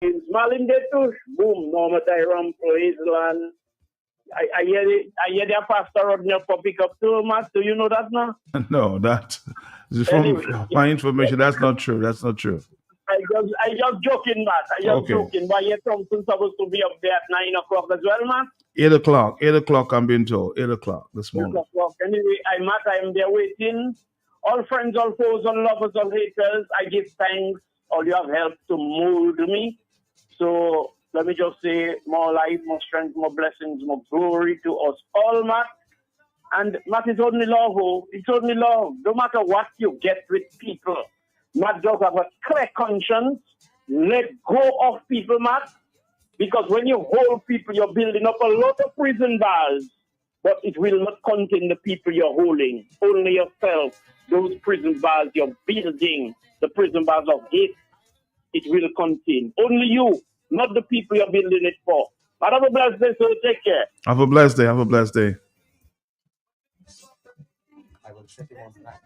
In smiling day too, boom, Norma Tyrone, Island. I hear their pastor on your pick up too, Matt. Do you know that now? No, that is from Anyway, my information. That's not true. That's not true. I just joking, Matt. I just joking. But yeah, Thompson supposed to be up there at 9 o'clock as well, man. 8 o'clock. 8 o'clock, I'm being told. 8 o'clock this morning. 8 o'clock. Anyway, I'm there waiting. All friends, all foes, all lovers, all haters, I give thanks. All you have helped to mold me. So let me just say more life, more strength, more blessings, more glory to us all, Matt. And Matt is only love, oh. It's only love. No matter what you get with people, Matt just have a clear conscience. Let go of people, Matt. Because when you hold people, you're building up a lot of prison bars. But it will not contain the people you're holding. Only yourself. Those prison bars you're building, the prison bars of hate, it will contain. Only you, not the people you're building it for. But have a blessed day, so take care. Have a blessed day. Have a blessed day. I will set him on back.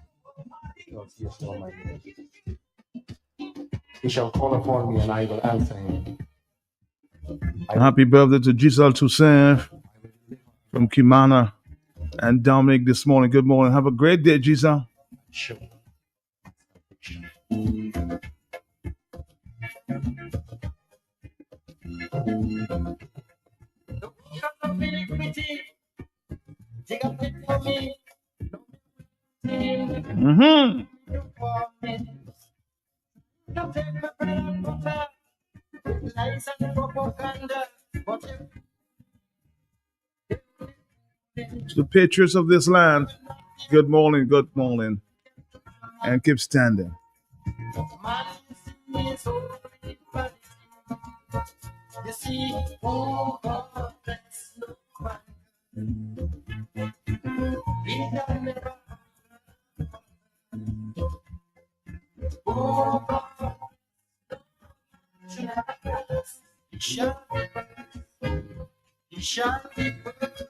He shall call upon me and I will answer him. Happy birthday to Giselle Toussaint from Kimana and Dominic this morning. Good morning. Have a great day, Giselle. Sure. Mm-hmm. To the patriots of this land, good morning, and keep standing. You see, oh, God, that's no fun. Oh, God, you shall be perfect.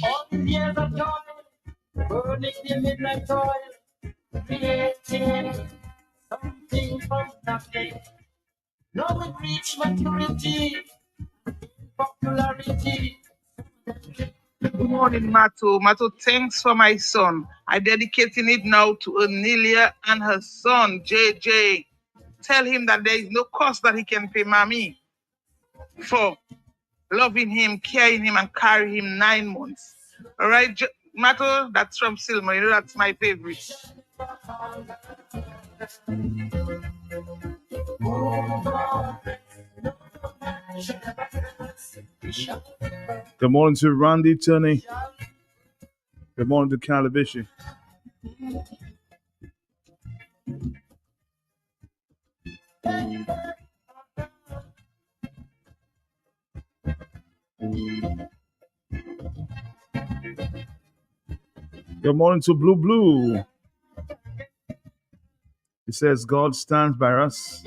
All the years of toil, burning the midnight oil, creating something from nothing. Now it reached maturity, popularity. Good morning, Mato. Mato, thanks for my son. I'm dedicating it now to Anelia and her son, JJ. Tell him that there is no cost that he can pay Mommy for loving him, caring him, and carrying him 9 months. All right, Mato, that's from Silma. You know that's my favorite. Good morning to Randy Turney. Good morning to Calabishi. Good morning to Blue Blue. He says God stands by us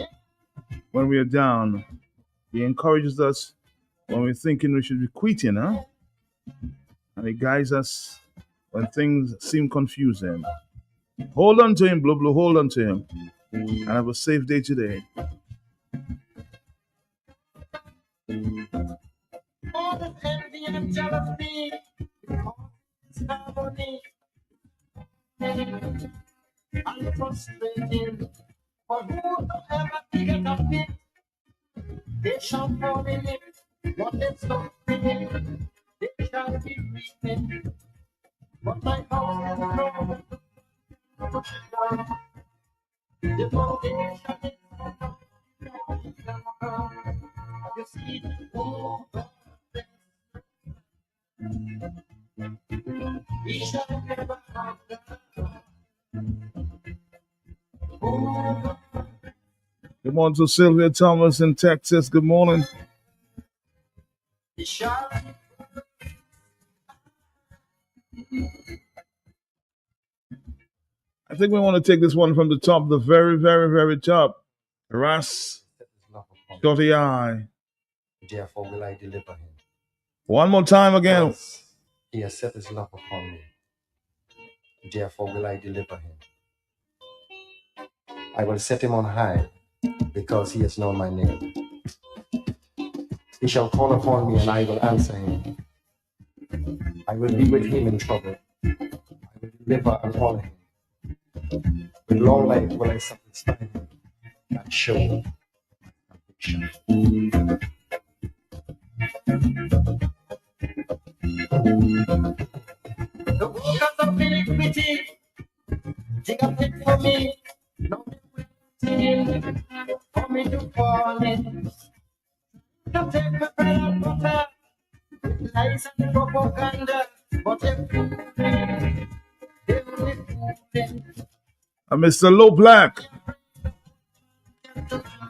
when we are down. He encourages us when we're thinking we should be quitting, huh? And he guides us when things seem confusing. Hold on to him, Blue Blue. Hold on to him. And have a safe day today. All the envy and jealousy, all this harmony, and frustrating. For whoever get a bit, they shall fall in it. What is something, they shall be reaping. But my house is wrong. The foundation is you see, oh, we shall never have that. Oh, Good morning to Sylvia Thomas in Texas. Good morning. I think we want to take this one from the top, the very, very, very top. Ras Shorty Eye. Therefore will I deliver him. One more time again. Because he has set his love upon me. Therefore will I deliver him. I will set him on high because he has known my name. He shall call upon me and I will answer him. I will be with him in trouble. I will deliver and honor him. With long life will I satisfy him and show him conviction. The workers of iniquity dig a pit for me. Now they're waiting for me to fall in. To take my bread and butter, with lies and propaganda, but everything they only moving. Mr. Low Black,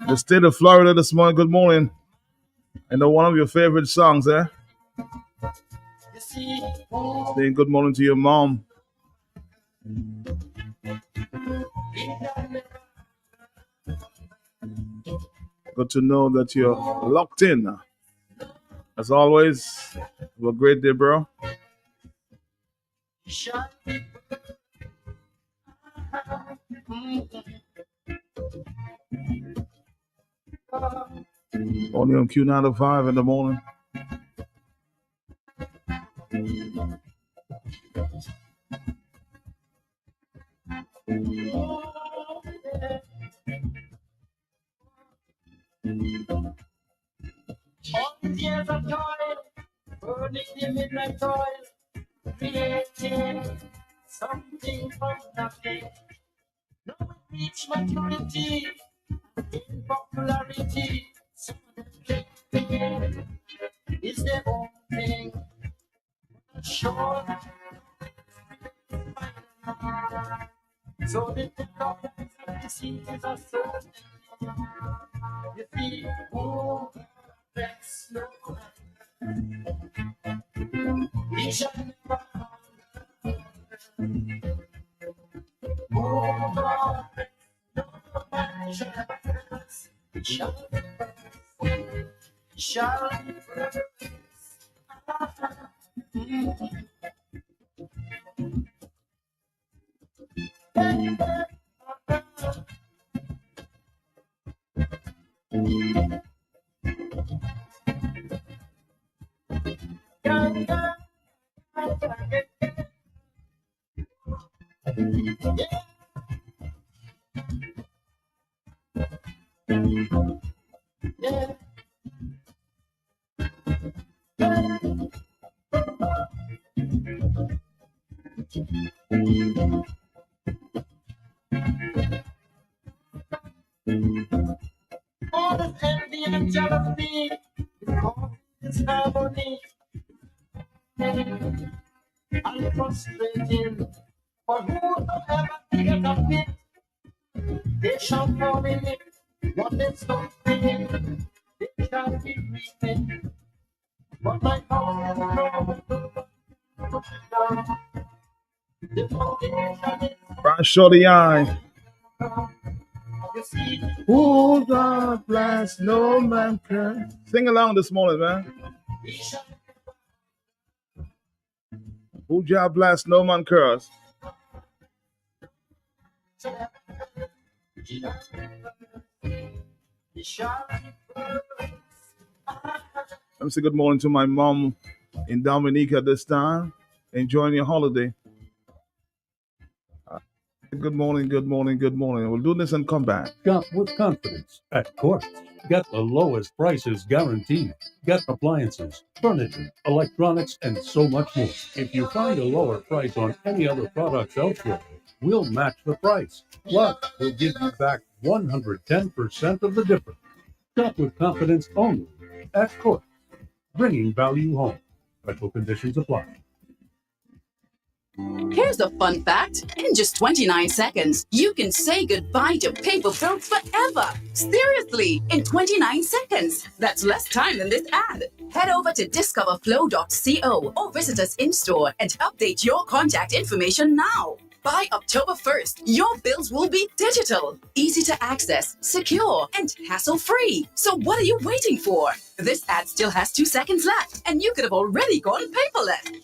the state of Florida this morning. Good morning. I know one of your favorite songs, eh? You see, Saying good morning to your mom. Good to know that you're locked in. As always, have a great day, bro. Only on Q9 to 5 in the morning. all the years of toil, burning the midnight oil, creating something from nothing. Now we reach maturity in popularity. So the thing is their own thing. Sure. So the development of diseases are so. You see, oh, that's no. We shall never oh, God, no man shall have us. We shall all the envy and jealousy, it's harmony. And frustrating for whosoever get a bit, they shall fall in it. What they sow in, they shall be reaping. But my house is wrong. The foundation is Right, Shorty Eye. you see. Who God bless, no man can. Sing along this morning, man. Who God bless, no man curse. Let me say good morning to my mom in Dominica this time. Enjoying your holiday. Good morning, good morning, good morning. We'll do this and come back. Shop with confidence at Courts. Get the lowest prices guaranteed. Get appliances, furniture, electronics, and so much more. If you find a lower price on any other products elsewhere, we'll match the price. Plus, we'll give you back 110% of the difference. Shop with confidence only at Courts. Bringing value home. Special conditions apply. Here's a fun fact. In just 29 seconds, you can say goodbye to paper bills forever. Seriously, in 29 seconds. That's less time than this ad. Head over to discoverflow.co or visit us in-store and update your contact information now. By October 1st, your bills will be digital, easy to access, secure, and hassle-free. So what are you waiting for? This ad still has 2 seconds left, and you could have already gone paperless.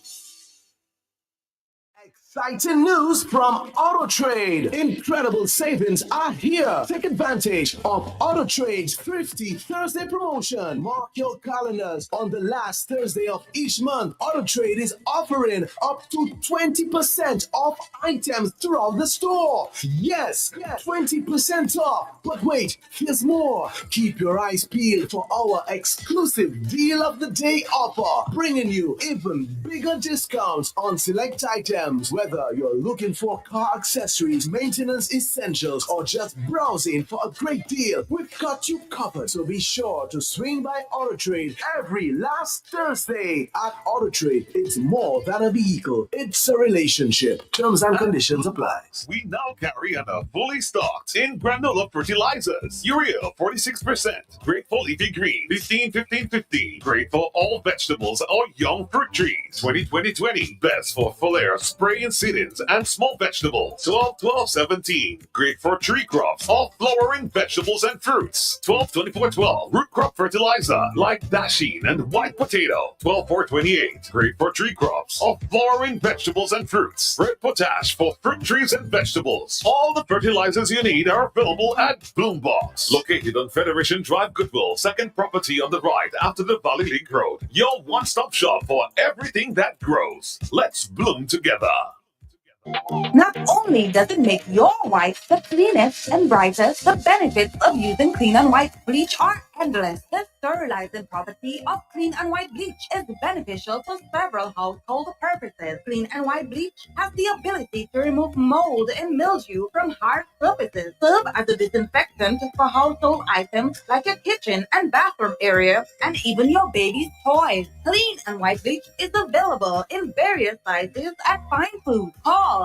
Exciting news from AutoTrade. Incredible savings are here. Take advantage of AutoTrade's Thrifty Thursday promotion. Mark your calendars. On the last Thursday of each month, AutoTrade is offering up to 20% off items throughout the store. Yes, 20% off. But wait, here's more. Keep your eyes peeled for our exclusive Deal of the Day offer, bringing you even bigger discounts on select items. Whether you're looking for car accessories, maintenance essentials, or just browsing for a great deal, we've got you covered. So be sure to swing by AutoTrade every last Thursday. At AutoTrade, it's more than a vehicle, it's a relationship. Terms and conditions apply. We now carry and are fully stocked in granola fertilizers. Urea 46%, great for leafy green 15-15-15, great for all vegetables or young fruit trees 20-20-20, best for foliar spray and seedings and small vegetables 12-12-17, great for tree crops or flowering vegetables and fruits 12-24-12, root crop fertilizer like dasheen and white potato 12-4-28, great for tree crops or flowering vegetables and fruits. Red potash for fruit trees and vegetables. All the fertilizers you need are available at Bloombox, located on Federation Drive, Goodwill, second property on the right after the Valley Link Road. Your one-stop shop for everything that grows. Let's bloom together. Not only does it make your white the cleanest and brightest, the benefits of using clean and white bleach are endless. The sterilizing property of clean and white bleach is beneficial for several household purposes. Clean and white bleach has the ability to remove mold and mildew from hard surfaces, serve as a disinfectant for household items like your kitchen and bathroom area, and even your baby's toys. Clean and white bleach is available in various sizes at Fine Foods. Call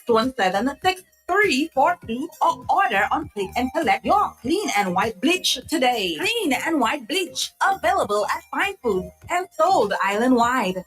617-6342 or order on Click and Collect your clean and white bleach today. Clean and white bleach available at Fine Foods and sold island-wide.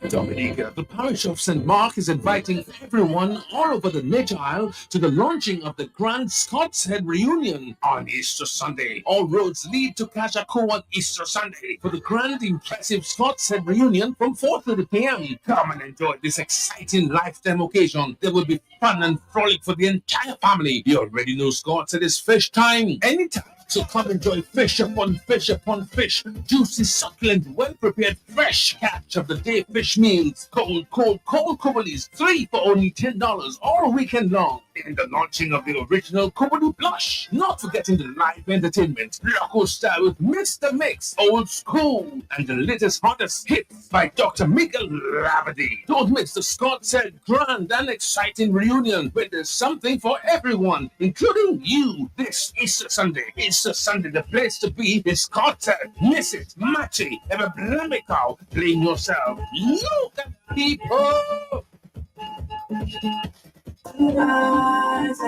Dominica, the parish of St. Mark is inviting everyone all over the Nature Isle to the launching of the Grand Scots Head reunion on Easter Sunday. All roads lead to Kajako on Easter Sunday for the grand, impressive Scots Head reunion from 4:30 p.m. Come and enjoy this exciting lifetime occasion. There will be fun and frolic for the entire family. You already know Scots Head is fish time anytime. So come enjoy fish upon fish upon fish, juicy, succulent, well-prepared, fresh catch of the day fish meals, cold Kobalis, 3 for only $10 all weekend long. And the launching of the original Kobali Blush. Not forgetting the live entertainment, local style with Mr. Mix, old school, and the latest hottest hits by Dr. Miguel Ravady. Don't miss the Scots Head grand and exciting reunion where there's something for everyone, including you, this Easter Sunday. Easter Sunday, the place to be is Scots Head. Miss it, Machi, ever Blamicow, playing yourself. Look at people! Sunrise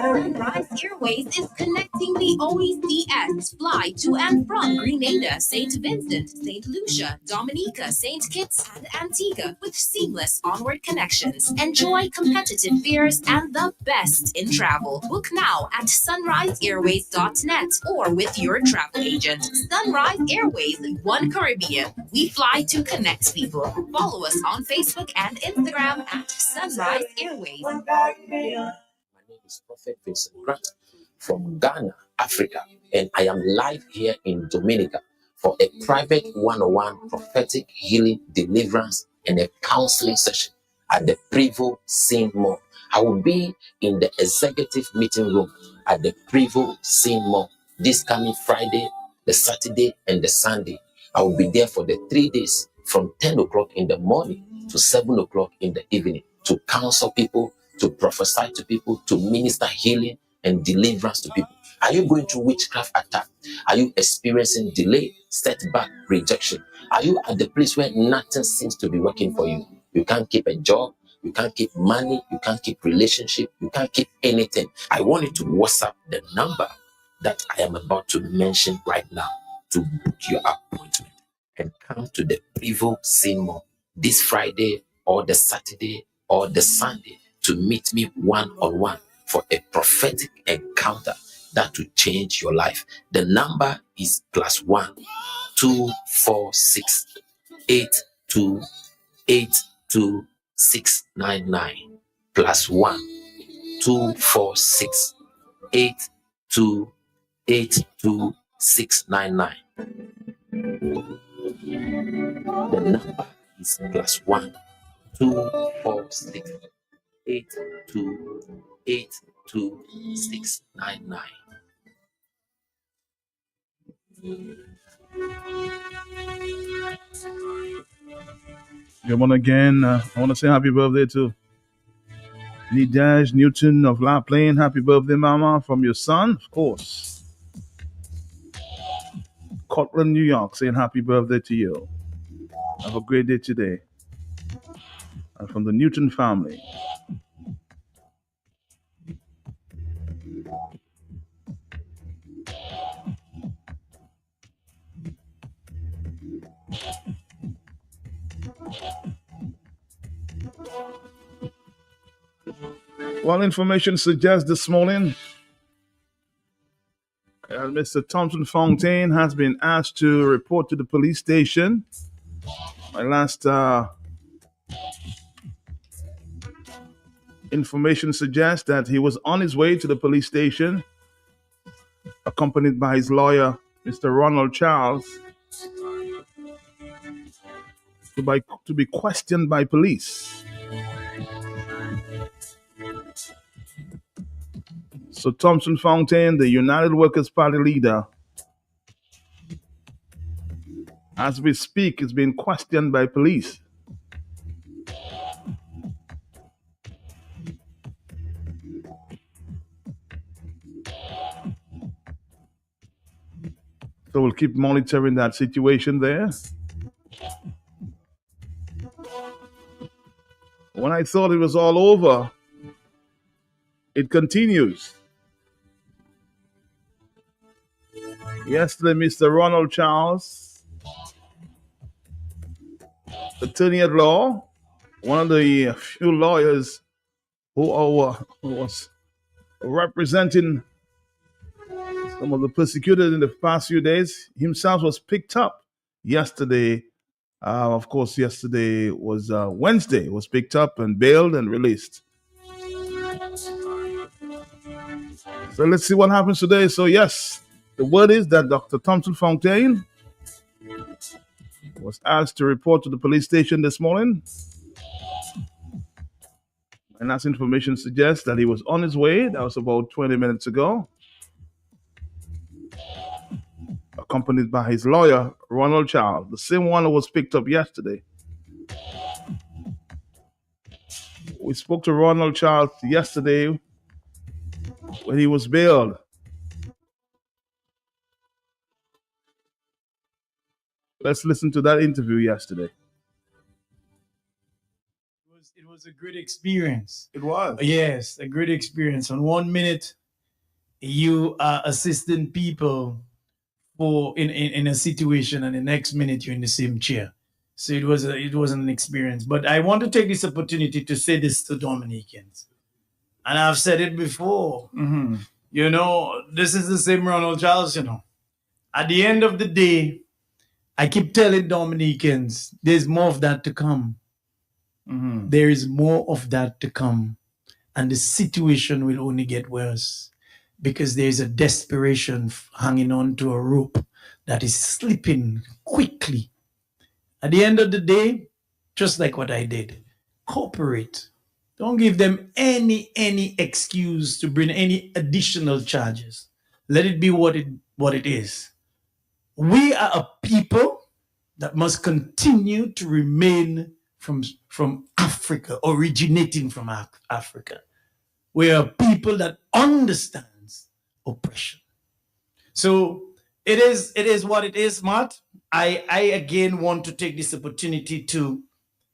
Airways is connecting the OECS fly to and from Grenada, St. Vincent, St. Lucia, Dominica, St. Kitts, and Antigua with seamless onward connections. Enjoy competitive fares and the best in travel. Book now at sunriseairways.net or with your travel agent. Sunrise Airways, One Caribbean. We fly to connect people. Follow us on Facebook and Instagram at Sunrise Airways. My name is Prophet Vincent Grant from Ghana, Africa, and I am live here in Dominica for a private one-on-one prophetic healing, deliverance, and a counseling session at the Prevo Scene Mall. I will be in the executive meeting room at the Prevo Scene Mall this coming Friday, the Saturday, and the Sunday. I will be there for the 3 days from 10 o'clock in the morning to 7 o'clock in the evening to counsel people, to prophesy to people, to minister healing and deliverance to people. Are you going through witchcraft attack? Are you experiencing delay, setback, rejection? Are you at the place where nothing seems to be working for you? You can't keep a job, you can't keep money, you can't keep relationship, you can't keep anything. I want you to WhatsApp the number that I am about to mention right now to book your appointment and come to the Prevo Scene Mall this Friday or the Saturday or the Sunday to meet me one-on-one for a prophetic encounter that will change your life. The number is +1 246 8282 699 +1 246 8282 699. The number is +1 246 8282 699. Good morning again. I want to say happy birthday to Nidaj Newton of La Plaine. Happy birthday, Mama, from your son, of course. Cortland, New York, saying happy birthday to you. Have a great day today. And from the Newton family. Well, information suggests this morning Mr. Thompson Fontaine has been asked to report to the police station. My last information suggests that he was on his way to the police station, accompanied by his lawyer, Mr. Ronald Charles, to be questioned by police. So Thompson Fontaine, the United Workers' Party leader, as we speak, is being questioned by police. So we'll keep monitoring that situation there. When I thought it was all over, it continues. Yesterday, Mr. Ronald Charles, attorney at law, one of the few lawyers who was representing some of the persecuted in the past few days, himself was picked up yesterday. Of course, yesterday was Wednesday, was picked up and bailed and released. So let's see what happens today. So yes, the word is that Dr. Thompson Fontaine was asked to report to the police station this morning. And as information suggests that he was on his way. That was about 20 minutes ago. Accompanied by his lawyer, Ronald Charles, the same one who was picked up yesterday. We spoke to Ronald Charles yesterday when he was bailed. Let's listen to that interview yesterday. It was a great experience. It was. Yes, a great experience. On 1 minute, you are assisting people in a situation, and the next minute you're in the same chair. So it was an experience. But I want to take this opportunity to say this to Dominicans. And I've said it before. Mm-hmm. You know, this is the same Ronald Charles, you know. At the end of the day, I keep telling Dominicans, there's more of that to come. Mm-hmm. There is more of that to come. And the situation will only get worse because there's a desperation hanging on to a rope that is slipping quickly. At the end of the day, just like what I did, cooperate. Don't give them any excuse to bring any additional charges. Let it be what it is. We are a people that must continue to remain from Africa, originating from Africa. We are people that understands oppression. So it is what it is, Matt. I again want to take this opportunity to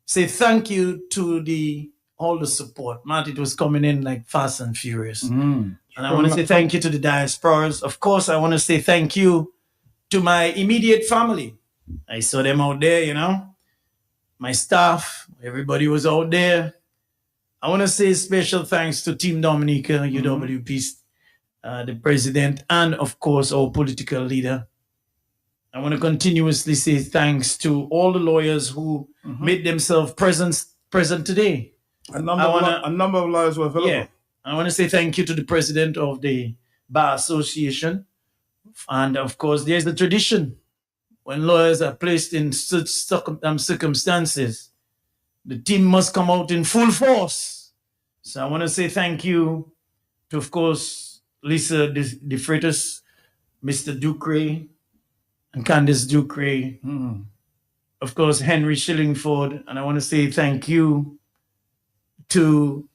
say thank you to all the support. Matt, it was coming in like fast and furious. Mm. And I want to say thank you to the diasporas. Of course, I want to say thank you to my immediate family. I saw them out there, you know. my staff, everybody was out there. I want to say special thanks to Team Dominica, UWP, the president, and of course, our political leader. I want to continuously say thanks to all the lawyers who made themselves present today. A number of lawyers were available. Yeah. I want to say thank you to the president of the Bar Association. And of course, there's the tradition. When lawyers are placed in such circumstances, the team must come out in full force. So I want to say thank you to, of course, Lisa De Freitas, Mr. Ducre, and Candice Ducre. Of course, Henry Shillingford. And I want to say thank you to,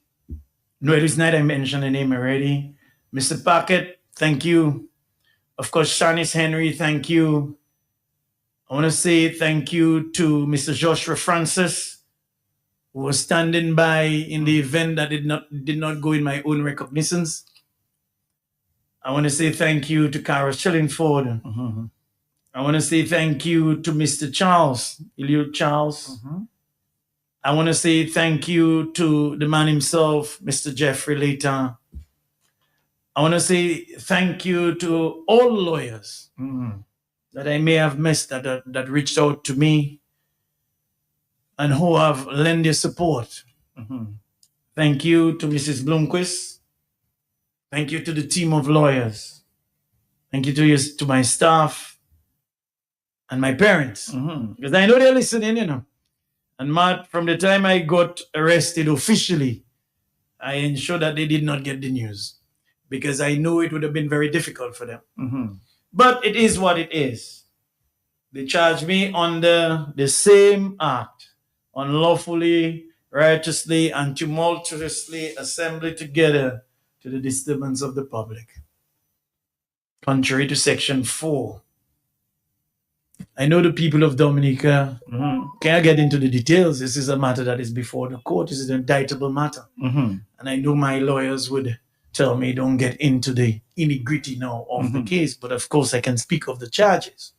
no, it is not, I mentioned the name already. Mr. Packet, thank you. Of course, Shanice Henry, thank you. I want to say thank you to Mr. Joshua Francis, who was standing by in the event that did not go in my own recognitions. I want to say thank you to Cara Shillingford. I want to say thank you to Mr. Charles, Eliud Charles. I want to say thank you to the man himself, Mr. Jeffrey Leighton. I want to say thank you to all lawyers that I may have missed that reached out to me and who have lent their support. Thank you to Mrs. Bloomquist. Thank you to the team of lawyers. Thank you to my staff and my parents. Because I know they're listening, you know. And Matt, from the time I got arrested officially, I ensured that they did not get the news, because I knew it would have been very difficult for them. But it is what it is. They charged me under the same act, unlawfully, righteously, and tumultuously assembled together to the disturbance of the public, contrary to Section 4. I know the people of Dominica can't get into the details. This is a matter that is before the court. This is an indictable matter. And I know my lawyers would tell me don't get into the nitty-gritty now of the case, but of course I can speak of the charges,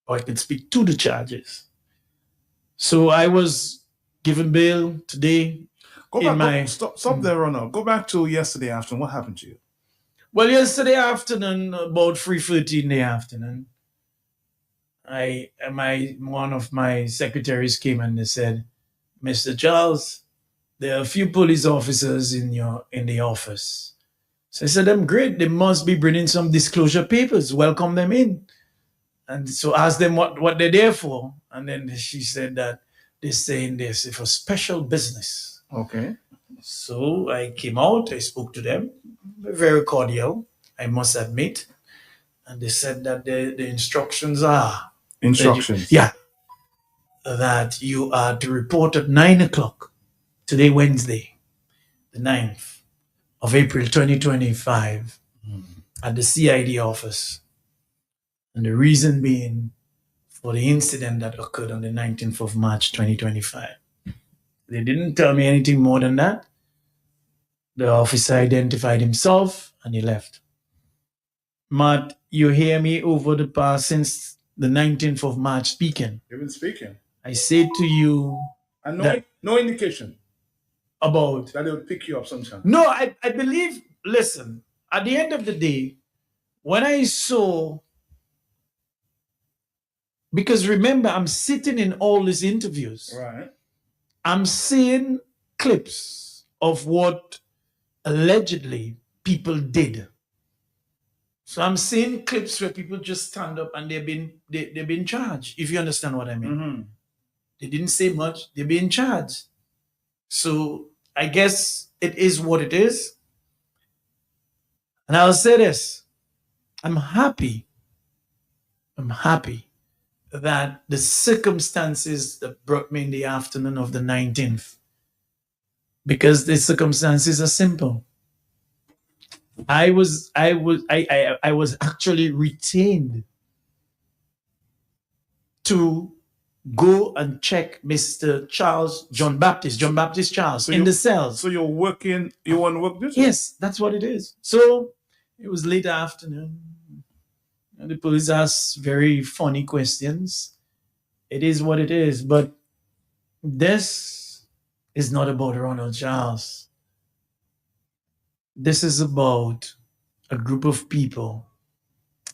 or I can speak to the charges. So I was given bail today. Stop there, Ronald. Go back to yesterday afternoon. What happened to you? Well, yesterday afternoon, about 3:30 in the afternoon, one of my secretaries came and they said, Mr. Charles, there are a few police officers in the office. So I said, I'm great. They must be bringing some disclosure papers. Welcome them in. And so asked them what they're there for. And then she said that they're saying this for special business. Okay. So I came out, I spoke to them, very cordial, I must admit. And they said that the instructions are... Instructions? That you are to report at 9 o'clock, today, Wednesday, the 9th of April, 2025, at the CID office. And the reason being for the incident that occurred on the 19th of March, 2025. They didn't tell me anything more than that. The officer identified himself and he left. Matt, you hear me over the past since the 19th of March speaking. You've been speaking. I say to you... And no indication about... that they would pick you up sometime. No, I believe... Listen, at the end of the day, when I saw... Because remember, I'm sitting in all these interviews. Right. I'm seeing clips of what allegedly people did. So I'm seeing clips where people just stand up and they've been charged, if you understand what I mean. They didn't say much, they've been charged. So I guess it is what it is. And I'll say this, I'm happy that the circumstances that brought me in the afternoon of the 19th, because the circumstances are simple. I was actually retained to go and check Mr. Charles, John Baptist Charles, in the cells. So you want to work this? Yes, that's what it is. So it was late afternoon. And the police asked very funny questions. It is what it is. But this is not about Ronald Charles. This is about a group of people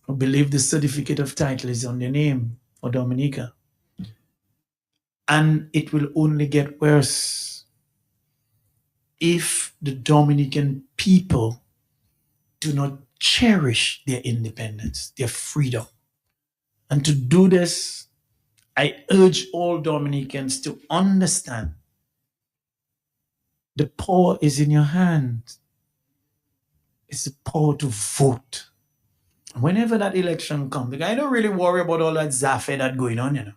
who believe the certificate of title is on their name for Dominica. And it will only get worse if the Dominican people do not cherish their independence, their freedom. And to do this, I urge all Dominicans to understand the power is in your hands. It's the power to vote. Whenever that election comes, I don't really worry about all that zaffy that going on, you know.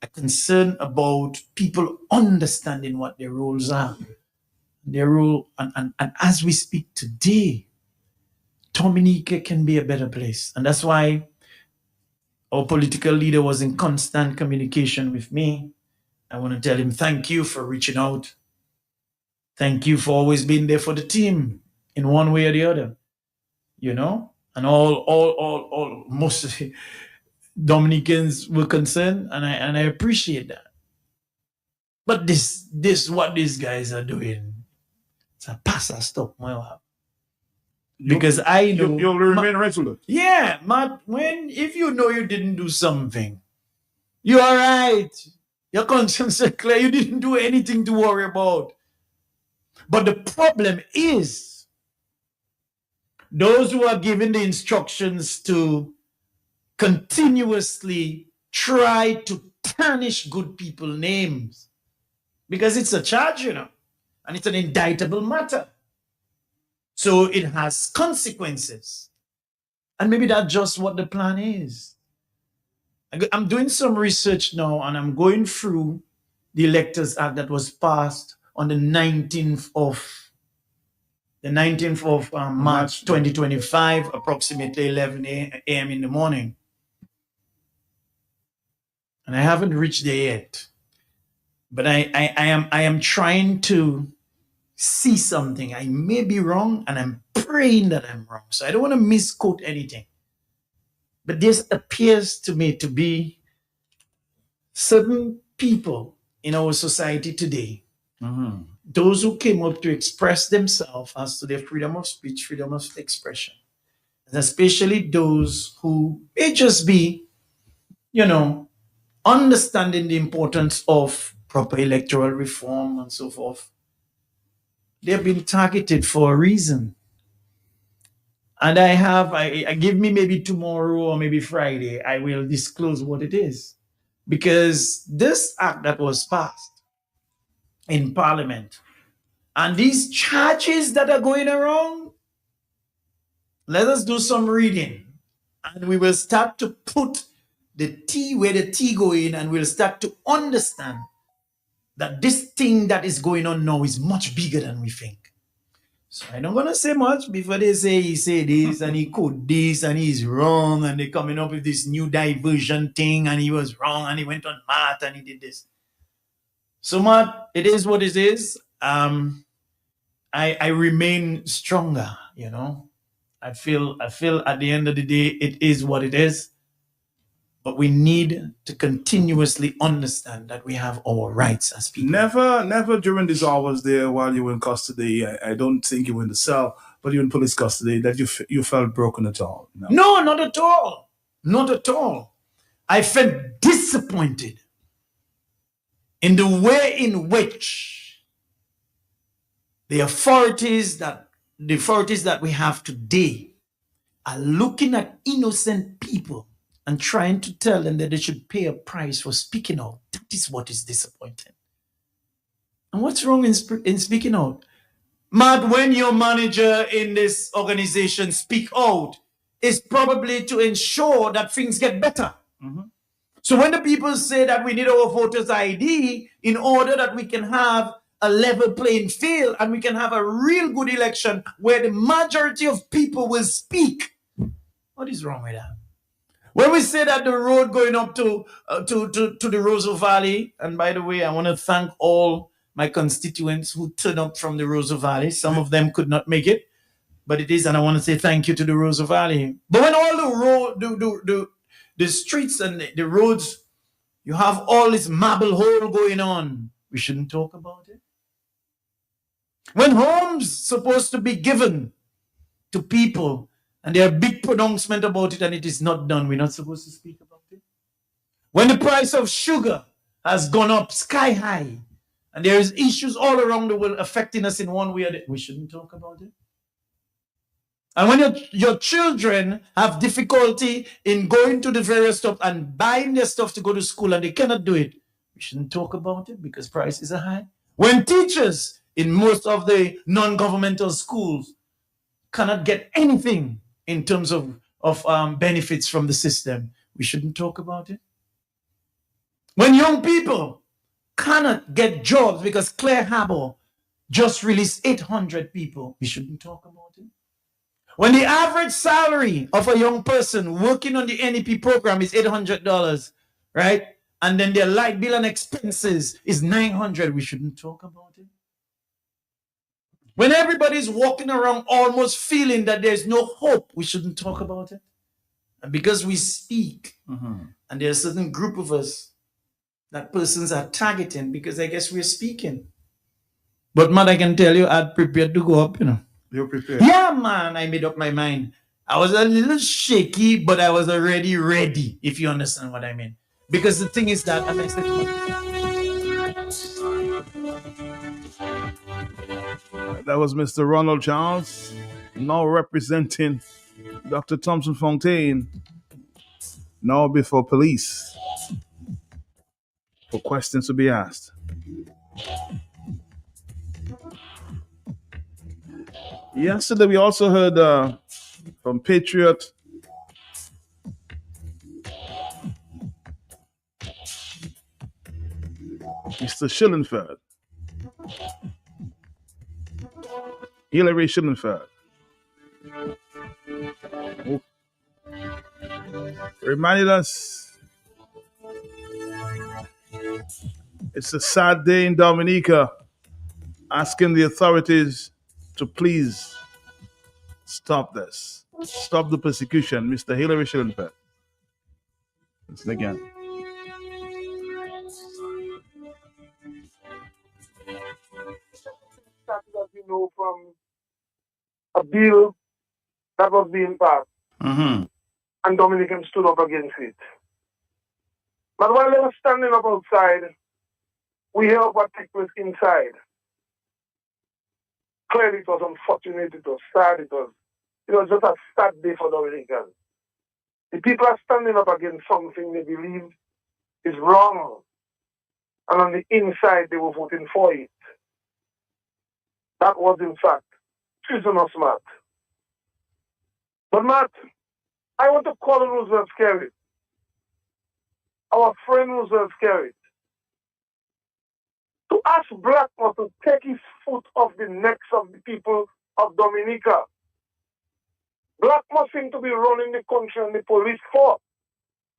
I'm concerned about people understanding what their roles are. Their role, and as we speak today, Dominica can be a better place. And that's why our political leader was in constant communication with me. I want to tell him thank you for reaching out. Thank you for always being there for the team in one way or the other. You know? And all most of the Dominicans were concerned, and I appreciate that. But this what these guys are doing, it's a pass a stop, my. Because I know you'll remain resolute. Yeah, Matt, if you know you didn't do something, you're all right. Your conscience is clear. You didn't do anything to worry about. But the problem is those who are given the instructions to continuously try to tarnish good people's names, because it's a charge, you know, and it's an indictable matter. So it has consequences. And maybe that's just what the plan is. I'm doing some research now, and I'm going through the Electors Act that was passed on the 19th of March 2025, approximately 11 a.m. in the morning. And I haven't reached there yet. But I am trying to see something. I may be wrong, and I'm praying that I'm wrong. So I don't want to misquote anything. But this appears to me to be certain people in our society today, those who came up to express themselves as to their freedom of speech, freedom of expression, and especially those who may just be, you know, understanding the importance of proper electoral reform and so forth. They've been targeted for a reason. And I give me maybe tomorrow or maybe Friday, I will disclose what it is. Because this act that was passed in Parliament and these charges that are going around, let us do some reading and we will start to put the T where the T go in, and we'll start to understand that this thing that is going on now is much bigger than we think. So I'm not going to say much before they say he said this and he could this and he's wrong and they're coming up with this new diversion thing and he was wrong and he went on Matt and he did this. So Matt, it is what it is. I remain stronger, you know. I feel at the end of the day, it is what it is. But we need to continuously understand that we have our rights as people. Never during these hours there while you were in custody, I don't think you were in the cell, but you were in police custody, that you felt broken at all. No, not at all. Not at all. I felt disappointed in the way in which the authorities that we have today are looking at innocent people and trying to tell them that they should pay a price for speaking out. That is what is disappointing. And what's wrong in speaking out? Matt, when your manager in this organization speak out, is probably to ensure that things get better. So when the people say that we need our voters' ID in order that we can have a level playing field and we can have a real good election where the majority of people will speak, what is wrong with that? When we say that the road going up to the Roseau Valley, and by the way, I want to thank all my constituents who turned up from the Roseau Valley. Some of them could not make it, but it is, and I want to say thank you to the Roseau Valley. But when all the streets and the roads, You have all this marble hole going on. We shouldn't talk about it. When homes supposed to be given to people and there are big pronouncement about it and it is not done, we're not supposed to speak about it. When the price of sugar has gone up sky high and there is issues all around the world affecting us in one way or the other, we shouldn't talk about it. And when your children have difficulty in going to the various stuff and buying their stuff to go to school and they cannot do it, we shouldn't talk about it because prices are high. When teachers in most of the non-governmental schools cannot get anything in terms of benefits from the system, we shouldn't talk about it. When young people cannot get jobs because Clare Harbor just released 800 people, we shouldn't talk about it. When the average salary of a young person working on the NEP program is $800, right? And then their light bill and expenses is $900, we shouldn't talk about it. When everybody's walking around almost feeling that there's no hope, we shouldn't talk about it. And because we speak, and there's a certain group of us that persons are targeting because I guess we're speaking. But man, I can tell you, I'd prepared to go up, you know. You're prepared? Yeah, man, I made up my mind. I was a little shaky, but I was already ready, if you understand what I mean. Because the thing is that, as I said, that was Mr. Ronald Charles, now representing Dr. Thompson Fontaine, now before police, for questions to be asked. Yesterday, we also heard from Patriot Mr. Schillenfeld, Hillary Schillenfeld, who reminded us it's a sad day in Dominica, asking the authorities to please stop this. Stop the persecution, Mr. Hillary Schillenfeld. Listen again. As you know, from a bill that was being passed, and Dominicans stood up against it. But while they were standing up outside, we heard what took place inside. Clearly, it was unfortunate, it was sad, it was just a sad day for Dominicans. The people are standing up against something they believe is wrong, and on the inside, they were voting for it. That was, in fact, treason of Matt. But Matt, I want to call Roosevelt Skerritt, our friend Roosevelt Skerritt, to ask Blackmore to take his foot off the necks of the people of Dominica. Blackmore seems to be running the country and the police force.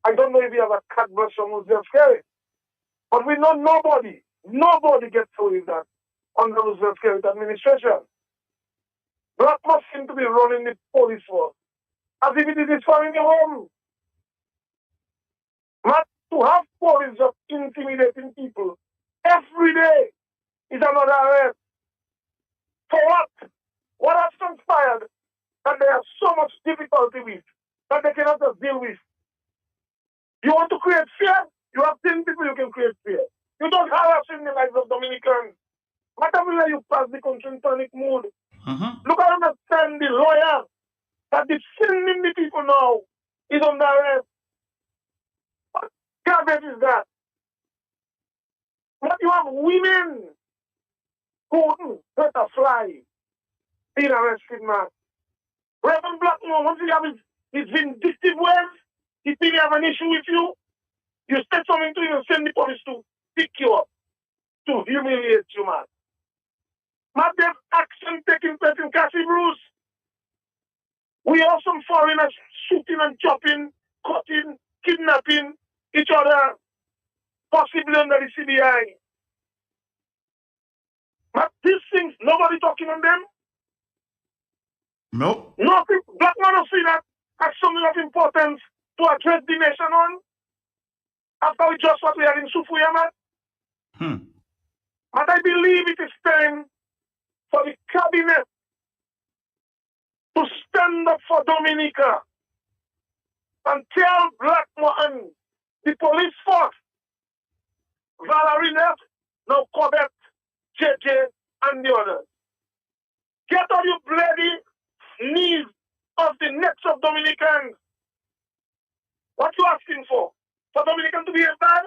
I don't know if you have a cat brush from Roosevelt Skerritt, but we know nobody gets away with that under Roosevelt Skerritt administration. Blackmore seems to be running the police force as if it is his family home. Not to have police just intimidating people every day is another arrest. For what? What has transpired that they have so much difficulty with, that they cannot just deal with? You want to create fear? You have 10 people you can create fear. You don't harass in the lives of Dominicans. Not everywhere you pass the country in panic mood. Look at understand the lawyer that defending the people now is under arrest. What garbage is that? But you have women who wouldn't hurt a fly being arrested, man. Reverend Blackmore, once he have his vindictive ways, he think he have an issue with you, you say something to him and send the police to pick you up, to humiliate you, man. But there's action taking place in Cassie Bruce. We have some foreigners shooting and chopping, cutting, kidnapping each other, possibly under the CBI. But these things, nobody talking on them. Nope. Nothing. Black man don't see that as something of importance to address the nation on. After we just what we had in Sufuya, man. But I believe it is time for the cabinet to stand up for Dominica and tell Blackmore and the police force, Valerie Neff, now Corbett, JJ, and the others. Get on your bloody knees of the necks of Dominicans. What you asking for? For Dominicans to be bad?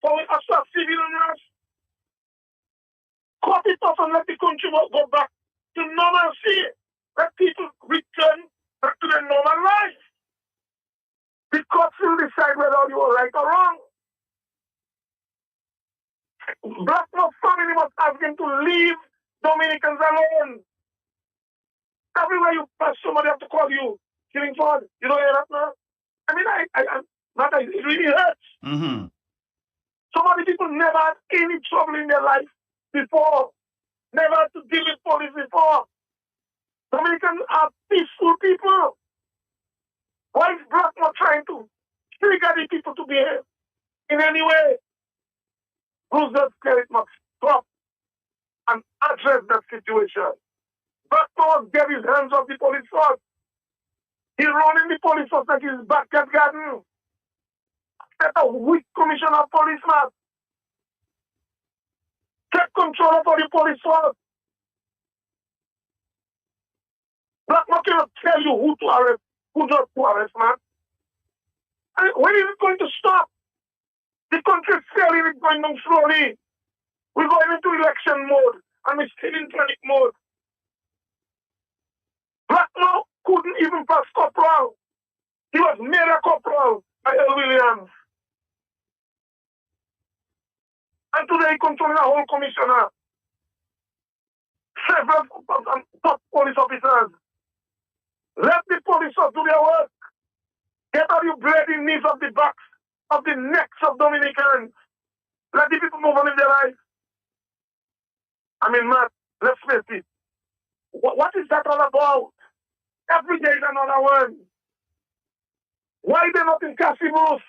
For us to have civil unrest? Cut it off and let the country go back to normalcy. Let people return back to their normal life. The courts will decide whether you are right or wrong. Blackmore family must ask him to leave Dominicans alone. Everywhere you pass, somebody have to call you. Killing Ford. You don't hear that now? I mean, it really hurts. Mm-hmm. Some of the people never had any trouble in their life before. Never had to deal with police before. Dominicans are peaceful people. Why is Blackmore trying to trigger the people to behave in any way? Roosevelt Skerrit must stop and address that situation. Blackmore get his hands off the police force. He's running the police force like his backyard garden. Set a weak commissioner of police, man. Take control of the police force. Blackmore cannot tell you who to arrest, who not to arrest, man. And when is it going to stop? The country is failing, it's going down slowly. We're going into election mode, and we're still in panic mode. Blackmore couldn't even pass corporal. He was made a corporal by Earl Williams. And today he controlling a whole commissioner. Several top police officers. Let the police do their work. Get out your bleeding knees of the backs, of the necks of Dominicans. Let the people move on in their lives. I mean, man, let's face it. What is that all about? Every day is another one. Why they're not in Casimos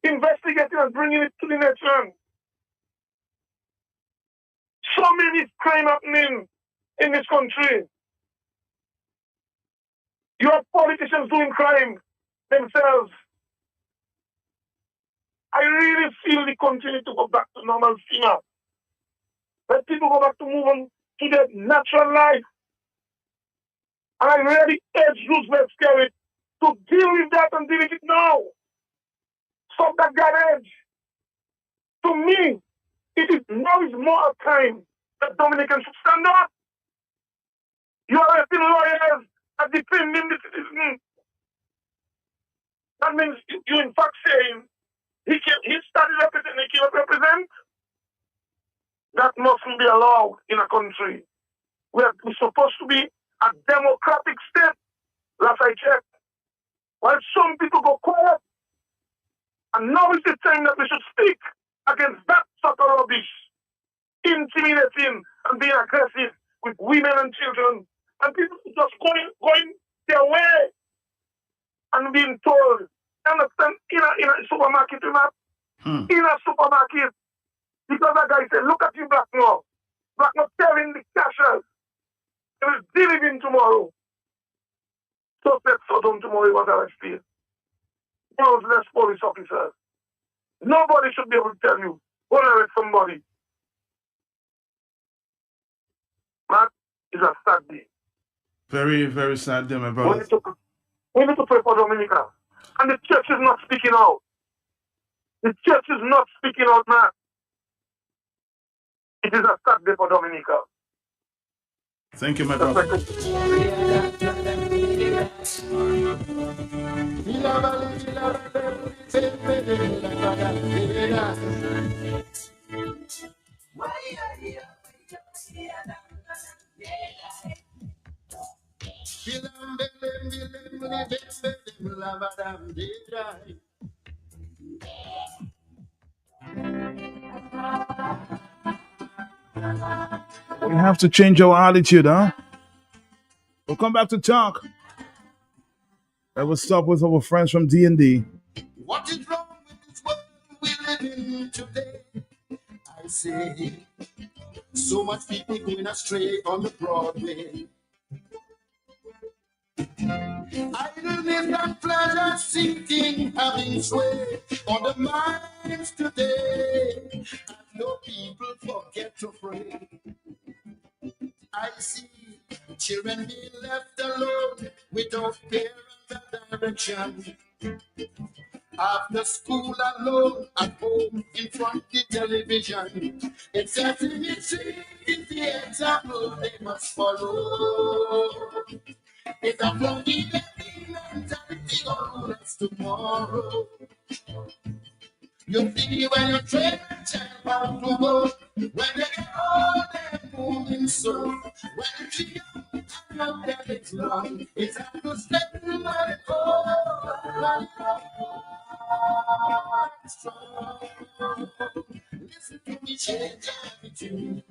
investigating and bringing it to the nation? So many crime happening in this country. You have politicians doing crime themselves. I really feel the country needs to go back to normal now. Let people go back to move on to their natural life. And I really urge Roosevelt Skerrit to deal with that and deal with it now. Stop that garbage. To me, now is more a time that Dominicans should stand up. You are arresting lawyers and defending the citizens. That means you in fact saying he started representing, he cannot represent. That mustn't be allowed in a country where we're supposed to be a democratic state, last I checked. While some people go quiet, and now is the time that we should speak against that sort of rubbish, intimidating and being aggressive with women and children, and people just going their way and being told, understand, in a supermarket, in a supermarket, because that guy said, look at you, Blackmore. Blackmore telling the cashiers, they will deal with him tomorrow. So that Sodom tomorrow he was arrested. Those less police officers. Nobody should be able to tell you, go and arrest somebody. That is a sad day. Very, very sad day, my brother. We need to pray for Dominica. And the church is not speaking out. The church is not speaking out, man. It is a sad day for Dominica. Thank you, my brother. We have to change our attitude, huh? We'll come back to talk. I will stop with our friends from D&D. What is wrong with this world living today. I say, so much people going astray on the Broadway. Idleness and pleasure seeking having sway on the minds today. And no people forget to pray. I see children being left alone without parents and direction. After school alone, at home, in front of the television. It's Sesame Street is the example they must follow. It's a flunky mentality on us tomorrow. You see when you train a child about to go, when they get old and moving so, when you see young and not that it's long, it's time to step in my Listen to me, change attitude.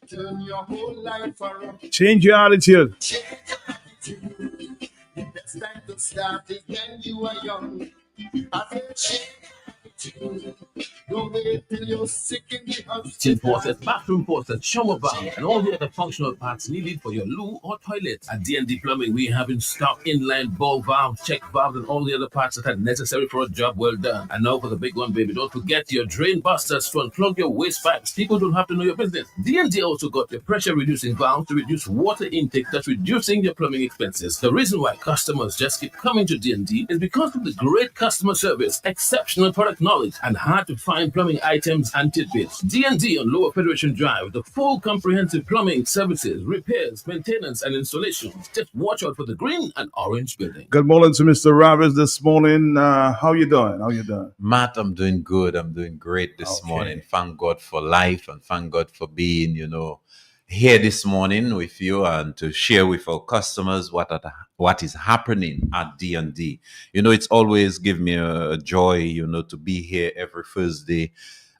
Turn your whole life around. Change your attitude. Change attitude. The best time to start is when you are young. I said change attitude. Don't wait till you're sick in the house. Kitchen faucet, bathroom faucet, shower valve, and all the other functional parts needed for your loo or toilet. At D&D Plumbing, we have in stock inline ball valves, check valves, and all the other parts that are necessary for a job well done. And now for the big one, baby, don't forget your drain busters to unplug your waste pipes. People don't have to know your business. D&D also got your pressure-reducing valve to reduce water intake, thus reducing your plumbing expenses. The reason why customers just keep coming to D&D is because of the great customer service, exceptional product knowledge, and hard-to-find plumbing items and tidbits. D&D on Lower Federation Drive, the full comprehensive plumbing services, repairs, maintenance, and installations. Just watch out for the green and orange building. Good morning to Mr. Ravis this morning. How you doing? How you doing? Matt, I'm doing good. I'm doing great this morning. Thank God for life and thank God for being, here this morning with you and to share with our customers what is happening at D&D. It's always give me a joy, to be here every Thursday.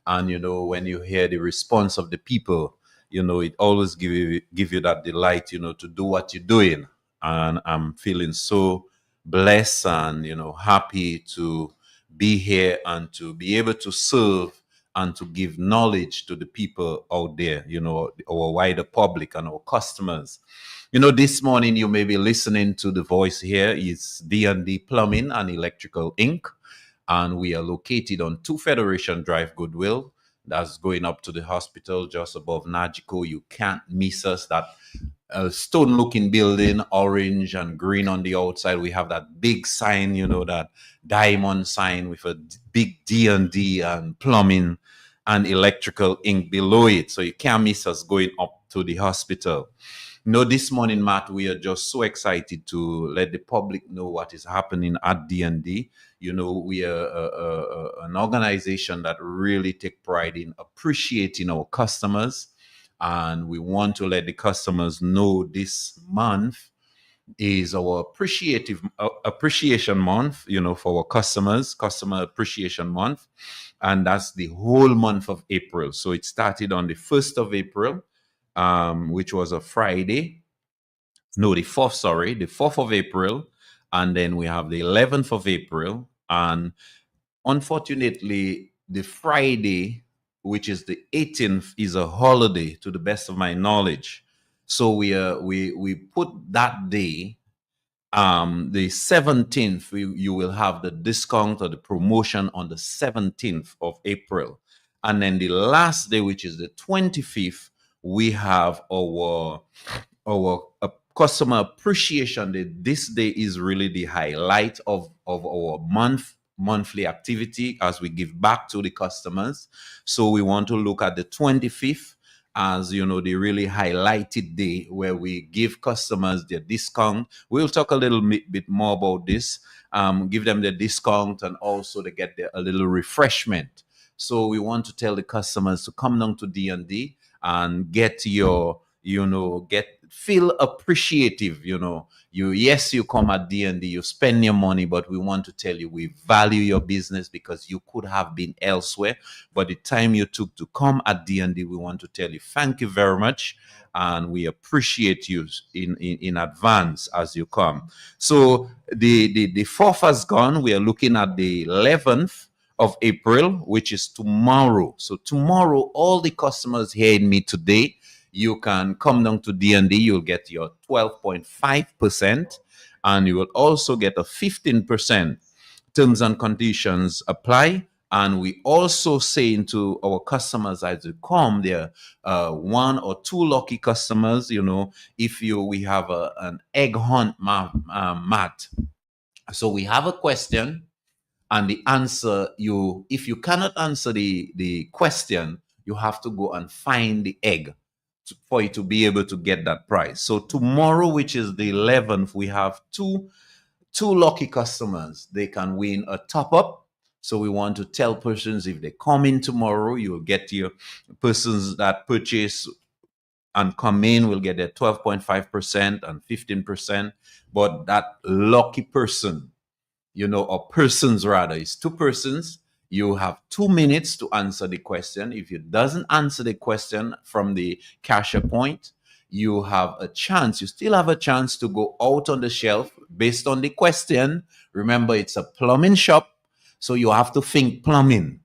And, when you hear the response of the people, it always give you that delight, to do what you're doing. And I'm feeling so blessed and, happy to be here and to be able to serve and to give knowledge to the people out there, our wider public and our customers. This morning you may be listening to the voice here. It's D&D Plumbing and Electrical Inc. And we are located on 2 Federation Drive, Goodwill. That's going up to the hospital just above Najiko. You can't miss us. That stone-looking building, orange and green on the outside. We have that big sign, that diamond sign with a big D&D and plumbing and electrical ink below it. So you can't miss us going up to the hospital. This morning, Matt, we are just so excited to let the public know what is happening at D&D. We are an organization that really take pride in appreciating our customers. And we want to let the customers know this month is our appreciation month, for our customers, Customer Appreciation Month. And that's the whole month of April. So it started on the 1st of April, which was a Friday. No, the 4th of April. And then we have the 11th of April. And unfortunately, the Friday, which is the 18th, is a holiday to the best of my knowledge. So we put that day, the 17th, you will have the discount or the promotion on the 17th of April. And then the last day, which is the 25th, we have our Customer Appreciation Day. This day is really the highlight of our monthly activity as we give back to the customers. So we want to look at the 25th as, the really highlighted day where we give customers their discount. We'll talk a little bit more about this, give them the discount and also to get a little refreshment. So we want to tell the customers to come down to D&D and get feel appreciative. You come at D&D, you spend your money, but we want to tell you we value your business because you could have been elsewhere. But the time you took to come at D&D, we want to tell you thank you very much, and we appreciate you in advance as you come. So the 4th has gone. We are looking at the 11th of April, which is tomorrow. So tomorrow, all the customers hearing me today, you can come down to D&D. You'll get your 12.5%, and you will also get a 15%. Terms and conditions apply. And we also saying to our customers as they come, there one or two lucky customers, if we have an egg hunt mat. So we have a question, and the answer, if you cannot answer the question, you have to go and find the egg for you to be able to get that prize. So tomorrow, which is the 11th, we have two lucky customers. They can win a top-up. So we want to tell persons, if they come in tomorrow, you'll get your persons that purchase and come in will get their 12.5% and 15%. But that lucky person, or persons rather, is two persons. You have 2 minutes to answer the question. If you doesn't answer the question from the cashier point, you have a chance. You still have a chance to go out on the shelf based on the question. Remember, it's a plumbing shop, so you have to think plumbing.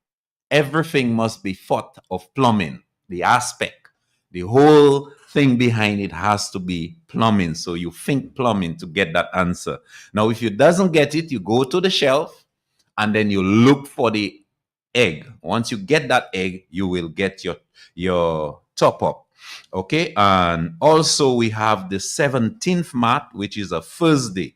Everything must be thought of plumbing. The aspect, the whole thing behind it has to be plumbing. So you think plumbing to get that answer. Now, if you doesn't get it, you go to the shelf and then you look for the egg. Once you get that egg, you will get your top up. Okay. And also we have the 17th mat, which is a Thursday.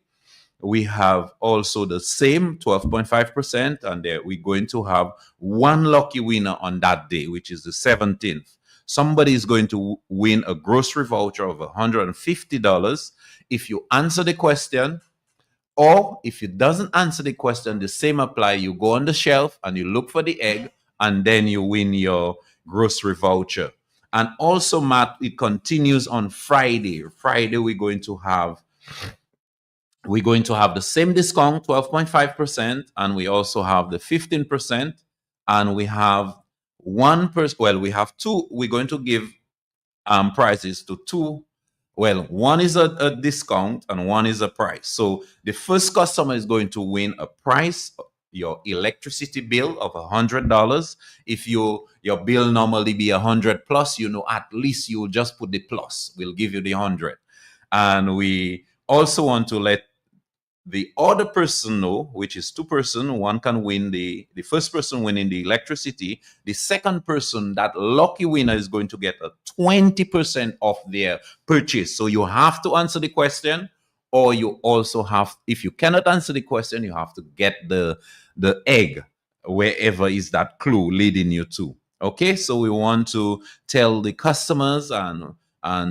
We have also the same 12.5%, and we're going to have one lucky winner on that day, which is the 17th. Somebody is going to win a grocery voucher of $150 if you answer the question, or if you doesn't answer the question, the same apply. You go on the shelf and you look for the egg, and then you win your grocery voucher. And also, Matt, it continues on Friday. Friday, we're going to have the same discount, 12.5%, and we also have the 15%, and we have we have two. We're going to give prizes to two. Well, one is a discount and one is a price. So the first customer is going to win a price, your electricity bill of $100. If your bill normally be 100 plus, at least you will just put the plus. We'll give you the 100. And we also want to let the other person know, which is two person. One can win the first person winning the electricity. The second person, that lucky winner, is going to get a 20% off their purchase. So you have to answer the question, or you also have, if you cannot answer the question, you have to get the egg wherever is that clue leading you to. Okay, so we want to tell the customers and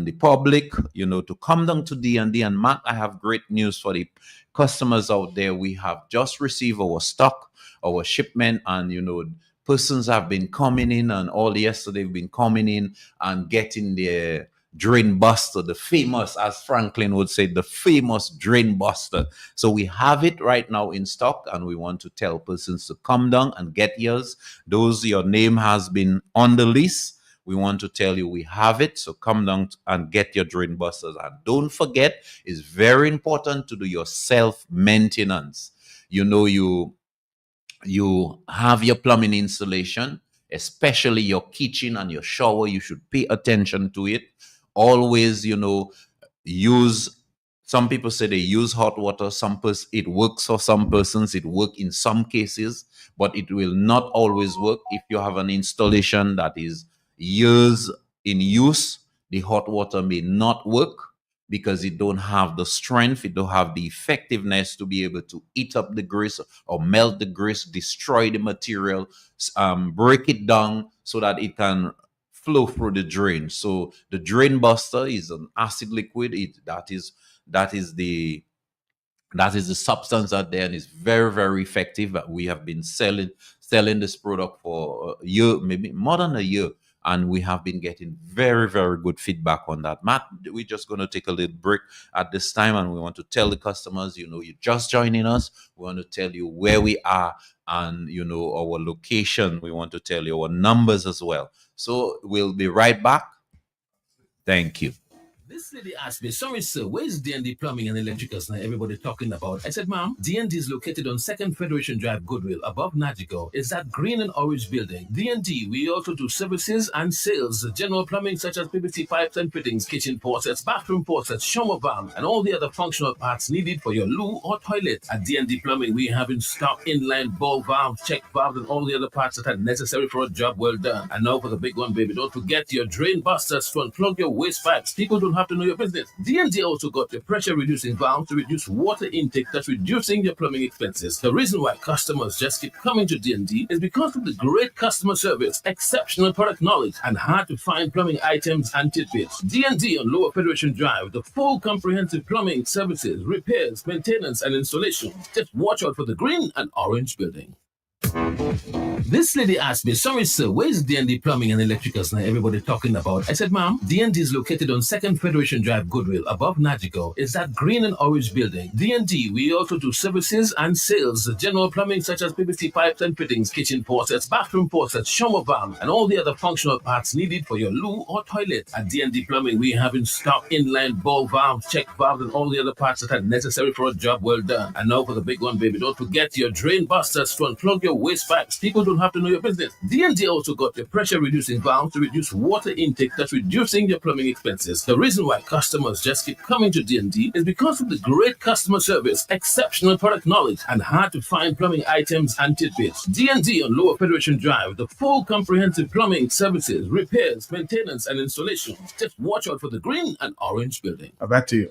the public, to come down to D&D. And Matt, I have great news for the customers out there. We have just received our stock, our shipment, and persons have been coming in, and all yesterday they've been coming in and getting their drain buster, the famous, as Franklin would say, the famous drain buster. So we have it right now in stock, and we want to tell persons to come down and get yours. Those your name has been on the list, we want to tell you we have it. So come down and get your drain busters. And don't forget, it's very important to do your self-maintenance. You have your plumbing installation, especially your kitchen and your shower. You should pay attention to it. Always, use, some people say they use hot water. It works for some persons. It works in some cases, but it will not always work. If you have an installation that is years in use, the hot water may not work because it don't have the strength, it don't have the effectiveness to be able to eat up the grease or melt the grease, destroy the material, break it down so that it can flow through the drain. So the drain buster is an acid liquid. That is the substance out there, and it's very, very effective. We have been selling this product for a year, maybe more than a year, and we have been getting very, very good feedback on that. Matt, we're just going to take a little break at this time, and we want to tell the customers, you're just joining us. We want to tell you where we are and, our location. We want to tell you our numbers as well. So we'll be right back. Thank you. This lady asked me, sorry sir, where's D&D Plumbing and Electricals now everybody talking about? I said, ma'am, D&D is located on 2nd Federation Drive, Goodwill, above Nagico. It's that green and orange building. D&D, we also do services and sales, general plumbing such as PVC pipes and fittings, kitchen faucets, bathroom faucets, shower valves, and all the other functional parts needed for your loo or toilet. At D&D Plumbing, we have in stock inline ball valves, check valves, and all the other parts that are necessary for a job well done. And now for the big one, baby, don't forget your drain busters to unplug your waste pipes. People don't have to know your business. D&D also got your pressure reducing valve to reduce water intake, that's reducing your plumbing expenses. The reason why customers just keep coming to D&D is because of the great customer service, exceptional product knowledge, and hard to find plumbing items and tidbits. D&D on Lower Federation Drive, the full comprehensive plumbing services, repairs, maintenance, and installation. Just watch out for the green and orange building. This lady asked me, sorry sir, where's D&D Plumbing and Electricals now everybody talking about? I said, ma'am, D&D is located on 2nd Federation Drive, Goodwill, above Nagico. It's that green and orange building. D&D, we also do services and sales, general plumbing such as PVC pipes and fittings, kitchen faucets, bathroom faucets, shower valves, and all the other functional parts needed for your loo or toilet. At D&D Plumbing, we have in stock inline ball valves, check valves, and all the other parts that are necessary for a job well done. And now for the big one, baby, don't forget your drain busters to unplug your waste pipes. People don't have to know your business. D&D also got your pressure reducing valve to reduce water intake, that's reducing your plumbing expenses. The reason why customers just keep coming to D&D is because of the great customer service, exceptional product knowledge, and hard to find plumbing items and tidbits. D&D on Lower Federation Drive, the full comprehensive plumbing services, repairs, maintenance, and installation. Just watch out for the green and orange building. Back to you.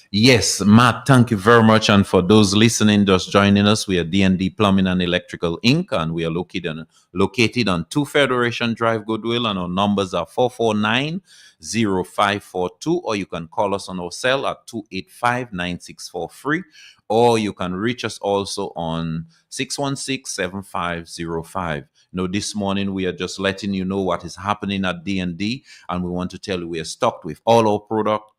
Yes, Matt, thank you very much. And for those listening, just joining us, we are D&D Plumbing and Electrical Inc. And we are located on 2 Federation Drive, Goodwill. And our numbers are 449-0542. Or you can call us on our cell at 285-9643. Or you can reach us also on 616-7505. This morning we are just letting you know what is happening at D&D. And we want to tell you we are stocked with all our product.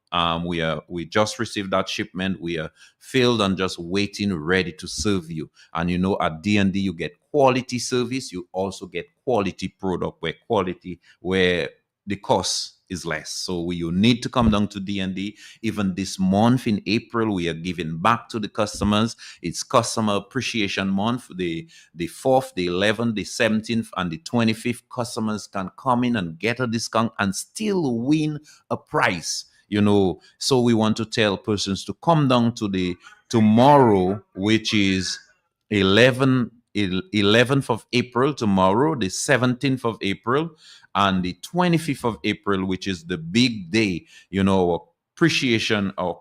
We just received that shipment. We are filled and just waiting, ready to serve you. And at D&D you get quality service. You also get quality product where the cost is less. So you need to come down to D&D. Even this month in April, we are giving back to the customers. It's Customer Appreciation Month. The 4th, the 11th, the 17th, and the 25th, customers can come in and get a discount and still win a prize. So we want to tell persons to come down to the tomorrow, which is 11th of April, tomorrow, the 17th of April, and the 25th of April, which is the big day, our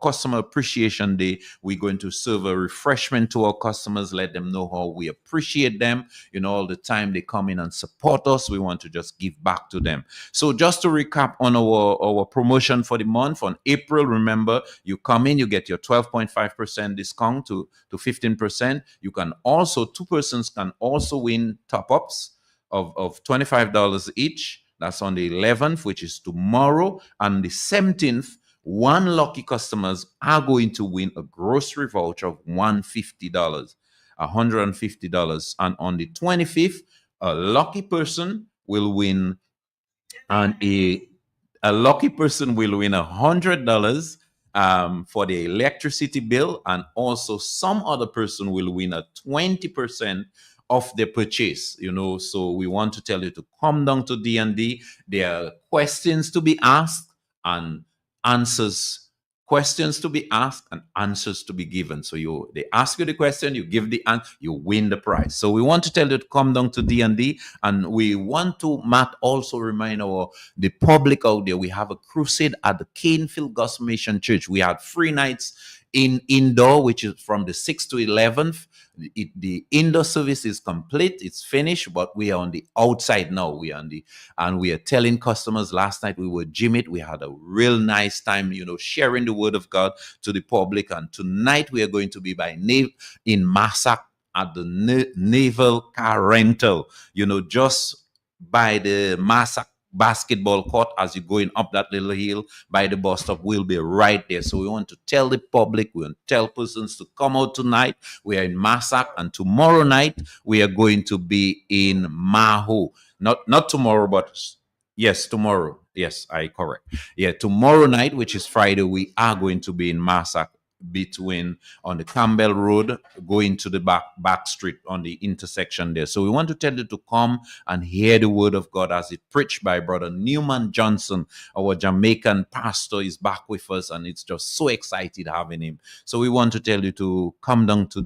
Customer Appreciation Day. We're going to serve a refreshment to our customers, let them know how we appreciate them. All the time they come in and support us. We want to just give back to them. So just to recap on our promotion for the month, on April, remember, you come in, you get your 12.5% discount to 15%. You can also, 2 persons can also win top-ups of $25 each. That's on the 11th, which is tomorrow, and the 17th. 1 lucky customers are going to win a grocery voucher of $150. And on the 25th, a lucky person will win $100 for the electricity bill, and also some other person will win a 20% of their purchase. So we want to tell you to come down to D&D. There are questions to be asked and questions to be asked and answers to be given. So they ask you the question, you give the answer, you win the prize. So we want to tell you to come down to D&D, and we want to, Matt, also remind the public out there, we have a crusade at the Canefield Gospel Mission Church. We had 3 nights in indoor, which is from the 6th to 11th. The indoor service is complete, it's finished, but we are on the outside now. And we are telling customers, last night we were gymming. We had a real nice time, sharing the word of God to the public. And tonight we are going to be in Massac at the Naval Car Rental, just by the Massac basketball court. As you're going up that little hill by the bus stop, we'll be right there. So we want to tell the public, we want to tell persons to come out tonight. We are in Massac, and tomorrow night we are going to be in Maho. Not tomorrow, but yes, tomorrow. Yes, I correct. Yeah, tomorrow night, which is Friday, we are going to be in Massac between on the Campbell Road, going to the back street on the intersection there. So we want to tell you to come and hear the word of God as it preached by Brother Newman Johnson. Our Jamaican pastor is back with us, and it's just so excited having him. So we want to tell you to come down to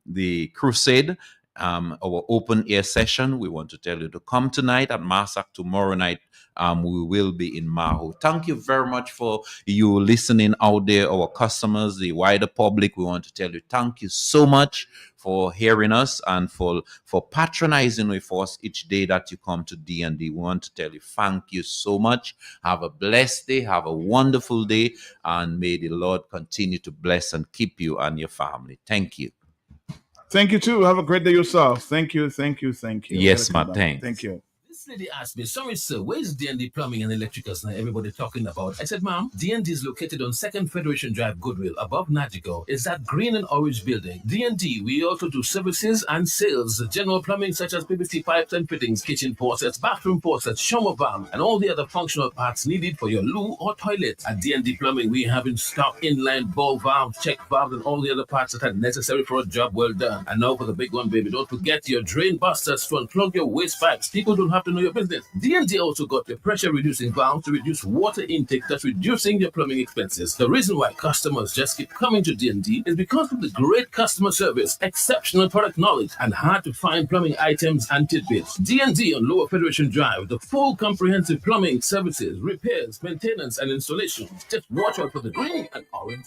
the crusade. Our open air session. We want to tell you to come tonight at Massac. Tomorrow night, we will be in Maho. Thank you very much for you listening out there, our customers, the wider public. We want to tell you thank you so much for hearing us and for patronizing with us each day that you come to D&D. We want to tell you thank you so much. Have a blessed day. Have a wonderful day. And may the Lord continue to bless and keep you and your family. Thank you. Thank you, too. Have a great day yourself. Thank you, thank you, thank you. Yes, Matt, thanks. Thank you. This lady asked me, sorry, sir, where's D&D Plumbing and Electricals now everybody talking about? I said, ma'am, D&D is located on 2nd Federation Drive, Goodwill, above Nagico. It's that green and orange building. D&D, we also do services and sales, general plumbing such as PVC pipes and fittings, kitchen faucets, bathroom faucets, shower valve, and all the other functional parts needed for your loo or toilet. At D&D Plumbing, we have in stock inline ball valves, check valves, and all the other parts that are necessary for a job well done. And now for the big one, baby, don't forget your drain busters to unplug your waste pipes. People don't have to know your business. D&D also got your pressure reducing valve to reduce water intake, thus reducing your plumbing expenses. The reason why customers just keep coming to D&D is because of the great customer service, exceptional product knowledge, and hard to find plumbing items and tidbits. D&D on Lower Federation Drive, the full comprehensive plumbing services, repairs, maintenance, and installation. Just watch out for the green and orange.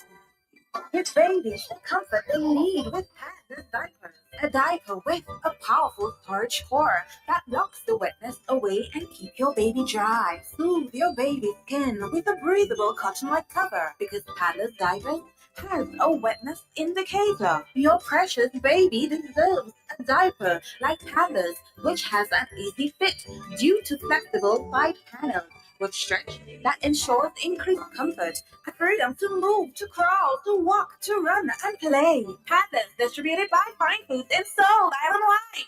With babies, the comfort they need with Paddler's diapers. A diaper with a powerful storage core that locks the wetness away and keep your baby dry. Soothe your baby's skin with a breathable cotton-like cover because Paddler's diapers has a wetness indicator. Your precious baby deserves a diaper like Paddler's, which has an easy fit due to flexible side panels with stretch that ensures increased comfort, a freedom to move, to crawl, to walk, to run, and play. Paddlers distributed by Fine Foods and sold island-wide.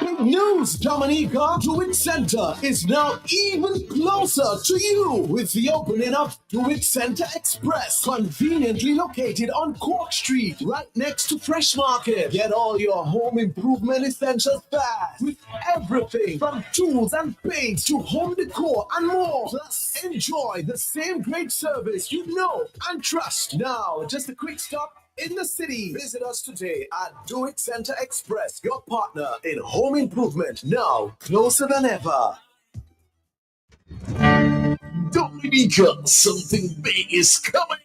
Big news, Dominica! Do It Center is now even closer to you with the opening of Do It Center Express, conveniently located on Cork Street, right next to Fresh Market. Get all your home improvement essentials fast with everything from tools and paints to home decor and more. Plus, enjoy the same great service you know and trust. Now, just a quick stop in the city. Visit us today at Do It Center Express, your partner in home improvement, now closer than ever. Dominica, something big is coming.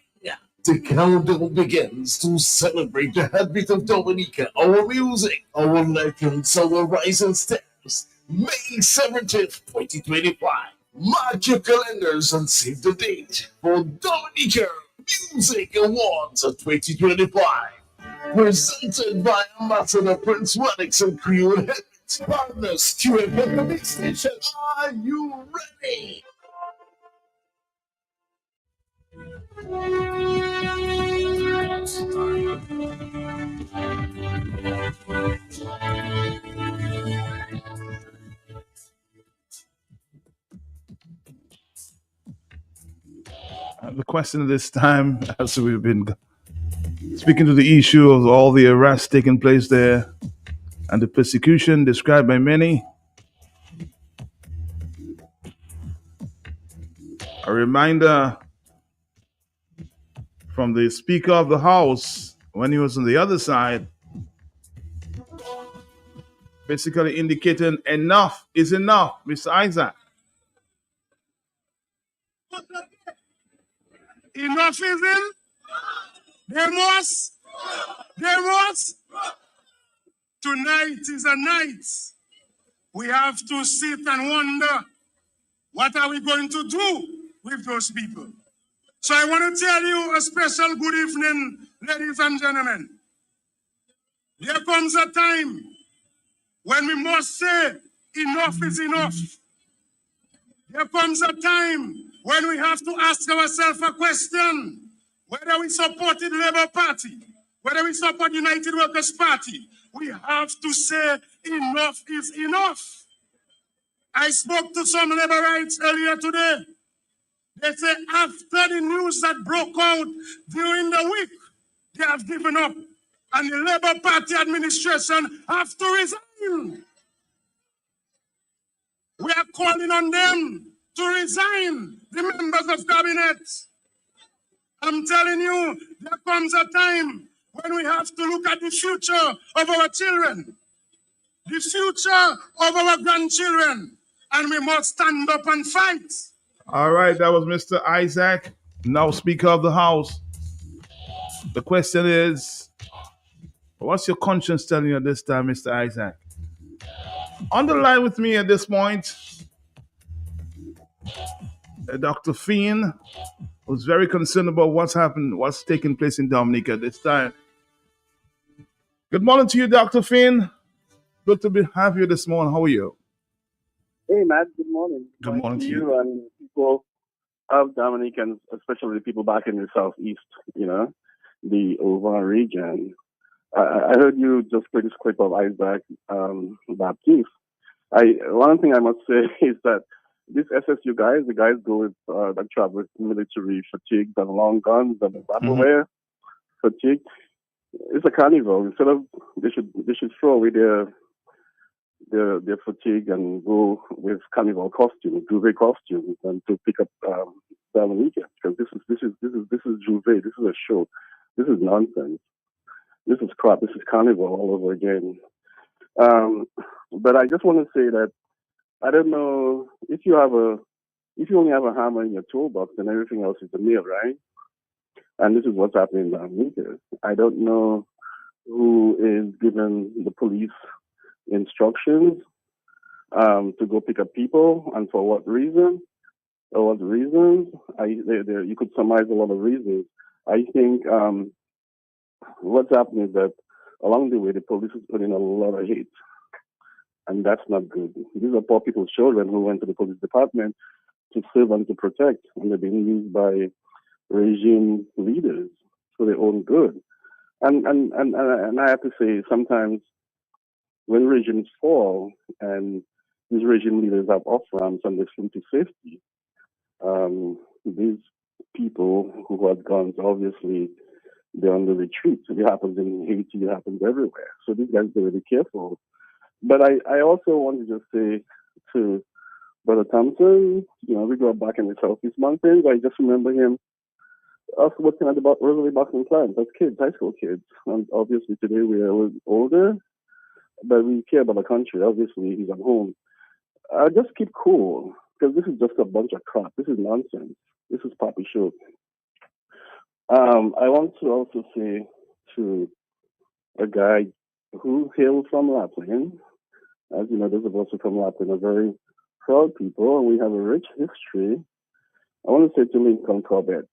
The countdown begins to celebrate the heartbeat of Dominica, our music, our legends, our rising steps. May 17th, 2025. Mark your calendars and save the date for Dominica Music Awards of 2025. Presented by Ambassador Prince Lennox and Creole Head. Partners, QFM the Big Station. Are you ready? The question this time, as we've been speaking to the issue of all the arrests taking place there and the persecution described by many, a reminder from the Speaker of the House when he was on the other side, basically indicating enough is enough, Mr. Isaac. Enough is in. Demos. Tonight is a night. We have to sit and wonder, what are we going to do with those people? So I want to tell you a special good evening, ladies and gentlemen. There comes a time when we must say enough is enough. There comes a time when we have to ask ourselves a question, whether we supported Labour Party, whether we support United Workers Party, we have to say enough is enough. I spoke to some laborites earlier today. They say after the news that broke out during the week, they have given up. And the Labour Party administration have to resign. We are calling on them to resign, the members of cabinet. I'm telling you, there comes a time when we have to look at the future of our children, the future of our grandchildren, and we must stand up and fight. All right, that was Mr. Isaac, now Speaker of the House. The question is, what's your conscience telling you at this time, Mr. Isaac? On the line with me at this point, Dr. Fiend, who's very concerned about what's happened, what's taking place in Dominica at this time. Good morning to you, Dr. Fiend. Good to have you this morning. How are you? Hey, Matt. Good morning. Good morning to you. You and people of Dominicans, especially the people back in the southeast, the Ovan region. I heard you just play this clip of Isaac Baptiste. One thing I must say is that these SSU guys, the guys go with that travel with military fatigues and long guns and battleware fatigue. It's a carnival. Instead of they should throw away their fatigue and go with carnival costumes, Juve costumes, and to pick up Dominica, because this is Juve. This is a show. This is nonsense. This is crap. This is carnival all over again. But I just want to say that I don't know if you only have a hammer in your toolbox and everything else is a nail, right? And this is what's happening in Dominica. I don't know who is giving the police instructions to go pick up people and for what reason or what reasons. You could surmise a lot of reasons. I think what's happening is that along the way the police is putting a lot of hate, and that's not good. These are poor people's children who went to the police department to serve and to protect, and they're being used by regime leaders for their own good. And I have to say, sometimes when regimes fall and these regime leaders have off ramps and they flee to safety, these people who had guns, obviously, they're on the retreat. It happens in Haiti, it happens everywhere. So these guys are really careful. But I also want to just say to Brother Thompson, we go back in the Southeast Mountains. I just remember him us working at the Rosalie Boxing plant as kids, high school kids. And obviously today we are older, but we care about the country. Obviously he's at home. Just keep cool, because this is just a bunch of crap. This is nonsense. This is Papi show. I want to also say to a guy who hails from Lapland. As you know, those of us who from Lapland are very proud people, and we have a rich history. I want to say to Lincoln Corbett,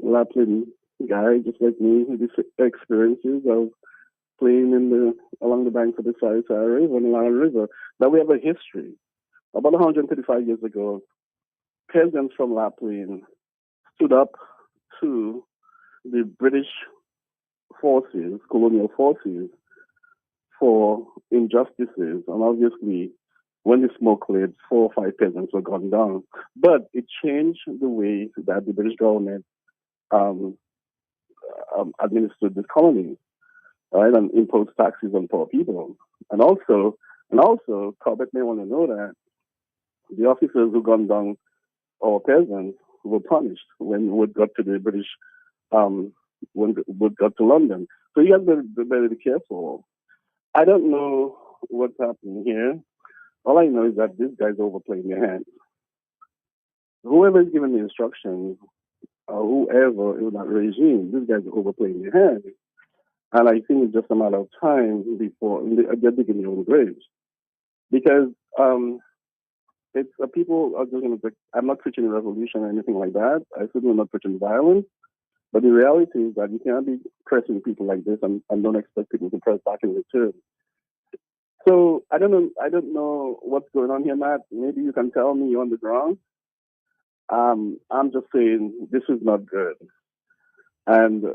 Lapland guy, just like me, with his experiences of playing along the banks of the Sahara River and the Lion River, that we have a history. About 135 years ago, peasants from Lapland stood up to the British forces, colonial forces, for injustices. And obviously, when the smoke cleared, 4 or 5 peasants were gunned down. But it changed the way that the British government administered this colony, right, and imposed taxes on poor people. And also, Corbett may want to know that the officers who gunned down our peasants were punished when word got to the British, when word got to London. So you guys better be careful. I don't know what's happening here. All I know is that these guys are overplaying their hands. Whoever is giving the instructions, or whoever in that regime, these guys are overplaying their hands. And I think it's just a matter of time before they're digging their own graves. Because it's people are just going to. I'm not preaching a revolution or anything like that. I certainly not preaching violence. But the reality is that you can't be pressing people like this and don't expect people to press back in return. So I don't know what's going on here, Matt. Maybe you can tell me you're on the ground. I'm just saying this is not good. And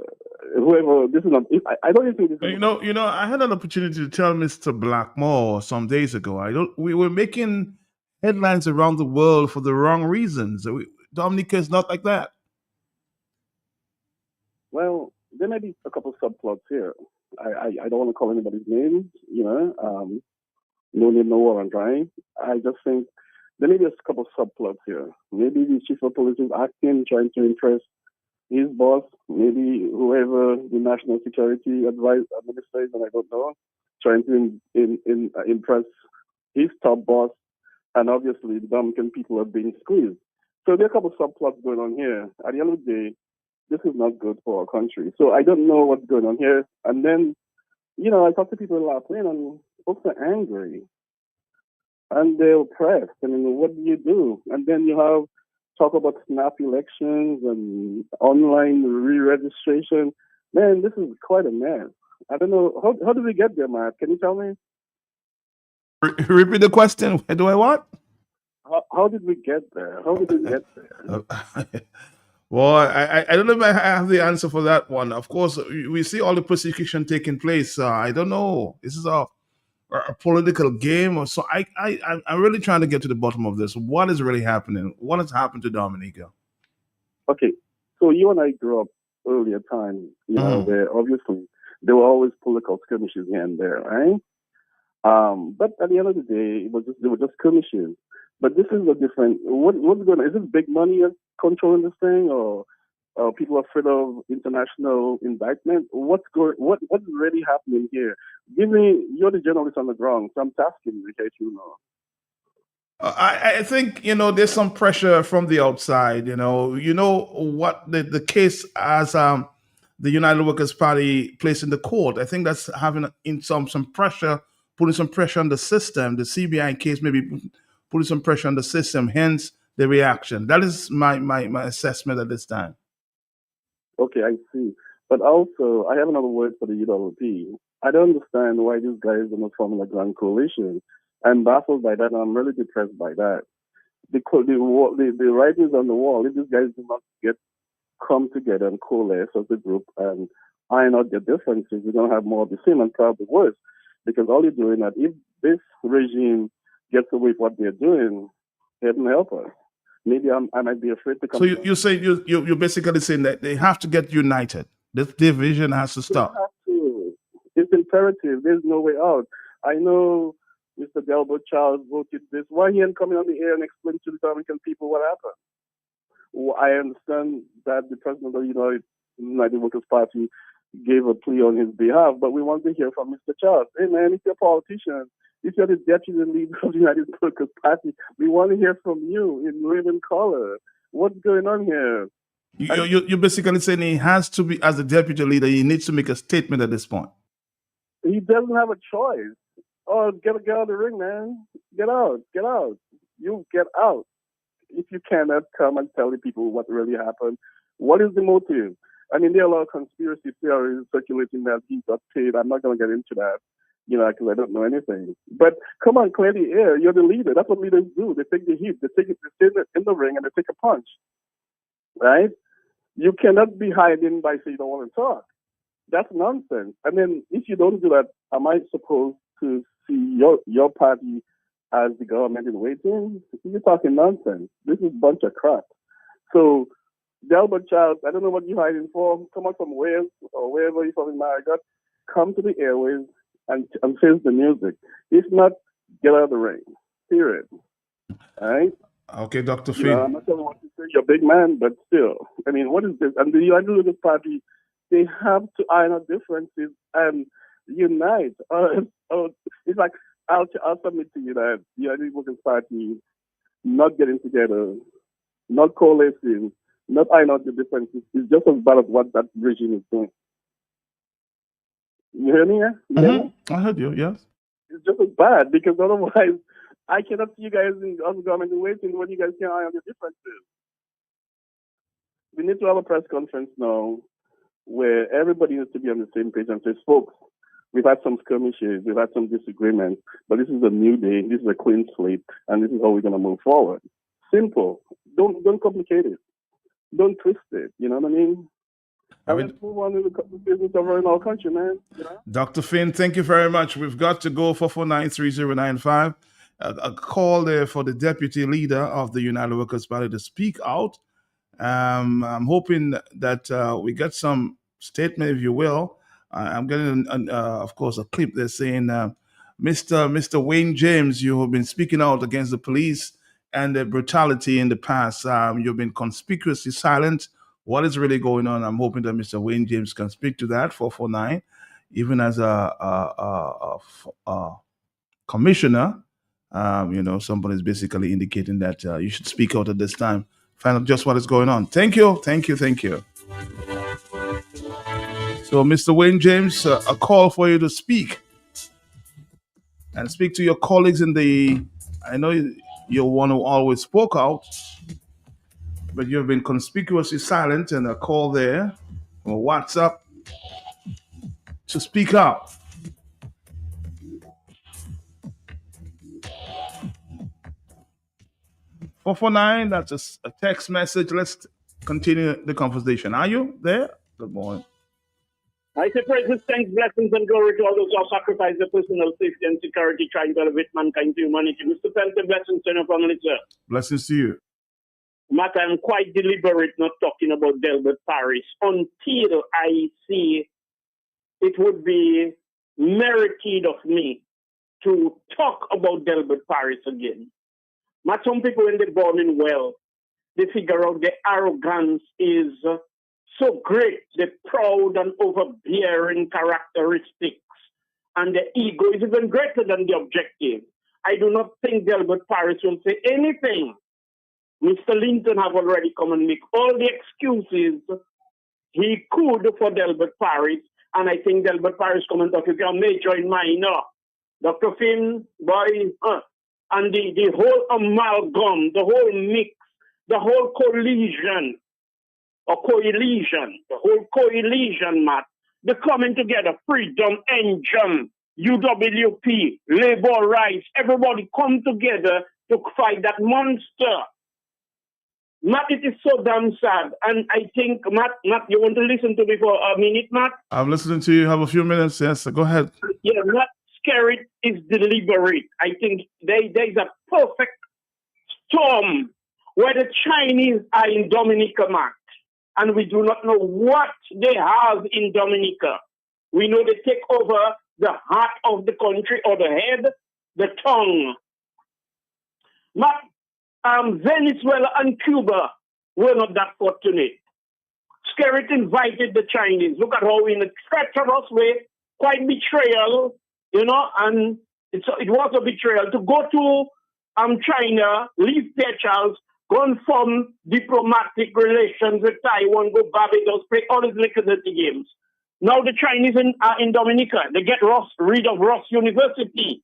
whoever, this is not, I don't even think this is. You know, I had an opportunity to tell Mr. Blackmore some days ago. We were making headlines around the world for the wrong reasons. Dominica is not like that. Well, there may be a couple of subplots here. I don't want to call anybody's name, you know. No name, no war on trying. I just think there may be a couple of subplots here. Maybe the chief of police is acting, trying to impress his boss, maybe whoever the national security administrator is, and I don't know, trying to impress his top boss, and obviously the Dominican people are being squeezed. So there are a couple of subplots going on here. At the end of the day, this is not good for our country. So I don't know what's going on here. And then, you know, I talk to people last night and folks are angry and they're oppressed. I mean, what do you do? And then you have talk about snap elections and online re-registration. Man, this is quite a mess. I don't know. How did we get there, Matt? Can you tell me? Repeat the question. Do I what? How did we get there? How did we get there? Well, I don't know if I have the answer for that one. Of course, we see all the persecution taking place. I don't know. This is a political game, or so. I'm really trying to get to the bottom of this. What is really happening? What has happened to Dominica? Okay, so you and I grew up earlier time, you know, where obviously there were always political skirmishes here and there, right? But at the end of the day, they were just skirmishes. But this is a different. What's going on? Is it big money controlling this thing, or people are afraid of international indictment? What's really happening here? Give me. You're the journalist on the ground, so I'm asking you in case you know. I think, you know, there's some pressure from the outside. You know what the case as the United Workers Party placed in the court. I think that's having some pressure, putting some pressure on the system. The CBI case maybe putting some pressure on the system. Hence the reaction. That is my assessment at this time. Okay, I see. But also, I have another word for the UWP. I don't understand why these guys are not forming a grand coalition. I'm baffled by that, and I'm really depressed by that. The writings on the wall, if these guys do not come together and coalesce as a group and iron out their differences, we're going to have more of the same and probably worse. Because all you're doing that, if this regime gets away with what they're doing, heaven help us. Maybe I might be afraid to come. So you say you're basically saying that they have to get united. This division has to stop. They have to. It's imperative. There's no way out. I know Mr. Ronald Charles voted this. Why he ain't coming on the air and explain to the Dominican people what happened? Well, I understand that the president of the United Workers Party gave a plea on his behalf, but we want to hear from Mr. Charles. Hey man, if you're a politician, if you're the deputy leader of the United Workers Party, we want to hear from you in living color. What's going on here? You're basically saying he has to be, as the deputy leader, he needs to make a statement at this point. He doesn't have a choice. Oh, get out of the ring, man. Get out. You get out. If you cannot come and tell the people what really happened, what is the motive? I mean, there are a lot of conspiracy theories circulating that he got paid. I'm not going to get into that, because I don't know anything. But come on, clear the air. You're the leader. That's what leaders do. They take the heat. They stay in the ring and they take a punch, right? You cannot be hiding by saying you don't want to talk. That's nonsense. And then if you don't do that, am I supposed to see your party as the government in waiting? You're talking nonsense. This is a bunch of crap. So, Delbert Charles, I don't know what you're hiding for. Come out from Wales or wherever you're from in America. Come to the Airways and face the music. If not, get out of the ring. Period. All right? Okay, Dr. Phil. I'm not telling you what to say. You're a big man, but still. I mean, what is this? And the United Workers Party, they have to iron out differences and unite. It's like, I'll submit to you that the United Workers Party not getting together, not coalescing, not iron out the differences is just as bad as what that regime is doing. You hear me? Yeah? Mm-hmm. I heard you, yes. It's just as bad because otherwise I cannot see you guys in the government waiting when you guys can iron out the differences. We need to have a press conference now where everybody needs to be on the same page and say, folks, we've had some skirmishes, we've had some disagreements, but this is a new day, this is a clean slate, and this is how we're going to move forward. Simple. Don't complicate it. Don't twist it. You know what I mean? Let's move on to the business of running our country, man. You know? Dr. Finn, thank you very much. We've got to go 449-3095. A call there for the deputy leader of the United Workers' Party to speak out. I'm hoping that we get some statement, if you will. I'm getting, of course, a clip there saying, Mr. Wayne James, you have been speaking out against the police and the brutality in the past. You've been conspicuously silent. What is really going on? I'm hoping that Mr. Wayne James can speak to that, 449, even as a commissioner. Somebody is basically indicating that you should speak out at this time. Find out just what is going on. Thank you. So, Mr. Wayne James, a call for you to speak. And speak to your colleagues I know you're one who always spoke out, but you've been conspicuously silent, and a call there or WhatsApp to speak out. (449), that's a text message. Let's continue the conversation. Are you there? Good morning. I say praises, thanks, blessings, and glory to all those who have sacrificed their personal safety and security trying to elevate mankind to humanity. Mr. Pente, blessings to your family, sir. Blessings to you. Matt, I'm quite deliberate not talking about Delbert Parish until I see it would be merited of me to talk about Delbert Parish again. Matt, some people, when they're born in wealth, they figure out the arrogance is so great, the proud and overbearing characteristics, and the ego is even greater than the objective. I do not think Delbert Parish will say anything. Mr. Linton have already come and make all the excuses he could for Delbert Parish, and I think Delbert Parish come and talk about major in minor. Dr. Finn, boy, and the whole amalgam, the whole mix, the whole coalition, Matt, the coming together, Freedom Engine, UWP, Labor Rights, everybody come together to fight that monster. Matt, it is so damn sad. And I think, Matt, you want to listen to me for a minute, Matt? I'm listening to you. Have a few minutes. Yes, go ahead. Yeah, Matt, Skerrit is deliberate. I think there is a perfect storm where the Chinese are in Dominica, Matt. And we do not know what they have in Dominica. We know they take over the heart of the country, or the head, the tongue. Matt, Venezuela and Cuba were not that fortunate. Skerrit invited the Chinese. Look at how in a treacherous way, quite betrayal, and it was a betrayal to go to China, leave Charles, go and form diplomatic relations with Taiwan, go Barbados, play all these little dirty games. Now the Chinese are in Dominica. They get rid of Ross University.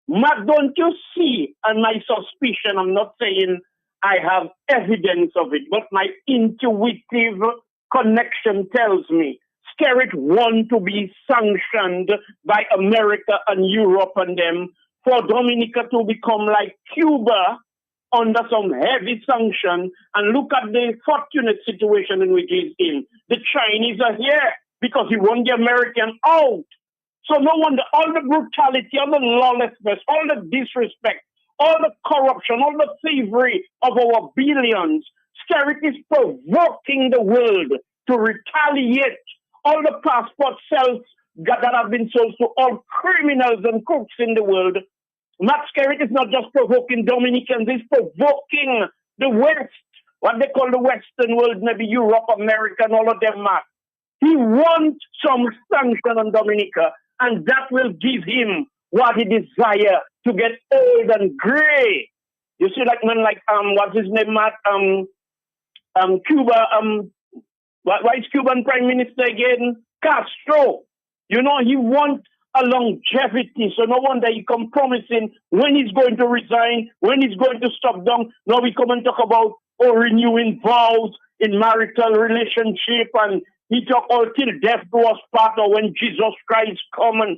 Matt, don't you see, and my suspicion, I'm not saying I have evidence of it, but my intuitive connection tells me Skerrit want to be sanctioned by America and Europe and them for Dominica to become like Cuba under some heavy sanction. And look at the fortunate situation in which he's in. The Chinese are here because he want the American out. So no wonder all the brutality, all the lawlessness, all the disrespect, all the corruption, all the thievery of our billions, Skerrit is provoking the world to retaliate all the passport sales that have been sold to all criminals and crooks in the world. Matt Skerrit is not just provoking Dominicans, he's provoking the West, what they call the Western world, maybe Europe, America, and all of them, Matt. He wants some sanction on Dominica, and that will give him what he desires to get old and gray. You see, like man, like what's his name, Matt? Cuba. Why is Cuban Prime Minister again? Castro. He wants a longevity, so no wonder he come promising when he's going to resign, when he's going to stop down. Now we come and talk about renewing vows in marital relationship, and he talk all till death do us part, or when Jesus Christ come. And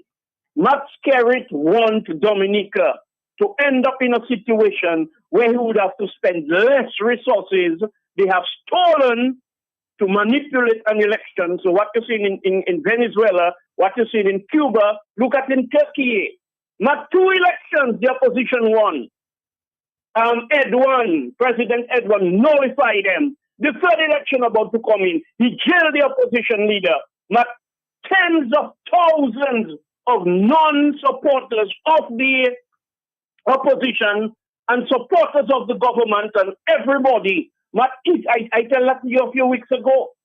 Matt Skerrit want Dominica to end up in a situation where he would have to spend less resources. They have stolen to manipulate an election. So what you're seeing in Venezuela, what you're seeing in Cuba, look at in Turkey. Not 2 elections, the opposition won. President Edwin nullified them. The 3rd election about to come in, he jailed the opposition leader. Not tens of thousands of non-supporters of the opposition and supporters of the government and everybody. I tell that to you a few weeks ago.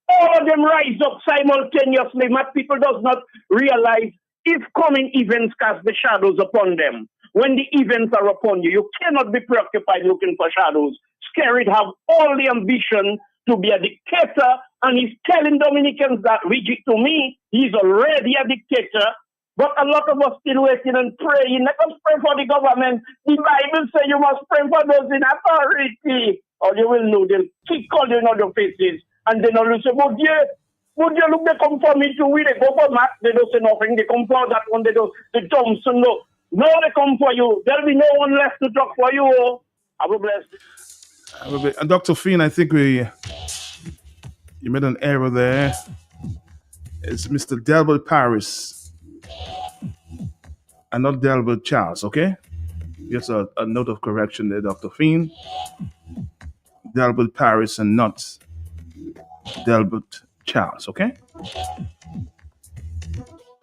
All of them rise up simultaneously. People does not realize if coming events cast the shadows upon them. When the events are upon you, you cannot be preoccupied looking for shadows. Scared have all the ambition to be a dictator, and he's telling Dominicans that, to me, he's already a dictator. But a lot of us still waiting and praying. Let us pray for the government. The Bible says you must pray for those in authority, or you will know they'll keep calling on your faces. And then all you say, but yeah, look, they come for me too. They go for Matt, they don't say nothing. They come for that one, they don't, the Thompson, no. No, they come for you. There'll be no one left to talk for you. Have a blessed day. And Dr. Finn, I think you made an error there. It's Mr. Delbert Paris and not Delbert Charles, okay? Just a note of correction there, Dr. Finn. Delbert Paris and not Delbert Charles, okay?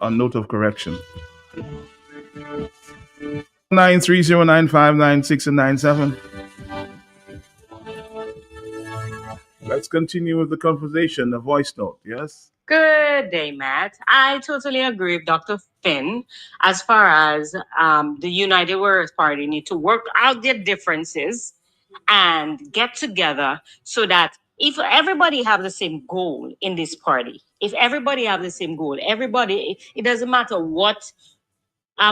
A note of correction. 930959697. Let's continue with the conversation, the voice note, yes? Good day, Matt. I totally agree with Dr. Finn as far as the United Workers Party need to work out their differences and get together so that if everybody have the same goal in this party, it doesn't matter what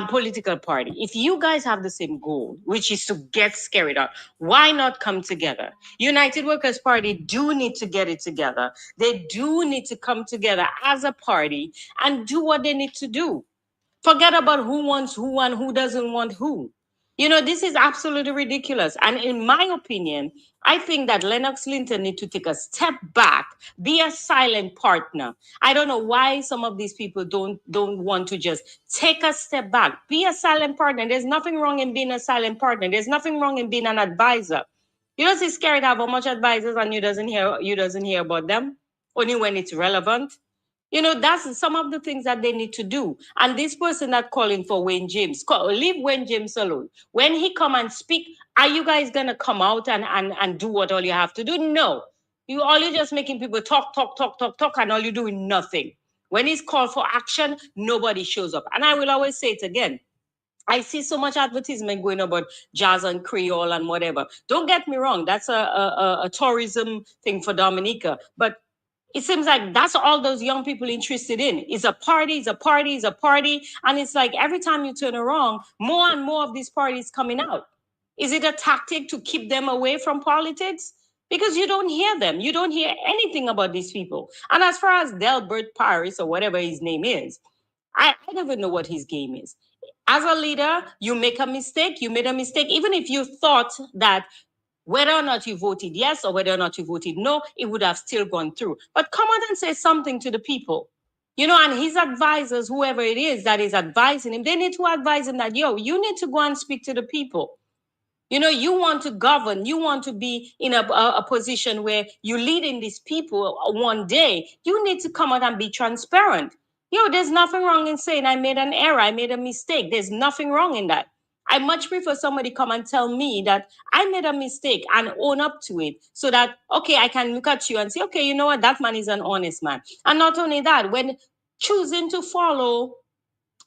political party. If you guys have the same goal, which is to get carried out, why not come together? United Workers Party do need to get it together. They do need to come together as a party and do what they need to do. Forget about who wants who and who doesn't want who. This is absolutely ridiculous. And in my opinion, I think that Lennox Linton need to take a step back, be a silent partner. I don't know why some of these people don't want to just take a step back, be a silent partner. There's nothing wrong in being a silent partner. There's nothing wrong in being an advisor. You don't see scared to have a much advisors and you doesn't hear about them only when it's relevant. That's some of the things that they need to do. And this person that calling for Wayne James, leave Wayne James alone. When he come and speak, are you guys going to come out and do what all you have to do? No. You're just making people talk, and all you're doing nothing. When it's called for action, nobody shows up. And I will always say it again. I see so much advertisement going about jazz and Creole and whatever. Don't get me wrong. That's a tourism thing for Dominica. But it seems like that's all those young people interested in. It's a party. And it's like every time you turn around, more and more of these parties coming out. Is it a tactic to keep them away from politics? Because you don't hear them. You don't hear anything about these people. And as far as Delbert Paris or whatever his name is, I never know what his game is. As a leader, you make a mistake. You made a mistake. Even if you thought that whether or not you voted yes or whether or not you voted no, it would have still gone through. But come on and say something to the people. And his advisors, whoever it is that is advising him, they need to advise him that, you need to go and speak to the people. You want to govern. You want to be in a position where you're leading these people one day. You need to come out and be transparent. There's nothing wrong in saying I made an error. I made a mistake. There's nothing wrong in that. I much prefer somebody come and tell me that I made a mistake and own up to it so that, okay, I can look at you and say, okay, you know what? That man is an honest man. And not only that, when choosing to follow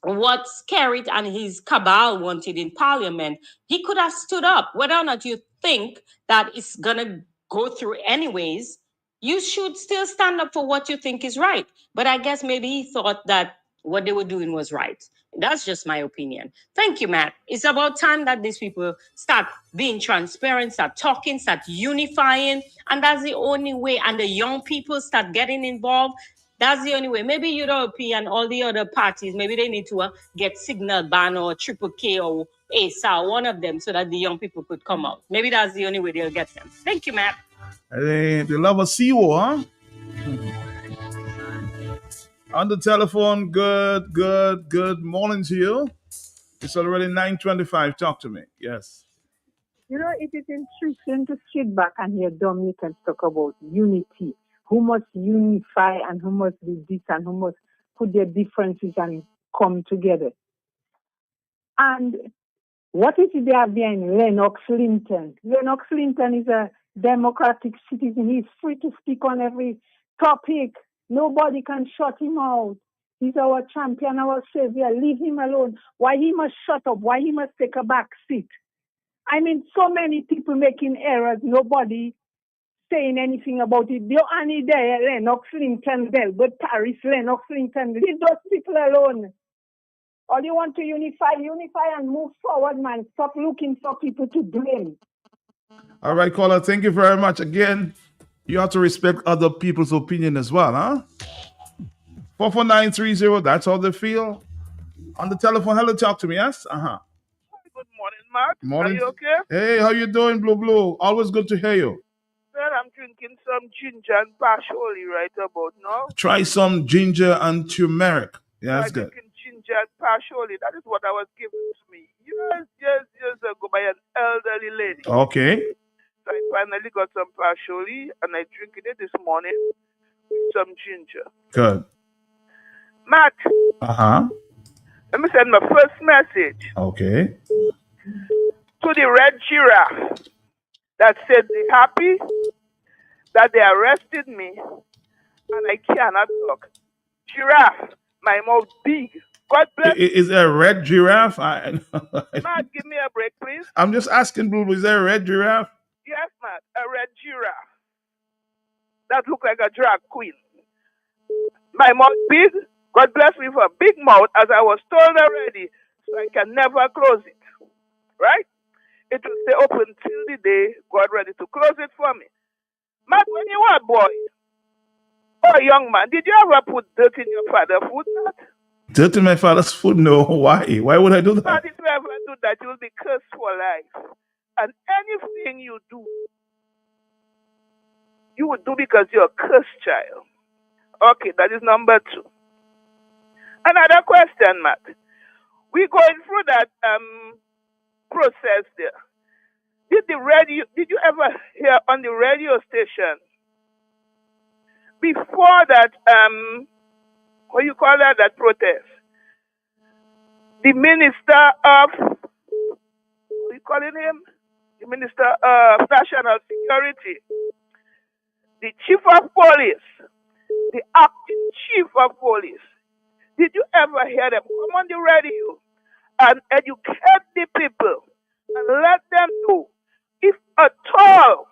what Skerrit and his cabal wanted in Parliament, he could have stood up. Whether or not you think that it's going to go through anyways, you should still stand up for what you think is right. But I guess maybe he thought that what they were doing was right. That's just my opinion. Thank you, Matt. It's about time that these people start being transparent, start talking, start unifying. And that's the only way. And the young people start getting involved. That's the only way. Maybe Europe and all the other parties, maybe they need to get Signal Ban or Triple K or ASA, one of them, so that the young people could come out. Maybe that's the only way they'll get them. Thank you, Matt. They love a sea-war, huh? On the telephone, good morning to you. It's already 9:25. Talk to me. Yes. You know, it is interesting to sit back and hear Dominicans talk about unity. Who must unify and who must do this and who must put their differences and come together. And what is it they have behind Lennox Linton? Lennox Linton is a democratic citizen. He's free to speak on every topic. Nobody can shut him out. He's our champion, our savior. Leave him alone. Why he must shut up? Why he must take a back seat? I mean, so many people making errors, nobody saying anything about it. The only day, Lennox Linton, but Paris, Lennox Linton, leave those people alone. All you want to unify and move forward, man. Stop looking for people to blame. All right, caller, thank you very much. Again, you have to respect other people's opinion as well, huh? 44930, that's how they feel. On the telephone, hello, talk to me, yes? Uh-huh. Good morning, Mark. Morning. Are you okay? Hey, how you doing, Blue? Always good to hear you. Well, I'm drinking some ginger and patchouli right about now. Try some ginger and turmeric. Yeah, that's good. Drinking ginger and patchouli. That is what I was given to me years ago by an elderly lady. Okay. So I finally got some patchouli and I drinking it this morning with some ginger. Good. Matt. Uh-huh. Let me send my first message. Okay. To the red giraffe that said they're happy that they arrested me and I cannot talk. Giraffe, my mouth big. God bless. Is there a red giraffe? Matt, give me a break, please. I'm just asking, Blue, is there a red giraffe? Yes, Matt, a red giraffe. That look like a drag queen. My mouth big. God bless me for a big mouth, as I was told already, so I can never close it. Right? It will stay open till the day God ready to close it for me. Matt, when you were a boy, or a young man, did you ever put dirt in your father's food, Matt? Dirt in my father's food? No. Why? Why would I do that? Matt, if you ever do that, you will be cursed for life. And anything you do, you would do because you're a cursed child. Okay, that is number 2. Another question, Matt. We're going through that process there. Did you ever hear on the radio station before that what you call that protest? The minister of what you calling him? The minister of national security, the chief of police, the acting chief of police. Did you ever hear them come on the radio and educate the people and let them know if at all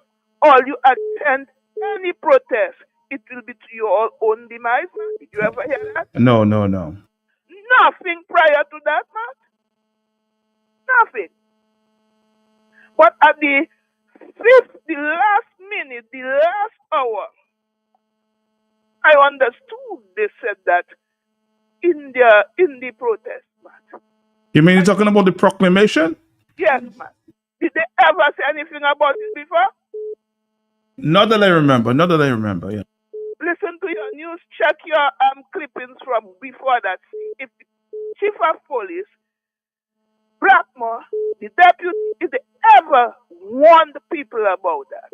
you attend any protest, it will be to your own demise? Did you ever hear that? No. Nothing prior to that, man. Nothing. But at the last minute, the last hour, I understood they said that in the protest, man. You mean you're talking about the proclamation? Yes, man. Did they ever say anything about it before? Not that I remember, yeah. Listen to your news, check your clippings from before that. If the chief of police, Blackmore, the deputy, if they ever warned the people about that.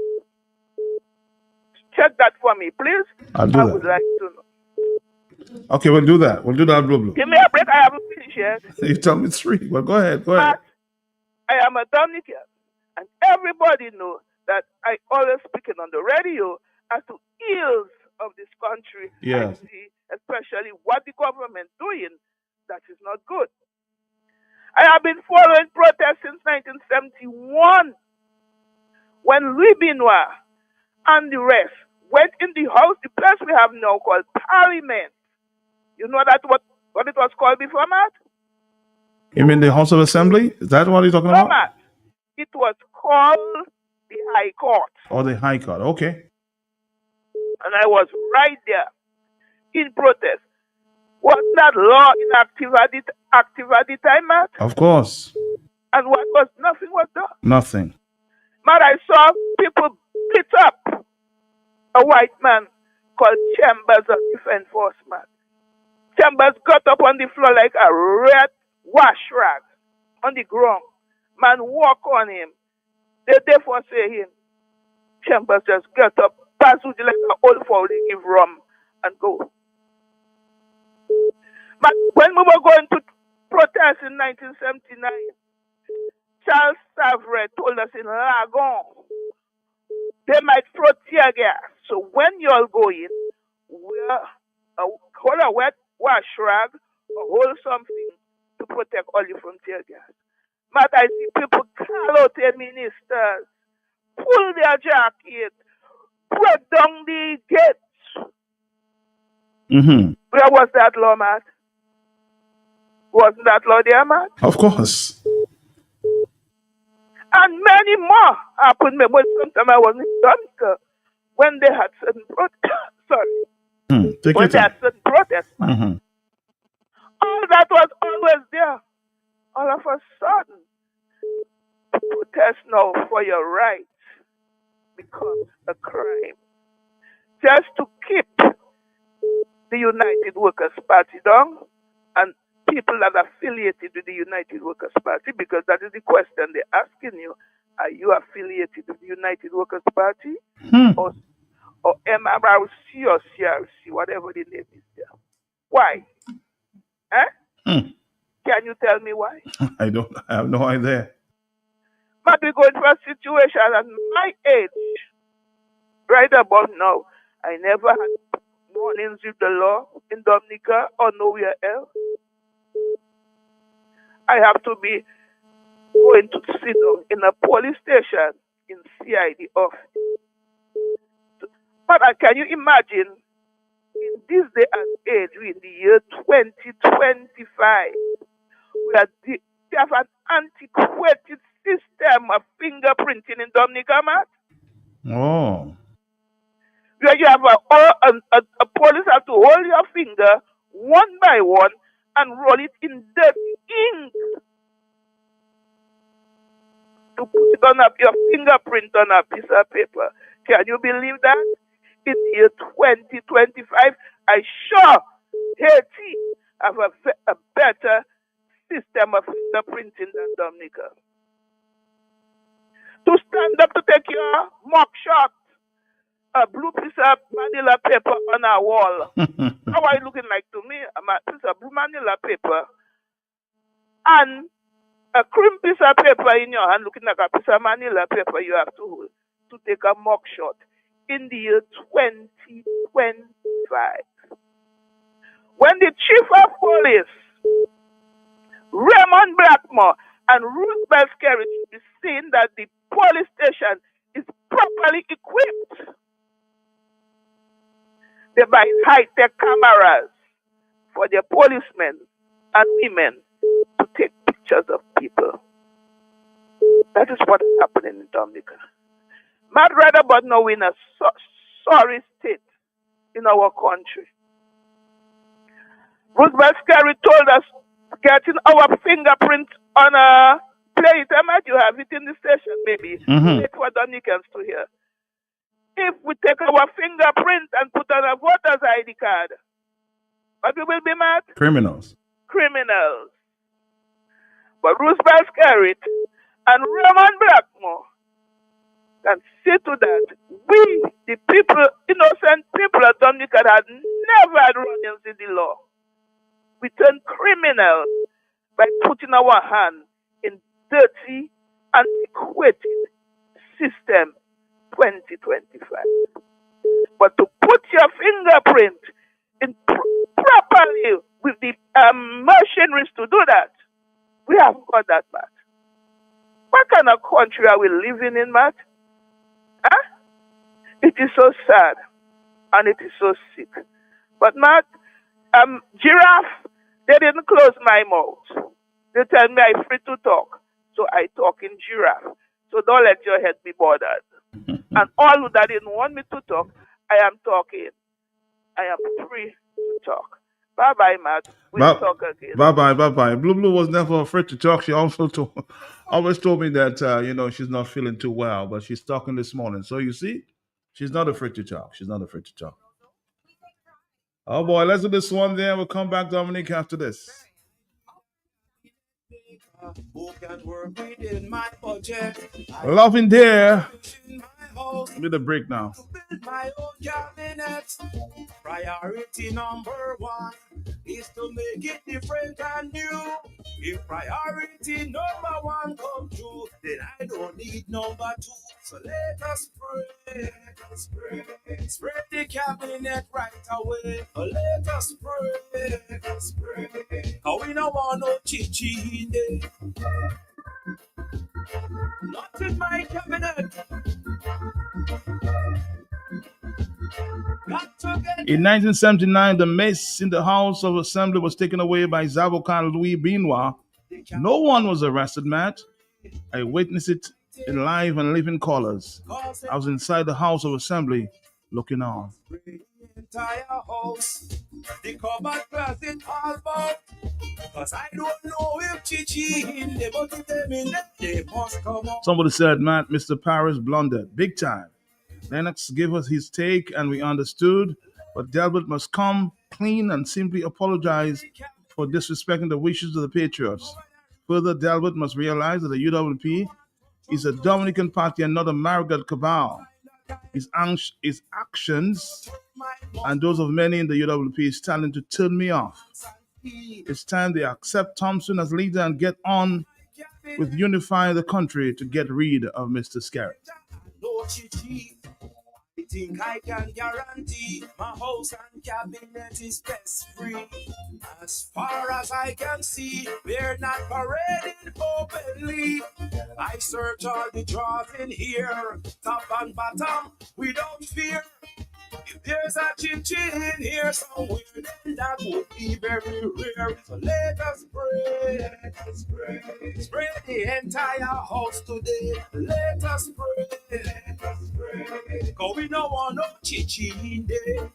Check that for me, please. I would like to know. Okay, we'll do that, Blue. Give me a break, I haven't finished yet. You tell me 3. Well, go ahead. But I am a Dominican, and everybody knows that I always speaking on the radio as to ills of this country. Yes. I see, especially what the government doing that is not good. I have been following protests since 1971 when Louis Benoit and the rest went in the house, the place we have now called Parliament. You know that what it was called before, Matt? You mean the House of Assembly? Is that what you're talking No, about? Matt. It was called the High Court. Oh, the High Court. Okay. And I was right there in protest. Was that law inactive at the time, Matt? Of course. And nothing was done. Nothing. Matt, I saw people split up a white man called Chambers of Enforcement. Chambers got up on the floor like a red wash rag on the ground. Man walk on him. They therefore say him. Chambers just got up, pass with like an old fowl, they give rum and go. But when we were going to protest in 1979, Charles Savre told us in Lagon, they might throw tear gas. So when you all go in, hold a wet wash rag or hold something to protect all you from tear gas. But I see people call out their ministers, pull their jacket, break down the gates. Mm-hmm. Where was that law, Matt? Wasn't that law there, Matt? Of course. And many more happened. But sometimes I was in Dominica when they had certain protests. Sorry. When they had certain protests. Mm-hmm. All that was always there. All of a sudden, protest now for your rights becomes a crime. Just to keep the United Workers' Party down and people that are affiliated with the United Workers' Party, because that is the question they're asking you. Are you affiliated with the United Workers' Party? Or MRC or CRC, whatever the name is there? Why? Can you tell me why? I have no idea. But we're going through a situation at my age, right about now, I never had mornings with the law in Dominica or nowhere else. I have to be going to sit down in a police station in CID office. But can you imagine, in this day and age, in the year 2025, where they have an antiquated system of fingerprinting in Dominica, Matt? Oh. Where you have a police have to hold your finger one by one and roll it in dirty ink to put it on your fingerprint on a piece of paper. Can you believe that? In the year 2025, I sure Haiti have a better system of fingerprinting than Dominica. To stand up to take your mock shot, a blue piece of manila paper on a wall. How are you looking like to me? A piece of blue manila paper and a cream piece of paper in your hand, looking like a piece of manila paper you have to hold to take a mock shot in the year 2025. When the chief of police, Raymond Blackmore and Ruth Belskeri, is saying that the police station is properly equipped. They buy high-tech cameras for their policemen and women to take pictures of people. That is what is happening in Dominica. Mad right about now in a sorry state in our country. Roosevelt Scary told us getting our fingerprint on a plate. You have it in the station, maybe. Wait for Dominicans to hear. If we take our fingerprint and put on a voter's ID card, what we will be mad? Criminals. But Roosevelt Scarrett and Raymond Blackmore can see to that we, the people, innocent people of Dominica, had never had run-ins in the law. We turn criminals by putting our hand in dirty, antiquated system 2025. But to put your fingerprint in properly with the machineries to do that, we haven't got that, Matt. What kind of country are we living in, Matt? It is so sad and it is so sick. But Matt, giraffe, they didn't close my mouth. They tell me I'm free to talk. So I talk in giraffe. So don't let your head be bothered. And all that didn't want me to talk, I am talking. I am free to talk. Bye bye, Matt. We'll talk again. Bye-bye. Blue was never afraid to talk. She also always told me that, she's not feeling too well, but she's talking this morning. So you see, she's not afraid to talk. She's not afraid to talk. Oh, boy, let's do this one there. We'll come back, Dominic, after this. Who can work within my budget? Loving there. Need a break now. My own cabinet. Priority number one is to make it different and new. If priority number one come true, then I don't need number two. So let us spread the cabinet right away. Let us pray. Cause we don't want no chichi in there. Not in my cabinet. In 1979, the mace in the House of Assembly was taken away by Zavokan Louis Benoit. No one was arrested, Matt. I witnessed it in live and living colors. I was inside the House of Assembly looking on. Entire house, the cupboard closet all about. Cause I don't know if Chichi in the but if them in they must come up. Somebody said, Matt, Mr. Paris blundered big time. Lennox gave us his take and we understood, but Delbert must come clean and simply apologize for disrespecting the wishes of the Patriots. Further, Delbert must realize that the UWP is a Dominican party and not a Marigot cabal. His actions and those of many in the UWP is starting to turn me off. It's time they accept Thompson as leader and get on with unifying the country to get rid of Mr. Scarrett. I think I can guarantee my house and cabinet is pest free. As far as I can see, we're not parading openly. I search all the drawers in here, top and bottom, without fear. If there's a chin-chin in here somewhere, then that would be very rare. So let us pray. Spray the entire house today. Let us pray. Cause we don't want no chin-chin there.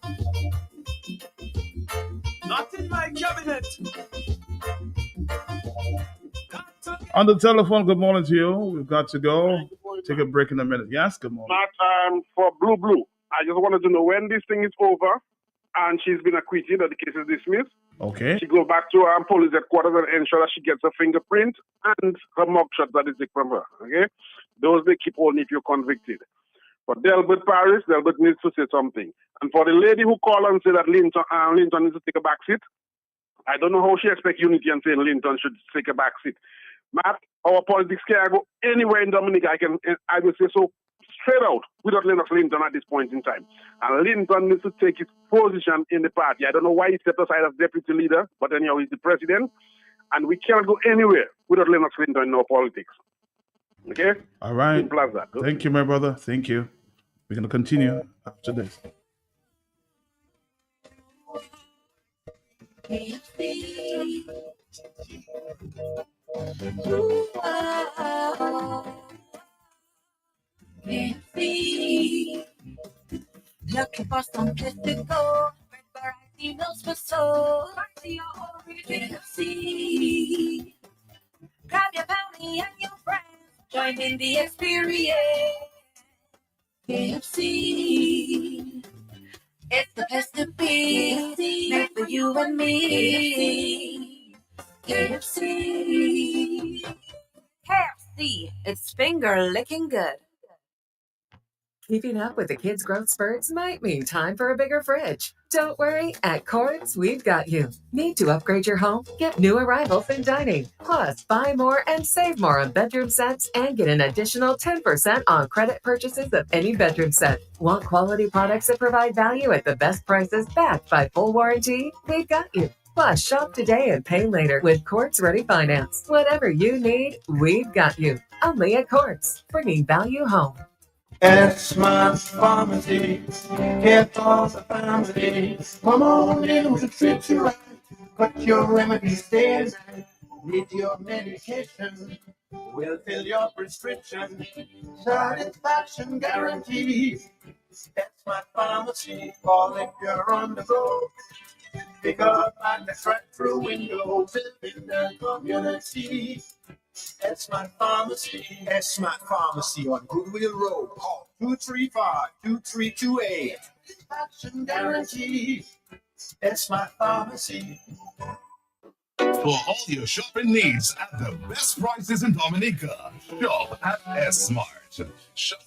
Not in my cabinet. On the telephone, good morning to you. We've got to go. Take a break in a minute. Yes, good morning. Matt, for Blue, I just wanted to know when this thing is over and she's been acquitted or the case is dismissed. Okay. She go back to her police headquarters and ensure that she gets her fingerprint and her mugshot that is taken from her. Okay? Those they keep only if you're convicted. For Delbert Paris, Delbert needs to say something. And for the lady who called and said that Linton needs to take a back seat, I don't know how she expects unity and saying Linton should take a back seat. Matt, our politics can go anywhere in Dominica. I will say so straight out without Lennox Linton at this point in time. And Linton needs to take his position in the party. I don't know why he stepped aside as deputy leader, but anyhow, he's the president. And we cannot go anywhere without Lennox Linton in our politics. Okay? All right. Simple as that. Thank you, my brother. Thank you. We're going to continue after this. Looking for some place to go. Variety knows for so. KFC. Grab your family and your friends. Join in the experience. KFC. It's the place to be. Made for you and me. KFC. KFC. It's finger licking good. Keeping up with the kids' growth spurts might mean time for a bigger fridge. Don't worry, at Quartz, we've got you. Need to upgrade your home? Get new arrivals in dining. Plus, buy more and save more on bedroom sets and get an additional 10% on credit purchases of any bedroom set. Want quality products that provide value at the best prices backed by full warranty? We've got you. Plus, shop today and pay later with Quartz Ready Finance. Whatever you need, we've got you. Only at Quartz, bringing value home. Esmart pharmacies, care for the families. Come on in, we'll treat you right. Cut your remedies there. Need your medication. We'll fill your prescription. Satisfaction guaranteed. Esmart pharmacy, call if you're on the road. Pick up and the front through window, building the community. Esmart Pharmacy. Esmart Pharmacy on Goodwill Road. Call 235-2328. Action guarantee. Esmart Pharmacy. For all your shopping needs at the best prices in Dominica, shop at Esmart. Shop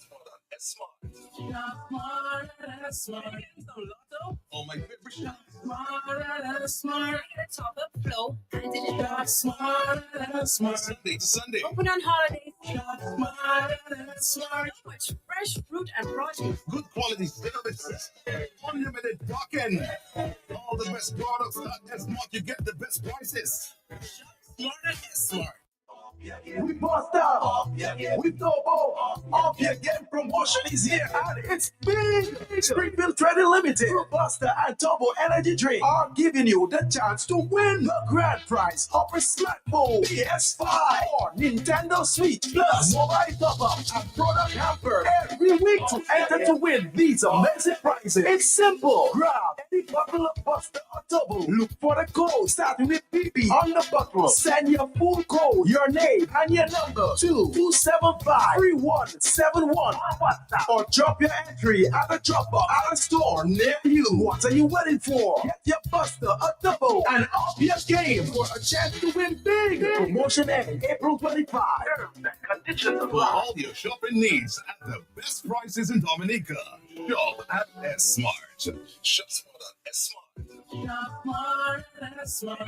at Esmart. Smart at Smart. Oh, my favorite shop. Smart at Smart. Top up flow. And did it shop smart at Smart. Sunday to Sunday. Open on holidays. Shop smart at Smart. Much fresh fruit and produce. Good quality services. Unlimited docking. All the best products at Esmart. You get the best prices. Smart at Smart. We bust out, we turbo, off your game promotion is here and it's big. Springfield Trading Limited, Buster and Turbo Energy Drink are giving you the chance to win the grand prize of a smartphone, PS5 or Nintendo Switch plus mobile top-up and product hamper every week to enter to win these amazing prizes. It's simple. Grab any bottle of Buster or Turbo. Look for the code starting with PP on the bottle. Send your full code, your name and your number to 275-3171 or drop your entry at a drop-off at a store near you. What are you waiting for? Get your Buster a double and up your game for a chance to win big. Promotion ends April 25. Terms and conditions For apply. all your shopping needs at the best prices in Dominica, shop at Esmart. Shop at Esmart. Shop smart at Smart.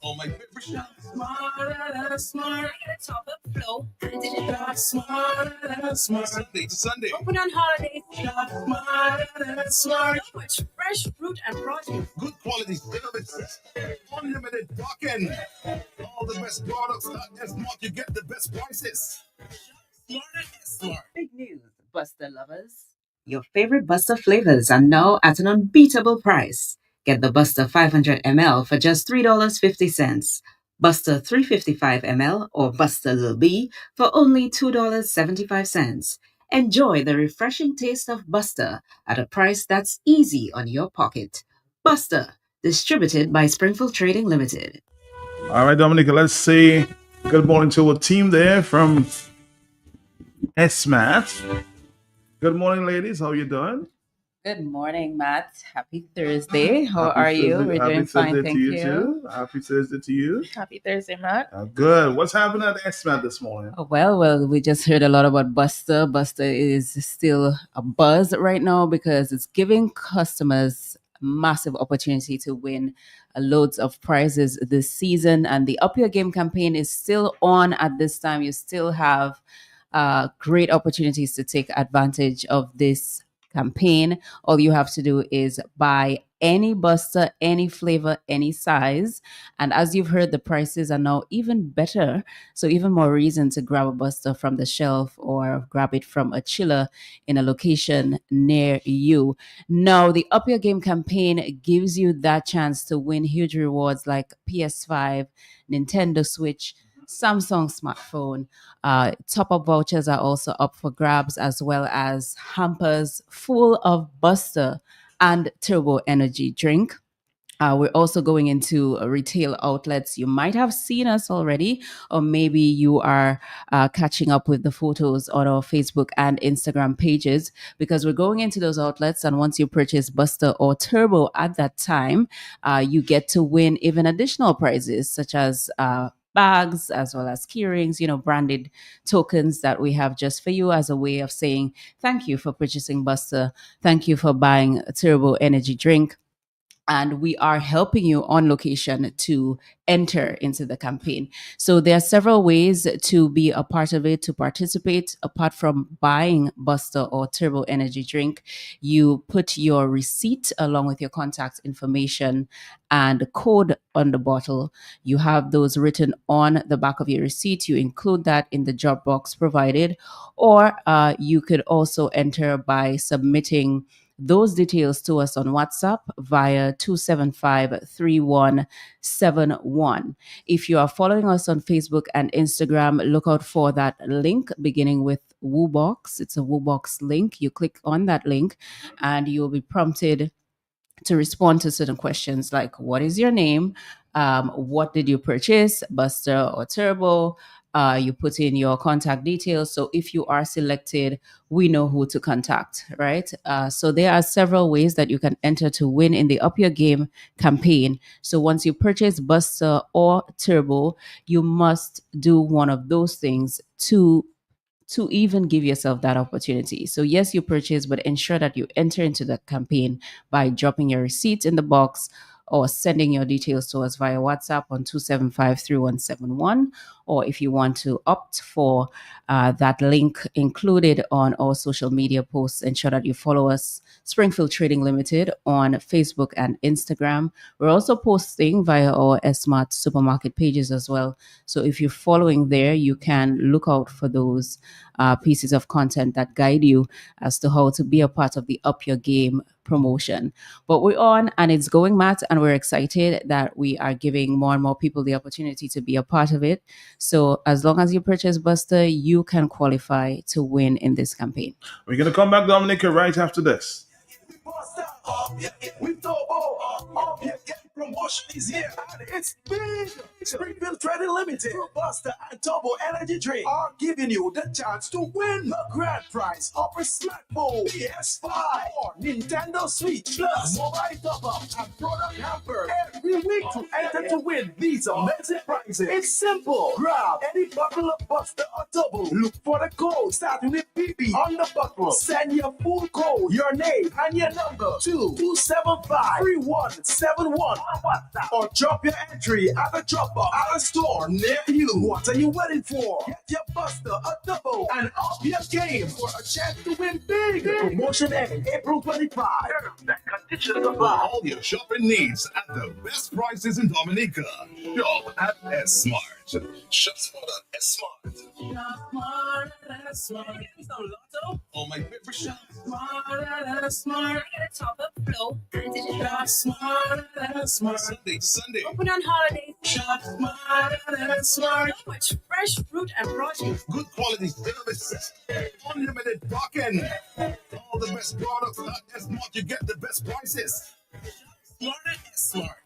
Oh, my favorite shop. Smart at Smart. Top up flow. And did it shop smart at Smart. Sunday to Sunday. Open on holidays. Shop smart at Smart. Much fresh fruit and produce. Good quality services. Unlimited docking. All the best products at Esmart. You get the best prices. Smart at Smart. Big news, Buster lovers. Your favorite Buster flavors are now at an unbeatable price. Get the Buster 500 ml for just $3.50, Buster 355 ml or Buster Lil B for only $2.75. Enjoy the refreshing taste of Buster at a price that's easy on your pocket. Buster, distributed by Springfield Trading Limited. All right, Dominica, let's say good morning to our team there from Esmart. Good morning, ladies. How you doing? Good morning, Matt. Happy Thursday. How Happy are you? Thursday- We're happy doing fine, Thursday thank to you. you. Too. Happy Thursday to you. Happy Thursday, Matt. Good. What's happening at Esmart this morning? Oh, well, we just heard a lot about Buster. Buster is still a buzz right now because it's giving customers massive opportunity to win loads of prizes this season. And the Up Your Game campaign is still on at this time. You still have great opportunities to take advantage of this campaign. All you have to do is buy any Buster, any flavor, any size. And as you've heard, the prices are now even better. So even more reason to grab a Buster from the shelf or grab it from a chiller in a location near you. Now, the Up Your Game campaign gives you that chance to win huge rewards like PS5, Nintendo Switch, Samsung smartphone. Top-up vouchers are also up for grabs, as well as hampers full of Buster and Turbo Energy drink. We're also going into retail outlets. You might have seen us already, or maybe you are catching up with the photos on our Facebook and Instagram pages, because we're going into those outlets. And once you purchase Buster or Turbo at that time, you get to win even additional prizes, such as bags, as well as key rings, branded tokens that we have just for you as a way of saying thank you for purchasing Buster. Thank you for buying a Turbo Energy drink. And we are helping you on location to enter into the campaign. So there are several ways to be a part of it, to participate. Apart from buying Buster or Turbo Energy drink, you put your receipt along with your contact information and code on the bottle. You have those written on the back of your receipt. You include that in the drop box provided, or you could also enter by submitting those details to us on WhatsApp via 275-3171. If you are following us on Facebook and Instagram, look out for that link beginning with Woobox. It's a Woobox link. You click on that link and you'll be prompted to respond to certain questions like what is your name, what did you purchase, Buster or Turbo. You put in your contact details. So if you are selected, we know who to contact, right? So there are several ways that you can enter to win in the Up Your Game campaign. So once you purchase Buster or Turbo, you must do one of those things to even give yourself that opportunity. So yes, you purchase, but ensure that you enter into the campaign by dropping your receipt in the box or sending your details to us via WhatsApp on 275-3171. Or if you want to opt for that link included on our social media posts, ensure that you follow us, Springfield Trading Limited, on Facebook and Instagram. We're also posting via our Esmart supermarket pages as well. So if you're following there, you can look out for those pieces of content that guide you as to how to be a part of the Up Your Game promotion. But we're on and it's going, Matt, and we're excited that we are giving more and more people the opportunity to be a part of it. So as long as you purchase Buster, you can qualify to win in this campaign. We're going to come back, Dominica, right after this. With Turbo, promotion is here and it's big. Springfield Trading Limited, Buster and Turbo Energy Drink are giving you the chance to win the grand prize of a smartphone, PS5, or Nintendo Switch, plus mobile top-up and product hamper every week to enter to win these amazing prizes. It's simple. Grab any bottle of Buster or Turbo. Look for the code starting with PP on the bottle. Send your full code, your name, and your number to 275-3171 or drop your entry at the Dropbox at a store near you. What are you waiting for? Get your Buster, a Turbo, and up your game for a chance to win big. The promotion ends April 25. That conditions For apply. all your shopping needs at the best prices in Dominica. Shop at Esmart. Shop smart at Esmart. Oh, my favorite shop. Smart, top up flow, and digital smart, smart. Sunday. Open on holidays, shop smart, smart. So much fresh fruit and produce. Good quality service. Unlimited parking. All the best products at Esmart. You get the best prices. Smart at Smart.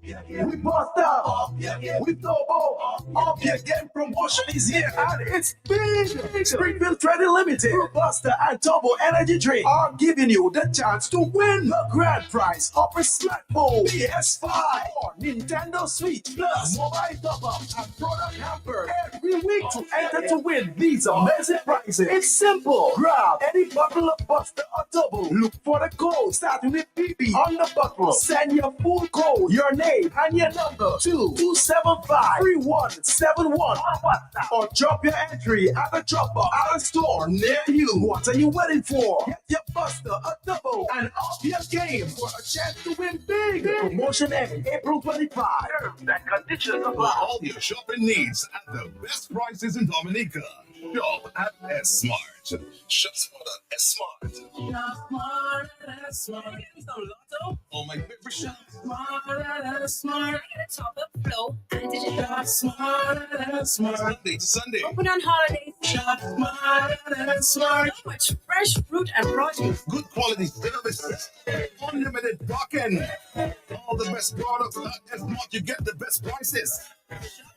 We bust out. We Turbo. Up your game promotion is here and it's big. Springfield Trading Limited, Buster and Turbo Energy Drink are giving you the chance to win the grand prize of a smartphone, PS5, or Nintendo Switch, plus mobile top-up and product hamper every week to enter to win these amazing prizes. It's simple. Grab any bottle of Buster or Turbo. Look for the code starting with PP on the bottle. Send your full code, your name, and your number to 275-3171 or drop your entry at the Dropbox at a store near you. What are you waiting for? Get your Buster, a Turbo, and up your game for a chance to win big. The promotion ends April 25. That conditions For apply. all your shopping needs at the best prices in Dominica. Shop at Esmart. Shop smart at Esmart. Smart. Oh, my favorite shop. Smart, top up flow, and digital smart, smart. Sunday. Open on holidays, shop smart, smart. So much fresh fruit and produce. Good quality service. Unlimited parking. All the best products at Esmart. You get the best prices.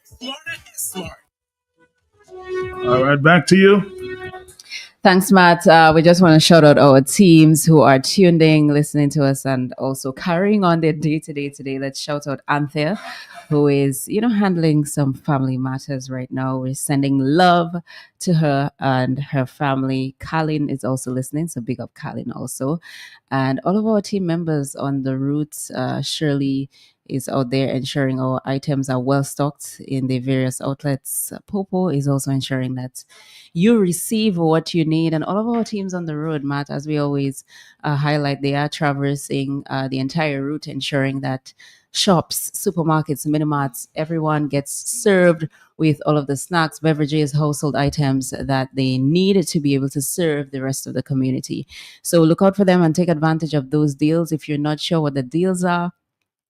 Smart at Smart. All right, back to you. Thanks, Matt. We just want to shout out our teams who are tuned in, listening to us, and also carrying on their day to day today. Let's shout out Anthea, who is, handling some family matters right now. We're sending love to her and her family. Colin is also listening, so big up Colin also. And all of our team members on the route, Shirley is out there ensuring our items are well stocked in the various outlets. Popo is also ensuring that you receive what you need. And all of our teams on the road, Matt, as we always highlight, they are traversing the entire route, ensuring that shops, supermarkets, mini-marts, everyone gets served with all of the snacks, beverages, household items that they need to be able to serve the rest of the community. So look out for them and take advantage of those deals. If you're not sure what the deals are,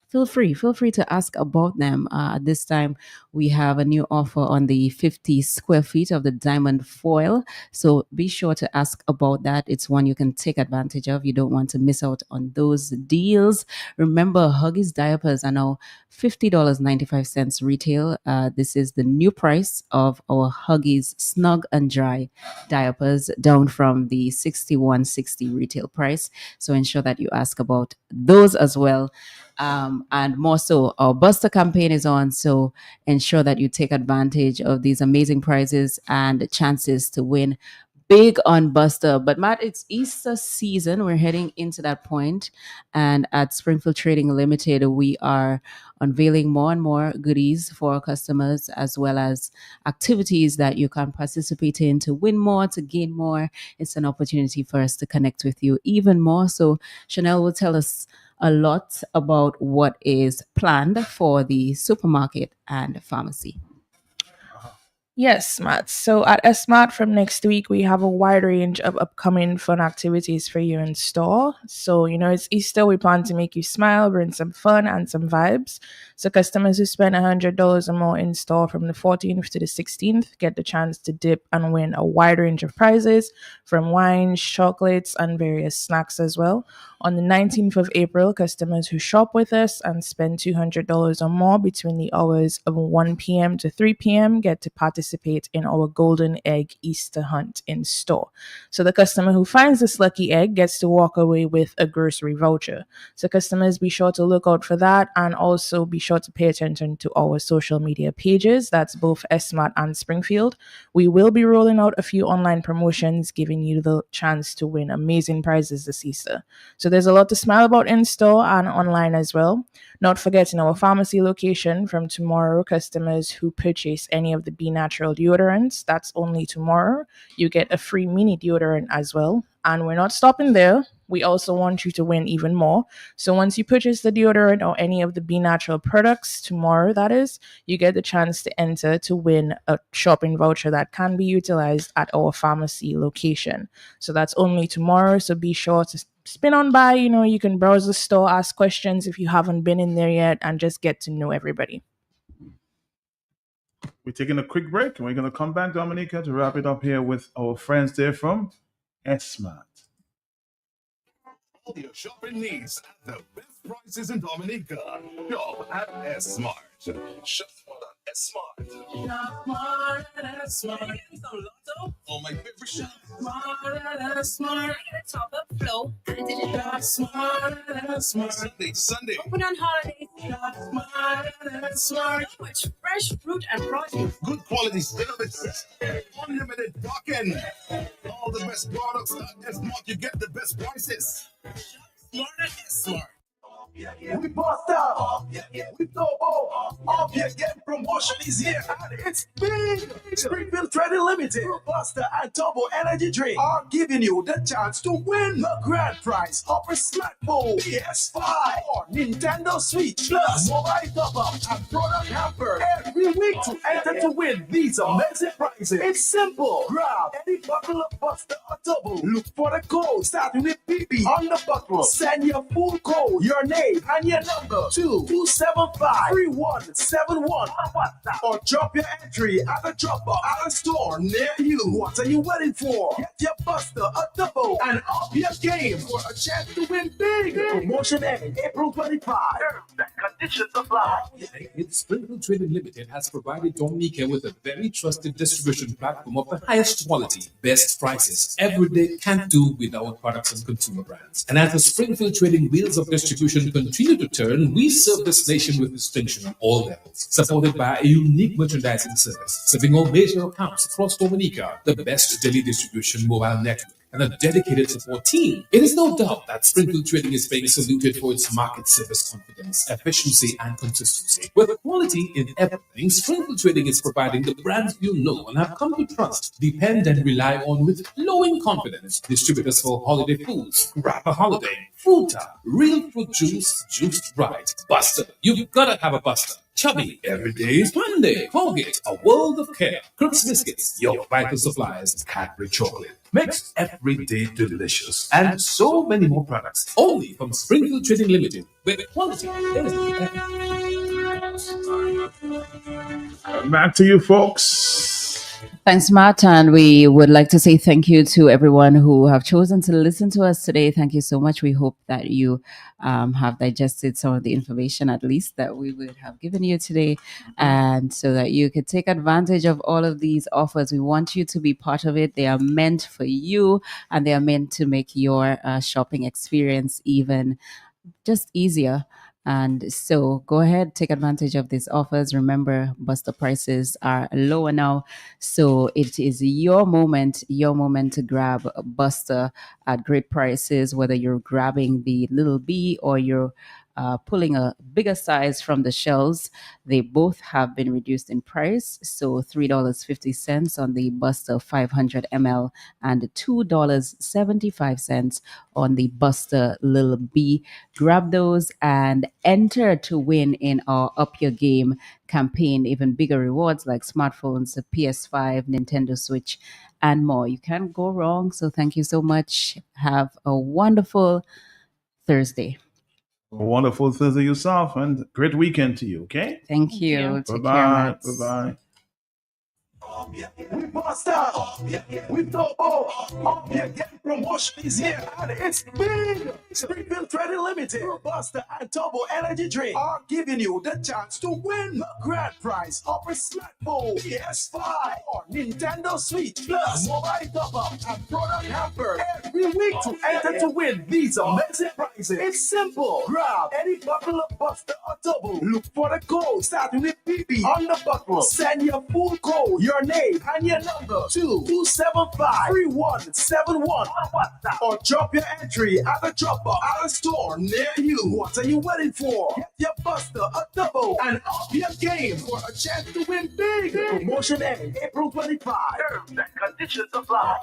feel free to ask about them. This time we have a new offer on the 50 square feet of the diamond foil, so be sure to ask about that. It's one you can take advantage of. You don't want to miss out on those deals. Remember, Huggies diapers are now $50.95 retail. This is the new price of our Huggies Snug and Dry diapers, down from the $61.60 retail price. So ensure that you ask about those as well. And more so, our Buster campaign is on, so ensure that you take advantage of these amazing prizes and chances to win big on Buster. But Matt, it's Easter season. We're heading into that point, and at Springfield Trading Limited, we are unveiling more and more goodies for our customers, as well as activities that you can participate in to win more, to gain more. It's an opportunity for us to connect with you even more. So Chanel will tell us a lot about what is planned for the supermarket and pharmacy. Yes, Matt. So at Esmart from next week, we have a wide range of upcoming fun activities for you in store. So, it's Easter. We plan to make you smile, bring some fun and some vibes. So customers who spend $100 or more in store from the 14th to the 16th get the chance to dip and win a wide range of prizes, from wines, chocolates, and various snacks as well. On the 19th of April, customers who shop with us and spend $200 or more between the hours of 1 p.m. to 3 p.m. get to participate in our Golden Egg Easter Hunt in store. So the customer who finds this lucky egg gets to walk away with a grocery voucher. So customers, be sure to look out for that, and also be sure to pay attention to our social media pages. That's both Esmart and Springfield. We will be rolling out a few online promotions, giving you the chance to win amazing prizes this Easter. So there's a lot to smile about in store and online as well. Not forgetting our pharmacy location. From tomorrow, customers who purchase any of the Be Natural deodorants, that's only tomorrow, you get a free mini deodorant as well. And we're not stopping there. We also want you to win even more. So once you purchase the deodorant or any of the Be Natural products, tomorrow that is, you get the chance to enter to win a shopping voucher that can be utilized at our pharmacy location. So that's only tomorrow. So be sure to spin on by. You can browse the store, ask questions if you haven't been in there yet, and just get to know everybody. We're taking a quick break, and we're going to come back, Dominica, to wrap it up here with our friends there from Esmart. All your shopping needs at the best prices in Dominica. Shop at Esmart. Shop at Esmart. Shop smart at Esmart. Oh, my favorite shop. Smart at Esmart. Top up flow. And did it shop smart at Esmart. Sunday. Open on holidays. Shop smart at Esmart. So much fresh fruit and produce. Good quality service. Unlimited parking. All the best products at Esmart. You get the best prices. Smart at Esmart. We bust out, we Turbo, get promotion is here and it's big. Springfield Trading Limited, Buster and Turbo Energy Drink are giving you the chance to win the grand prize of a smartphone, PS5 or Nintendo Switch, plus mobile top-up and product hamper every week. To enter to win these amazing prizes, it's simple. Grab any bottle of Buster or Turbo, look for the code starting with PP on the bottle, send your full code, your name and your number to 275-3171 on WhatsApp, or drop your entry at a drop-off at a store near you. What are you waiting for? Get your Buster, a Turbo, and up your game for a chance to win big. Promotion ends April 25. Conditions apply. Springfield Trading Limited has provided Dominica with a very trusted distribution platform of the highest quality, best prices. Every day can't do without products and consumer brands. And as the Springfield Trading wheels of distribution continue to turn, we serve this nation with distinction on all levels, supported by a unique merchandising service, serving all major accounts across Dominica, the best daily distribution mobile network, and a dedicated support team. It is no doubt that Springfield Trading is being saluted for its market service confidence, efficiency, and consistency. With quality in everything, Springfield Trading is providing the brands you know and have come to trust, depend, and rely on with glowing confidence. Distributors for holiday foods, grab a holiday, Fruta, real fruit juice, juiced right. Buster, you've gotta have a Buster. Chubby, every day is Monday. Colgate, a world of care. Crooks Biscuits, your vital supplies. Cadbury Chocolate. Makes every day delicious. And so many more products. Only from Springfield Trading Limited. Where quality is Back to you, folks. Thanks, Matt. And we would like to say thank you to everyone who have chosen to listen to us today. Thank you so much. We hope that you have digested some of the information, at least, that we would have given you today. And so that you could take advantage of all of these offers. We want you to be part of it. They are meant for you, and they are meant to make your shopping experience even just easier. And so go ahead, take advantage of these offers. Remember, Buster prices are lower now. So it is your moment to grab Buster at great prices, whether you're grabbing the little B or you're pulling a bigger size from the shelves. They both have been reduced in price. So $3.50 on the Buster 500 ml and $2.75 on the Buster Little B. Grab those and enter to win in our Up Your Game campaign. Even bigger rewards like smartphones, a PS5, Nintendo Switch, and more. You can't go wrong. So thank you so much. Have a wonderful Thursday. A wonderful Thursday yourself, and great weekend to you, okay? Thank you. Take care, Bye-bye. Matt. Bye-bye. We bust out. We throw get promotion is here and it's big. Springfield Trading Limited, Buster and Turbo Energy Drink are giving you the chance to win the grand prize of a smartphone, PS5 or Nintendo Switch plus mobile top-up and product hamper every week. To enter to win these amazing prizes, it's simple. Grab any bottle of Buster or Turbo. Look for the code starting with PP on the bottle. Send your full code, your name and your number to 275-3171 or drop your entry at the drop-off at a store near you. What are you waiting for? Get your Buster, a double, and up your game for a chance to win big. Promotion ends April 25. Terms and conditions apply.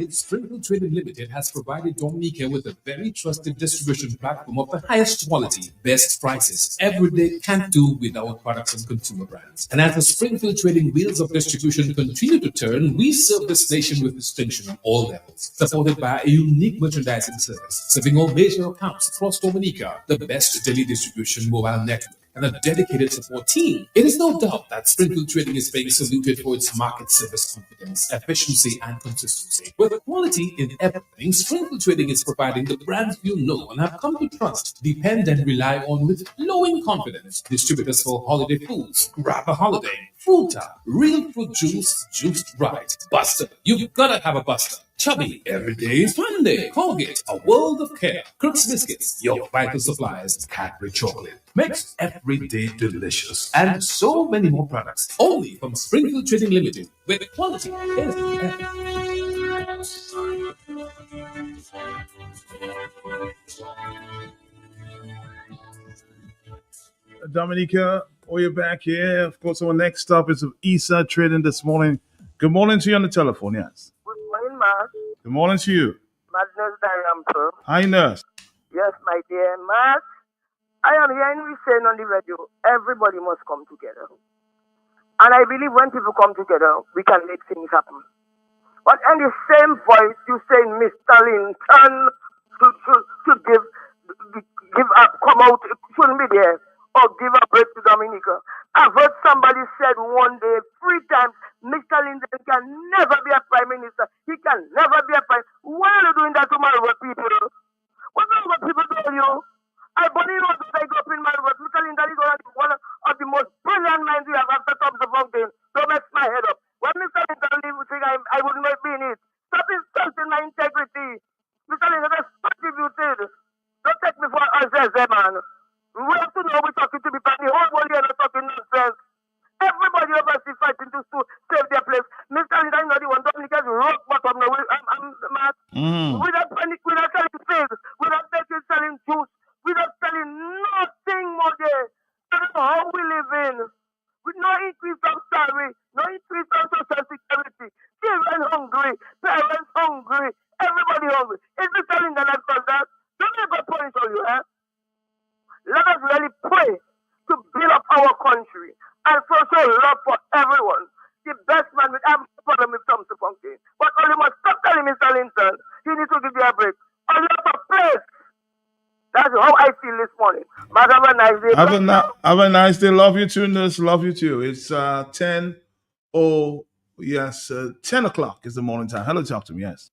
Springfield Trading Limited has provided Dominica with a very trusted distribution platform of the highest quality, best prices. Every day can't do without products and consumer brands. And as the Springfield Trading wheels of distribution continue to turn, we serve this nation with distinction on all levels, supported by a unique merchandising service, serving all major accounts across Dominica, the best daily distribution mobile network, and a dedicated support team. It is no doubt that Springfield Trading is being saluted for its market service confidence, efficiency, and consistency. With quality in everything, Springfield Trading is providing the brands you know and have come to trust, depend, and rely on with glowing confidence. Distributors for holiday foods, grab a holiday, Fruta, real fruit juice, juiced right. Buster, you've gotta have a Buster. Chubby, every day is fun day. Colgate, a world of care. Crooks Biscuits, your vital supplies. Cadbury Chocolate, makes every day delicious. And so many more products. Only from Springfield Trading Limited, where quality is Dominica, we're back here. Of course, our next stop is Isa Trading this morning. Good morning to you on the telephone, yes. Good morning, Matt. Good morning to you. Madness Diamper. Hi, nurse. Yes, my dear Matt. I am hearing we saying on the radio, everybody must come together. And I believe when people come together, we can make things happen. But in the same voice, you say Mr. Linton should give up, come out, shouldn't be there, or give a break to Dominica. I've heard somebody said one day, 3 times, Mr. Linton can never be a prime minister. He can never be a prime. Why are you doing that to Malwood people? What Malwood people tell you? I believe also I grew up in Malwood. Mr. Linton is one of the most brilliant minds we have after Thompson Fontaine. Don't mess my head up. When Mr. Linton leave, you think I would not be in it. Stop insulting my integrity. Mr. Linton has contributed. Don't take me for a man. We have to know we're talking to people. The whole world here is talking nonsense. Everybody overseas fighting to save their place. Mr. Linton is not the one. Dominica's rock bottom now. I'm mad. We're not selling figs. We're not selling juice. We're not selling nothing more there. I don't know how we live in. With no increase of salary, no increase of social security. Children hungry, parents hungry, everybody hungry. Is Mr. Linton that does that? Don't make a point on you, eh? Let us really pray to build up our country and for show love for everyone. The best man with I'm problem with Thompson Fontaine. But only must stop telling money, Mr. Linton. You need to give you a break. A lot of place. That's how I feel this morning. But have a nice day. Have a nice day. Love you too, nurse. Love you too. It's 10 10 o'clock is the morning time. Hello, talk to me. Yes.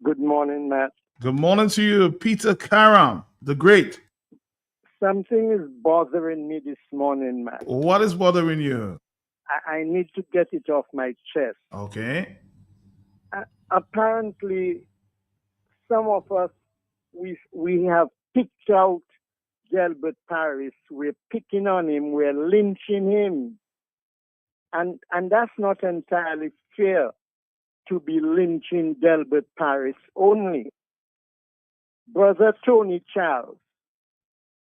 Good morning, Matt. Good morning to you, Peter Karam, the great. Something is bothering me this morning, Matt. What is bothering you? I need to get it off my chest. Okay. Apparently, some of us, we have picked out Delbert Paris. We're picking on him. We're lynching him. And that's not entirely fair to be lynching Delbert Paris only. Brother Tony Charles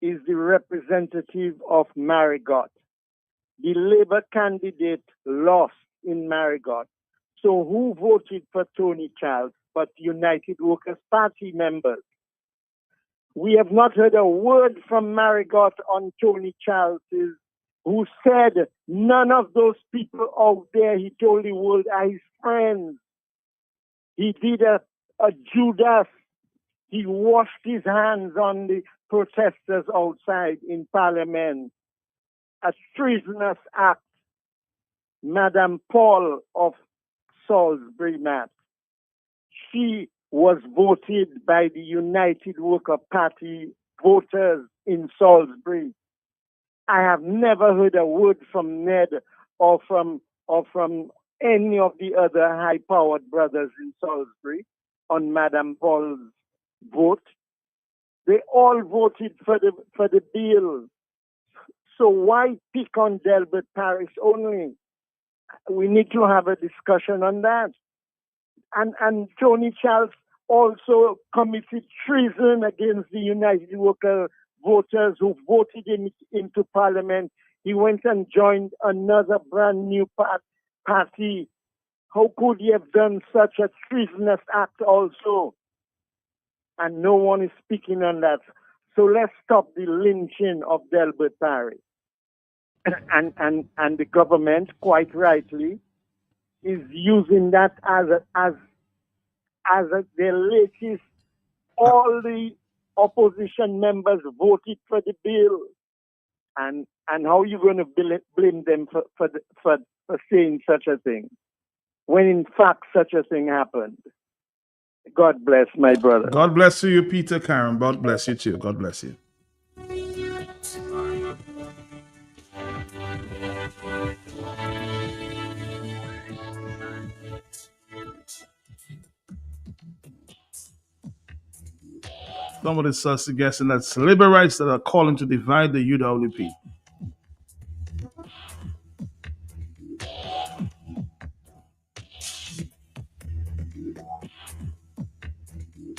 is the representative of Marigot. The Labour candidate lost in Marigot. So who voted for Tony Charles but United Workers' Party members? We have not heard a word from Marigot on Tony Charles, who said none of those people out there, he told the world, are his friends. He did a Judas. He washed his hands on the protesters outside in Parliament. A treasonous act. Madame Paul of Salisbury, Matt. She was voted by the United Worker Party voters in Salisbury. I have never heard a word from Ned or from any of the other high-powered brothers in Salisbury on Madame Paul's vote. They all voted for the bill. So why pick on Delbert Paris only? We need to have a discussion on that. And Tony Charles also committed treason against the United Worker voters who voted him into Parliament. He went and joined another brand new party. How could he have done such a treasonous act also? And no one is speaking on that. So let's stop the lynching of Delbert Paris. And the government, quite rightly, is using that as their latest. All the opposition members voted for the bill, and how are you going to blame them for saying such a thing, when in fact such a thing happened? God bless, my brother. God bless you, Peter Karen. God bless you too. God bless you. Somebody starts suggesting that's labor rights that are calling to divide the UWP.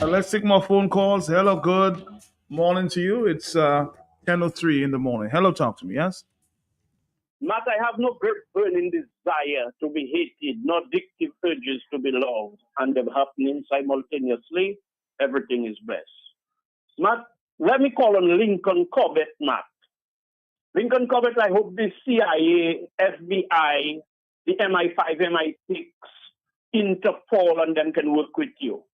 Let's take more phone calls. Hello, good morning to you. It's 10:03 in the morning. Hello, talk to me, yes? Matt, I have no great burning desire to be hated, nor addictive urges to be loved, and them happening simultaneously. Everything is blessed. Matt, let me call on Lincoln Cobbett, Matt. Lincoln Cobbett, I hope the CIA, FBI, the MI5, MI6, Interpol, and them can work with you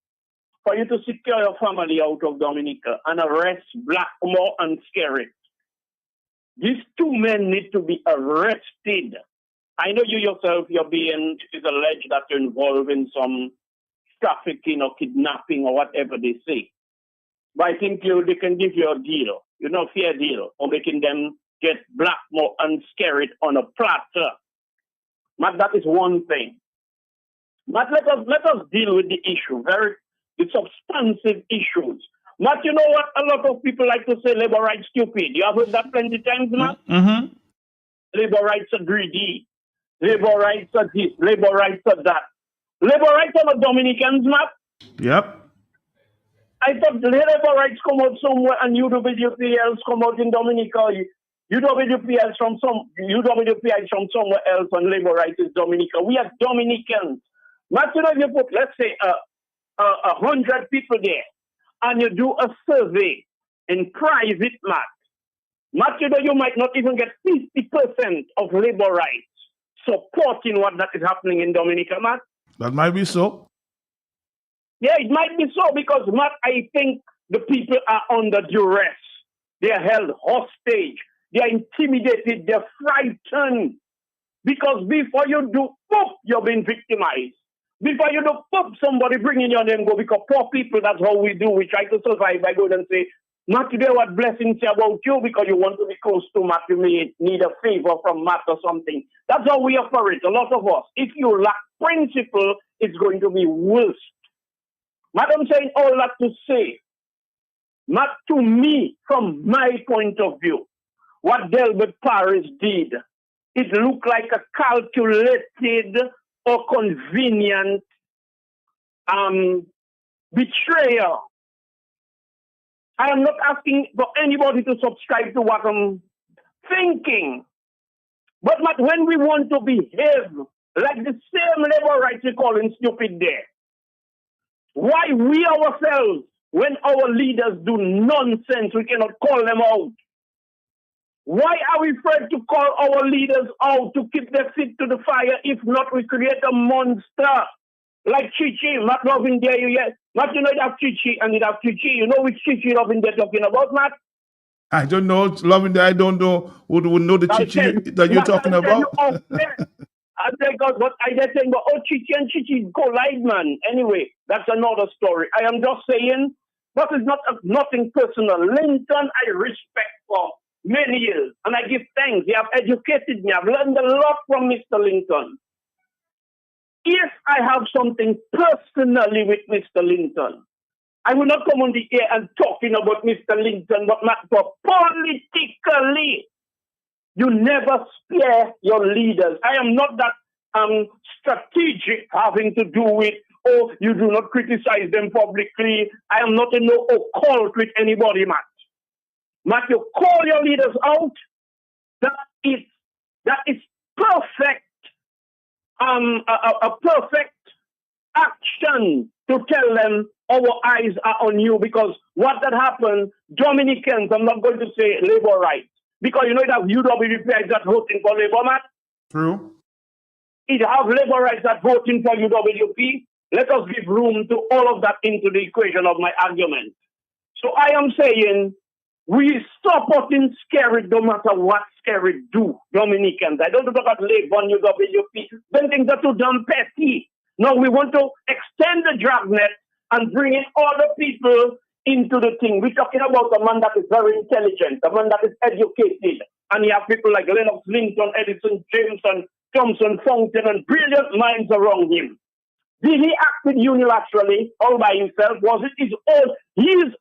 for you to secure your family out of Dominica and arrest Blackmore and Skerritt. These two men need to be arrested. I know you yourself, it is alleged that you're involved in some trafficking or kidnapping or whatever they say. But I think they can give you a deal, fair deal, or making them get Blackmore and Skerritt on a platter. But that is one thing. But let us deal with the issue, the substantive issues. Matt, you know what? A lot of people like to say labor rights stupid. You have heard that plenty times, Matt? Mm-hmm. Labor rights are greedy. Labor rights are this. Labor rights are that. Labor rights are the Dominicans, Matt? Yep. I thought the labor rights come out somewhere and UWPLs come out in Dominica. UWPLs from somewhere else and labor rights is Dominica. We are Dominicans. Matt, if you put, let's say, 100 people there, and you do a survey in private, Matt, you might not even get 50% of labor rights supporting what that is happening in Dominica, Matt. That might be so. Yeah, it might be so because, Matt, I think the people are under duress. They are held hostage. They are intimidated. They're frightened. Because before you do poof, you've been victimized. Before you do poof, somebody bringing your name go. Because poor people, that's how we do. We try to survive by going and say, Matt, today what blessings say about you because you want to be close to Matt. You may need a favor from Matt or something. That's how we operate, a lot of us. If you lack principle, it's going to be worse. Matt, I'm saying all that to say, Matt, to me, from my point of view, what Delbert Paris did, it looked like a calculated or convenient betrayal. I am not asking for anybody to subscribe to what I'm thinking. But when we want to behave like the same labor rights we call in stupid there, why we ourselves, when our leaders do nonsense, we cannot call them out? Why are we afraid to call our leaders out to keep their feet to the fire? If not, we create a monster like Chichi. Matt Loving there, Matt, you know you have Chichi and you have Chichi. You know which Chichi Loving they're talking about, Matt? I don't know. Loving there, I don't know who would know the Chichi that you're talking about. I say, God, but I just saying, but Chichi and Chichi collide, man. Anyway, that's another story. I am just saying, that is nothing personal. Linton, I respect for many years, and I give thanks. He have educated me. I've learned a lot from Mr. Linton. If I have something personally with Mr. Linton, I will not come on the air and talking about Mr. Linton, but politically, you never spare your leaders. I am not that strategic having to do with, oh, you do not criticize them publicly. I am not in no occult with anybody, Matt. Matt, you call your leaders out. That is perfect. A perfect action to tell them our eyes are on you, because what that happened, Dominicans, I'm not going to say labor rights, because you know it have UWP that voting for labor, Matt. True. It have labor rights that voting for UWP. Let us give room to all of that into the equation of my argument. So I am saying we supporting Scary no matter what Scary do, Dominicans. I don't talk about labor on UWP. Then things are too damn petty. No, we want to extend the dragnet and bring in other people into the thing. We're talking about a man that is very intelligent, a man that is educated. And you have people like Lennox Linton, Edison, Jameson, Thompson Fontaine, and brilliant minds around him. Did he act unilaterally all by himself? Was it his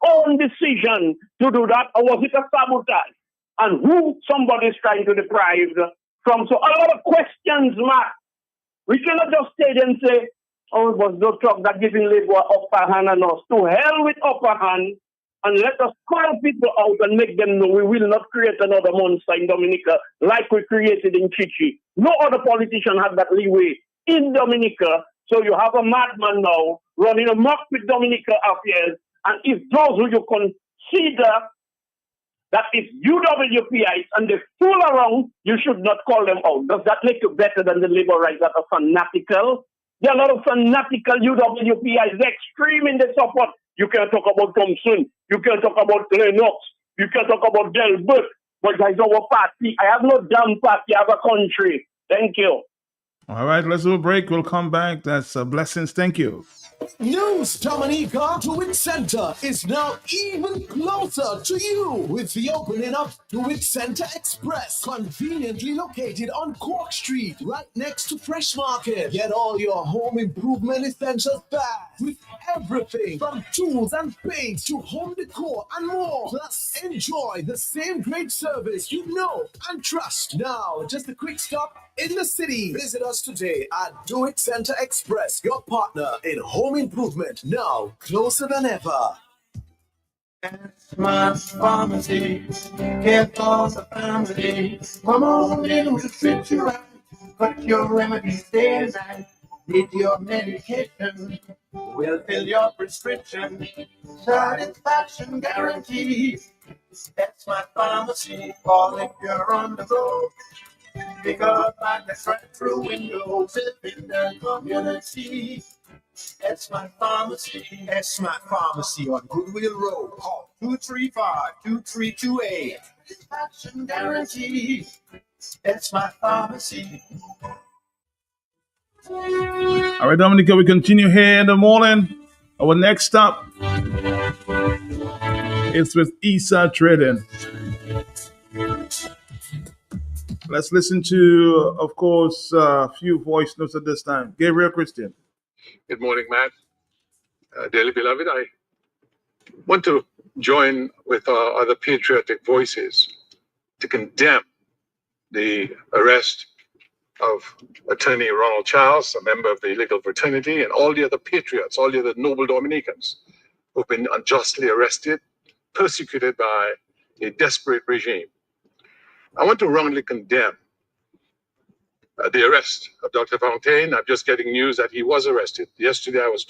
own decision to do that, or was it a sabotage? And who somebody is trying to deprive from? So a lot of questions, Matt. We cannot just stay there and say, oh, it was no talk that giving labor upper hand and us. To hell with upper hand, and let us call people out and make them know we will not create another monster in Dominica like we created in Chichi. No other politician had that leeway in Dominica. So you have a madman now running amok with Dominica affairs. And if those who you consider that is UWPites and they fool around, you should not call them out. Does that make you better than the labor rights that are fanatical? There are a lot of fanatical UWPites. They're extreme in their support. You can talk about Thompson. You can talk about Lennox. You can talk about Delbert. But there's our party. I have no damn party. I have a country. Thank you. All right, let's do a break. We'll come back. That's blessings. Thank you. News Dominica DeWitt Center is now even closer to you with the opening of DeWitt Center Express, conveniently located on Cork Street, right next to Fresh Market. Get all your home improvement essentials fast with everything from tools and paints to home decor and more. Plus, enjoy the same great service you know and trust. Now, just a quick stop in the city. Visit us today at DeWitt Center Express, your partner in home improvement, now closer than ever. Esmart Pharmacy, care for the family. Come on in, we'll treat you right. Cut your remedies day and night. Need your medication, we'll fill your prescription. Satisfaction guaranteed. Esmart Pharmacy, call if you're on the road. Pick up at the drive-through windows in the community. Esmart Pharmacy. Esmart Pharmacy on Goodwill Road. Call 235-2328. Action guarantee. Esmart Pharmacy. All right, Dominica, we continue here in the morning. Our next stop is with Trading. Let's listen to, of course, a few voice notes at this time. Gabriel Christian. Good morning, Matt. Dearly beloved, I want to join with our other patriotic voices to condemn the arrest of Attorney Ronald Charles, a member of the legal fraternity, and all the other patriots, all the other noble Dominicans who've been unjustly arrested, persecuted by a desperate regime. I want to wrongly condemn the arrest of Dr. Fontaine. I'm just getting news that he was arrested. Yesterday it was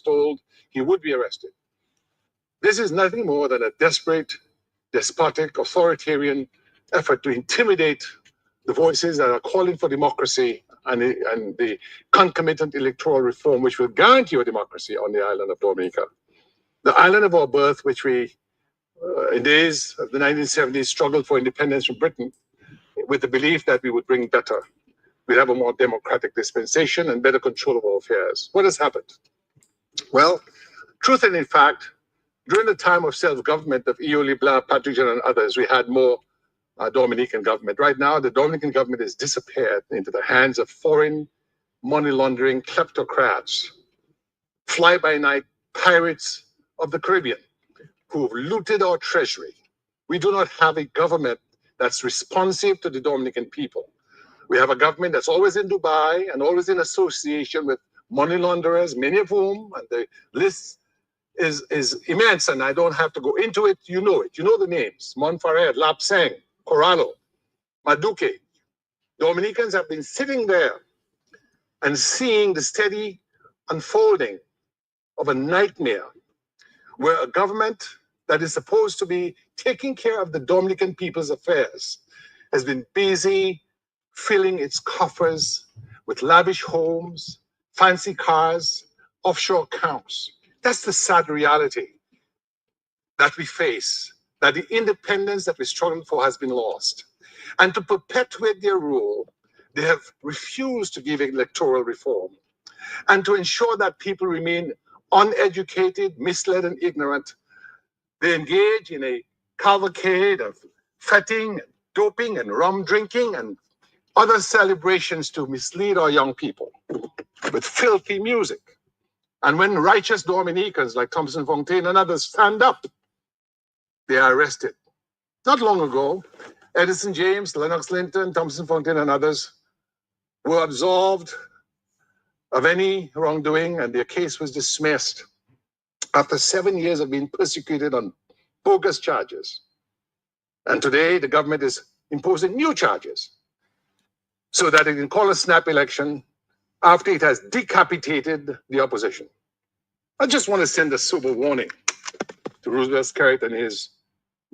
told he would be arrested. This is nothing more than a desperate, despotic, authoritarian effort to intimidate the voices that are calling for democracy and the concomitant electoral reform, which will guarantee your democracy on the island of Dominica. The island of our birth, which we, in days of the 1970s, struggled for independence from Britain with the belief that we would bring better. We'd have a more democratic dispensation and better control of our affairs. What has happened? Well, truth and in fact, during the time of self-government of E.O. Leblanc, Patriotic, and others, we had more Dominican government. Right now, the Dominican government has disappeared into the hands of foreign money laundering kleptocrats, fly-by-night pirates of the Caribbean who have looted our treasury. We do not have a government that's responsive to the Dominican people. We have a government that's always in Dubai and always in association with money launderers, many of whom, and the list is immense, and I don't have to go into it. You know it. You know the names: Monfared, Lapsang, Corralo, Maduque. Dominicans have been sitting there and seeing the steady unfolding of a nightmare where a government that is supposed to be taking care of the Dominican people's affairs has been busy filling its coffers with lavish homes, fancy cars, offshore accounts. That's the sad reality that we face, that the independence that we struggled for has been lost. And to perpetuate their rule, they have refused to give electoral reform. And to ensure that people remain uneducated, misled, and ignorant, they engage in a cavalcade of fetting, and doping, and rum drinking, and other celebrations to mislead our young people with filthy music. And when righteous Dominicans like Thompson Fontaine and others stand up, they are arrested. Not long ago, Edison James, Lennox Linton, Thompson Fontaine, and others were absolved of any wrongdoing, and their case was dismissed after 7 years of being persecuted on bogus charges. And today, the government is imposing new charges so that it can call a snap election after it has decapitated the opposition. I just want to send a sober warning to Roosevelt Skerritt and his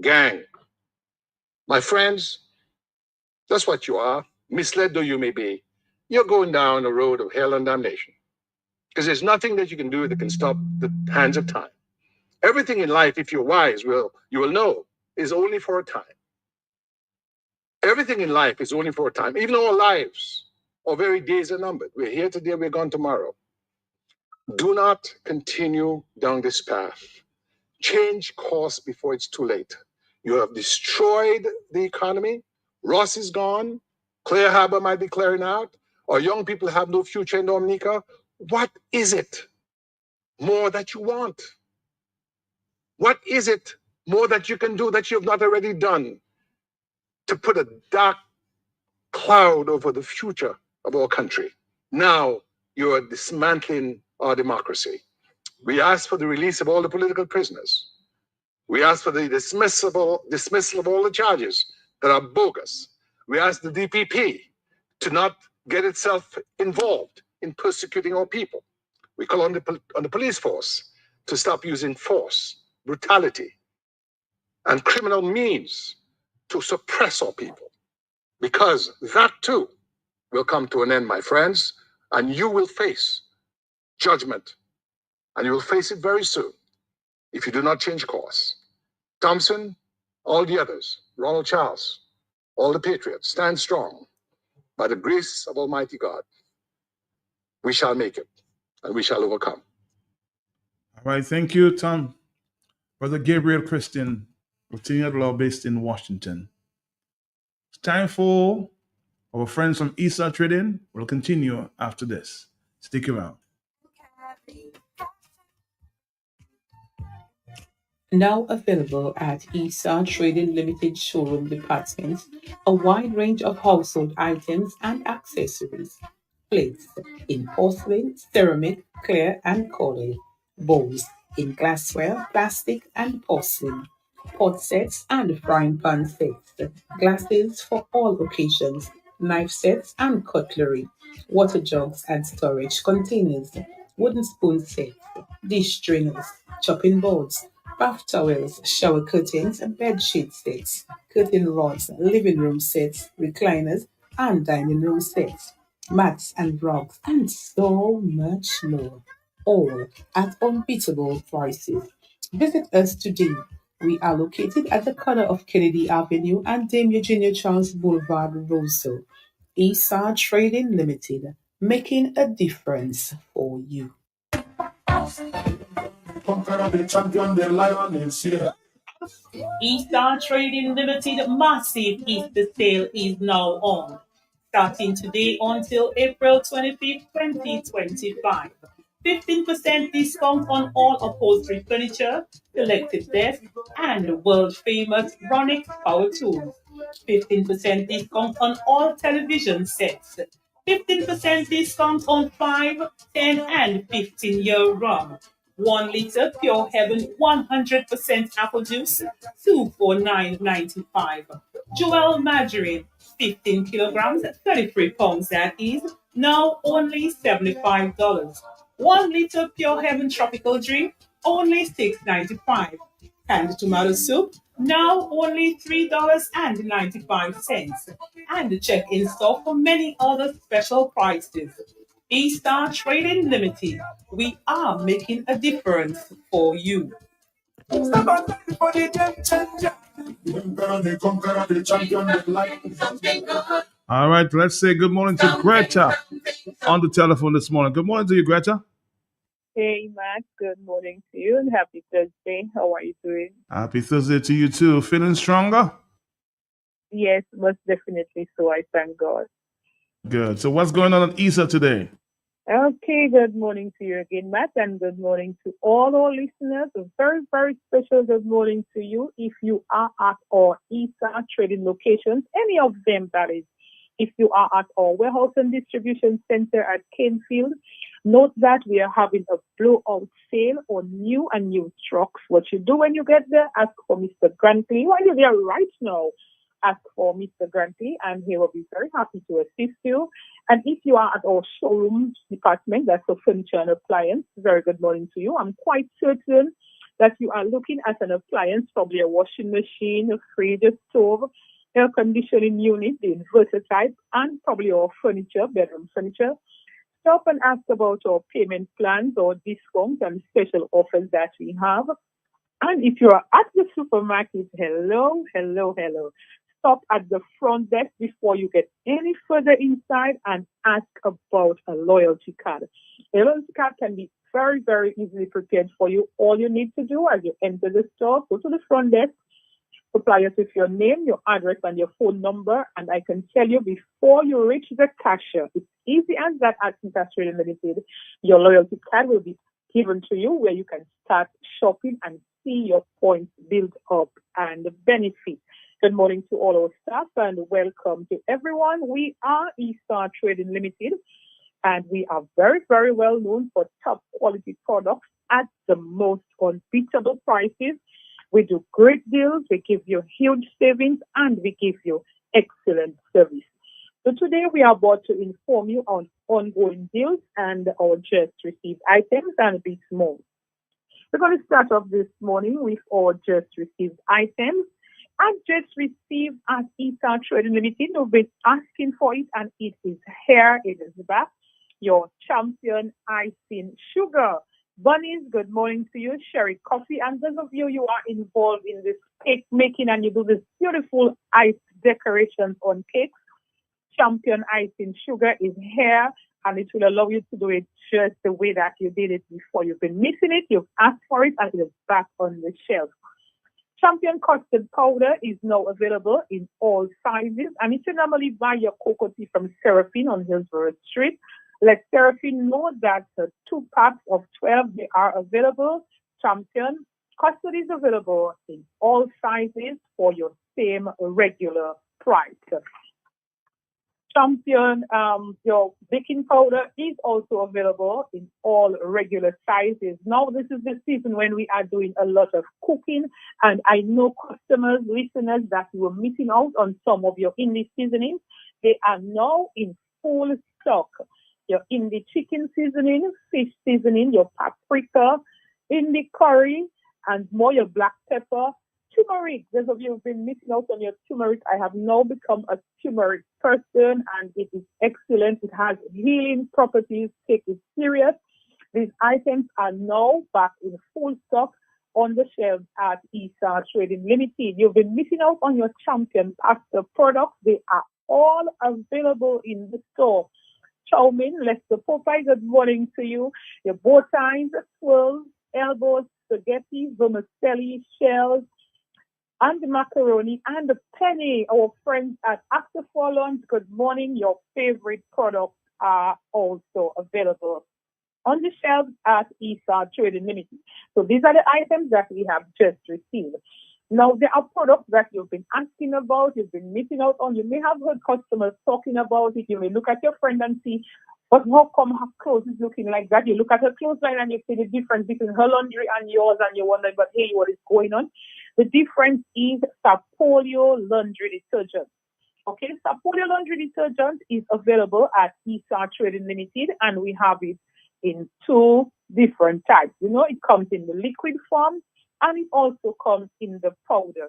gang. My friends, that's what you are, misled though you may be. You're going down a road of hell and damnation, because there's nothing that you can do that can stop the hands of time. Everything in life, if you're wise, you will know, is only for a time. Everything in life is only for a time. Even our lives, our very days are numbered. We're here today, we're gone tomorrow. Do not continue down this path. Change course before it's too late. You have destroyed the economy. Ross is gone. Clear Harbor might be clearing out. Our young people have no future in Dominica. What is it more that you want? What is it more that you can do that you have not already done to put a dark cloud over the future of our country? Now you are dismantling our democracy. We ask for the release of all the political prisoners. We ask for the dismissal of all the charges that are bogus. We ask the DPP to not get itself involved in persecuting our people. We call on the police force to stop using force, brutality, and criminal means to suppress our people, because that too will come to an end, my friends, and you will face judgment, and you will face it very soon if you do not change course. Thompson, all the others, Ronald Charles, all the patriots, stand strong. By the grace of Almighty God, we shall make it, and we shall overcome. All right, thank you, Tom. Brother Gabriel Christian, senior law based in Washington. It's time for our friends from Esmart Trading. We'll continue after this. Stick around. Now available at Esmart Trading Limited showroom departments, a wide range of household items and accessories. Plates in porcelain, ceramic, clear and colored. Bowls in glassware, plastic and porcelain. Pot sets and frying pan sets. Glasses for all occasions. Knife sets and cutlery. Water jugs and storage containers. Wooden spoon sets. Dish strainers. Chopping boards. Bath towels, shower curtains, bed sheet sets, curtain rods, living room sets, recliners, and dining room sets, mats and rugs, and so much more. All at unbeatable prices. Visit us today. We are located at the corner of Kennedy Avenue and Dame Eugenia Charles Boulevard, Roseau. Esmart Trading Limited, making a difference for you. Conqueror, the champion, the lion is here. Esmart Trading Limited massive Easter sale is now on, starting today until April 25th, 2025. 15% discount on all upholstery furniture, selected desks, and world-famous Ronix power tools. 15% discount on all television sets. 15% discount on 5, 10, and 15-year rum. 1 liter Pure Heaven 100% apple juice, $2 for $9.95. Joel margarine, 15 kilograms, 33 pounds that is, now only $75. 1 liter Pure Heaven tropical drink, only $6.95. Canned tomato soup, now only $3.95. And check in store for many other special prices. Esmart Trading Limited, we are making a difference for you. Step on for the game changer. The emperor, the conqueror, the champion, the lion. All right, let's say good morning to Greta on the telephone this morning. Good morning to you, Greta. Hey, Matt. Good morning to you and happy Thursday. How are you doing? Happy Thursday to you too. Feeling stronger? Yes, most definitely so. I thank God. Good. So what's going on at ESA today? Okay, good morning to you again, Matt, and good morning to all our listeners. A very, very special good morning to you if you are at our Esmart Trading locations, any of them that is. If you are at our warehouse and distribution center at Canefield, note that we are having a blowout sale on new and used trucks. What you do when you get there, ask for Mr. Grantley. While you're there right now, ask for Mr. Grantley, and he will be very happy to assist you. And if you are at our showroom department, that's for furniture and appliance, very good morning to you. I'm quite certain that you are looking at an appliance, probably a washing machine, a fridge, a stove, air conditioning unit, the inverter type, and probably our furniture, bedroom furniture. Stop and ask about our payment plans or discounts and special offers that we have. And if you are at the supermarket, hello. Stop at the front desk before you get any further inside and ask about a loyalty card. A loyalty card can be very, very easily prepared for you. All you need to do as you enter the store, go to the front desk, supply us with your name, your address, and your phone number, and I can tell you before you reach the cashier, it's easy as that at Esmart Trading Limited. Your loyalty card will be given to you where you can start shopping and see your points build up and benefit. Good morning to all our staff and welcome to everyone. We are Esmart Trading Limited and we are very, very well known for top quality products at the most unbeatable prices. We do great deals, we give you huge savings, and we give you excellent service. So today we are about to inform you on ongoing deals and our just received items and a bit more. We're going to start off this morning with our just received items. I just received at Esmart Trading Limited. We've been asking for it and it is here, it is back. your champion icing sugar. Bunnies, good morning to you. Sherry Coffee. And those of you are involved in this cake making and you do this beautiful ice decorations on cakes, champion icing sugar is here and it will allow you to do it just the way that you did it before. You've been missing it, you've asked for it, and it is back on the shelf. Champion custard powder is now available in all sizes. And if you normally buy your cocoa tea from Seraphine on Hillsborough Street, let Seraphine know that 2 packs of 12, they are available. Champion custard is available in all sizes for your same regular price. Champion, your baking powder is also available in all regular sizes. Now, this is the season when we are doing a lot of cooking, and I know customers, listeners, that you were missing out on some of your indie seasonings. They are now in full stock. Your indie chicken seasoning, fish seasoning, your paprika, indie curry, and more your black pepper. Turmeric, those of you who've been missing out on your turmeric, I have now become a turmeric person and it is excellent. It has healing properties. Take it serious. These items are now back in full stock on the shelves at ESA Trading Limited. You've been missing out on your champion pasta products. They are all available in the store. Chow mein, Lester Popeye, good morning to you. Your bow ties, swirls, elbows, spaghetti, vermicelli, shells, and the macaroni and the penny. Our friends at After for Lunch, good morning. Your favorite products are also available on the shelves at ESA Trading Limited. So these are the items that we have just received. Now, there are products that you've been asking about, you've been missing out on. You may have heard customers talking about it. You may look at your friend and see, but how come her clothes is looking like that? You look at her clothesline and you see the difference between her laundry and yours, and you wonder, but hey, what is going on? The difference is Sapolio laundry detergent. Okay, Sapolio laundry detergent is available at ESA Trading Limited, and we have it in 2 different types. You know, it comes in the liquid form, and it also comes in the powder.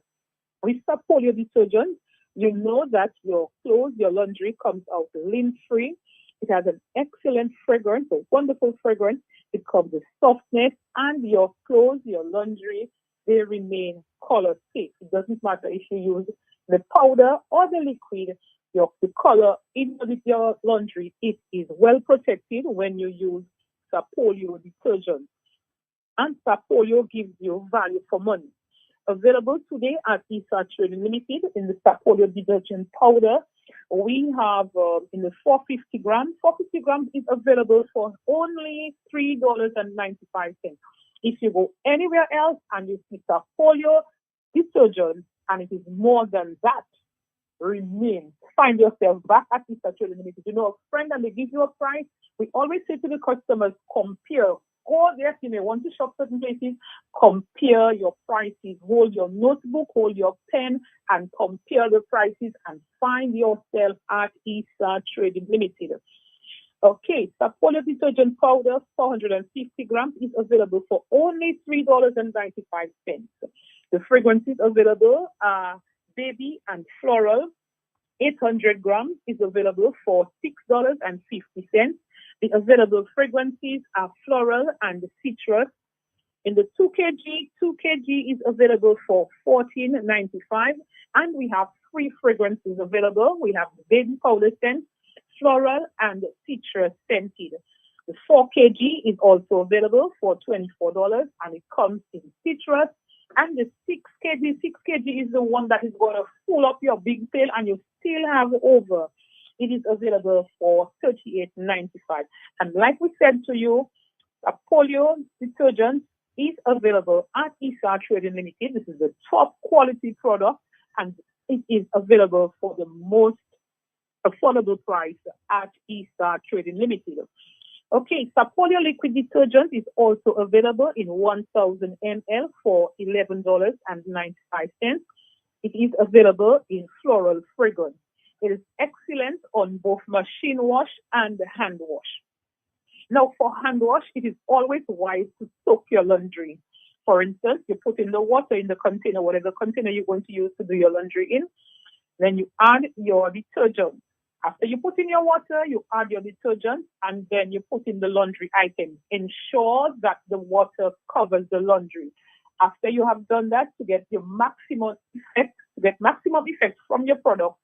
With Sapolio detergent, you know that your clothes, your laundry comes out lint-free. It has an excellent fragrance, a wonderful fragrance. It comes with softness, and your clothes, your laundry, they remain color safe. It doesn't matter if you use the powder or the liquid, the color in your laundry, it is well protected when you use Sapolio detergent. And Sapolio gives you value for money. Available today at ESA Trading Limited in the Sapolio detergent powder. We have in the 450 grams. 450 grams is available for only $3.95. If you go anywhere else and you see Sapolio detergent and it is more than that, find yourself back at ESA Trading Limited. You know, a friend and they give you a price. We always say to the customers, compare. Or yes, you may want to shop certain places, compare your prices, hold your notebook, hold your pen, and compare the prices and find yourself at ESA Trading Limited. Okay, Sapolio detergent powder, 450 grams, is available for only $3.95. The fragrances available are baby and floral. 800 grams is available for $6.50. The available fragrances are floral and citrus. In the 2 kg is available for $14.95. And we have 3 fragrances available. We have baby powder scent, floral, and citrus scented. The 4 kg is also available for $24, and it comes in citrus. And the 6 kg is the one that is going to fill up your big pail and you still have over. It is available for $38.95. And like we said to you, Sapolio detergent is available at ESA Trading Limited. This is the top quality product, and it is available for the most affordable price at ESA Trading Limited. Okay, Sapolio liquid detergent is also available in 1,000 ml for $11.95. It is available in floral fragrance. It is excellent on both machine wash and hand wash. Now, for hand wash, it is always wise to soak your laundry. For instance, you put in the water in the container, whatever container you're going to use to do your laundry in. Then you add your detergent. After you put in your water, you add your detergent, and then you put in the laundry items. Ensure that the water covers the laundry. After you have done that, to get your maximum effect from your product,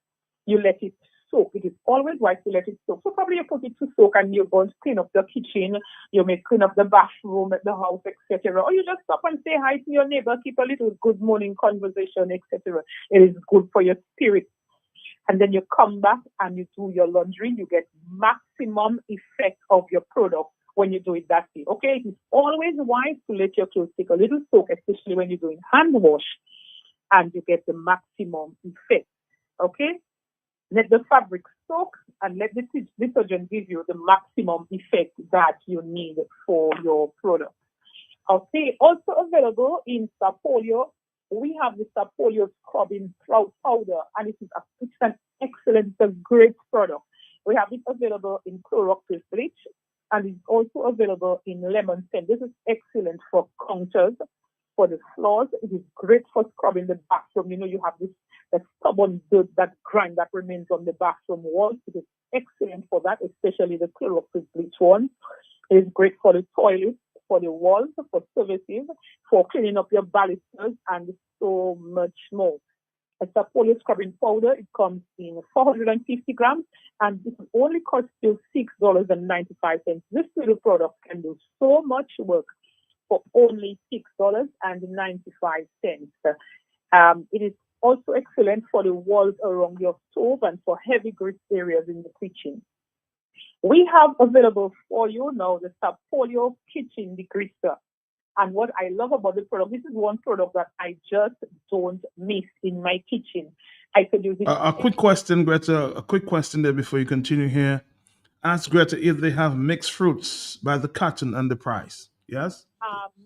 you let it soak. It is always wise to let it soak. So probably you put it to soak and you're going to clean up the kitchen, you may clean up the bathroom at the house, etc. Or you just stop and say hi to your neighbor, keep a little good morning conversation, etc. It is good for your spirit. And then you come back and you do your laundry, you get maximum effect of your product when you do it that way. Okay, it is always wise to let your clothes take a little soak, especially when you're doing hand wash, and you get the maximum effect. Okay, let the fabric soak and let the detergent give you the maximum effect that you need for your product. Okay, also available in Sapolio, we have the Sapolio scrubbing powder, and it's an excellent, it's a great product. We have it available in Clorox bleach, and it's also available in lemon scent. This is excellent for counters, for the floors. It is great for scrubbing the bathroom. You know, you have that stubborn dirt, that grind that remains on the bathroom walls. It is excellent for that, especially the Clorox bleach one. It is great for the toilets, for the walls, for services, for cleaning up your balusters, and so much more. A Sapolio scrubbing powder, it comes in 450 grams, and this will only cost you $6.95. This little product can do so much work for only $6.95. It is also excellent for the walls around your stove and for heavy grease areas in the kitchen. We have available for you now the Sapolio kitchen degreaser. And what I love about the product, this is one product that I just don't miss in my kitchen. I could use it. A quick question, Greta. A quick question there before you continue here. Ask Greta if they have mixed fruits by the carton and the price. Yes?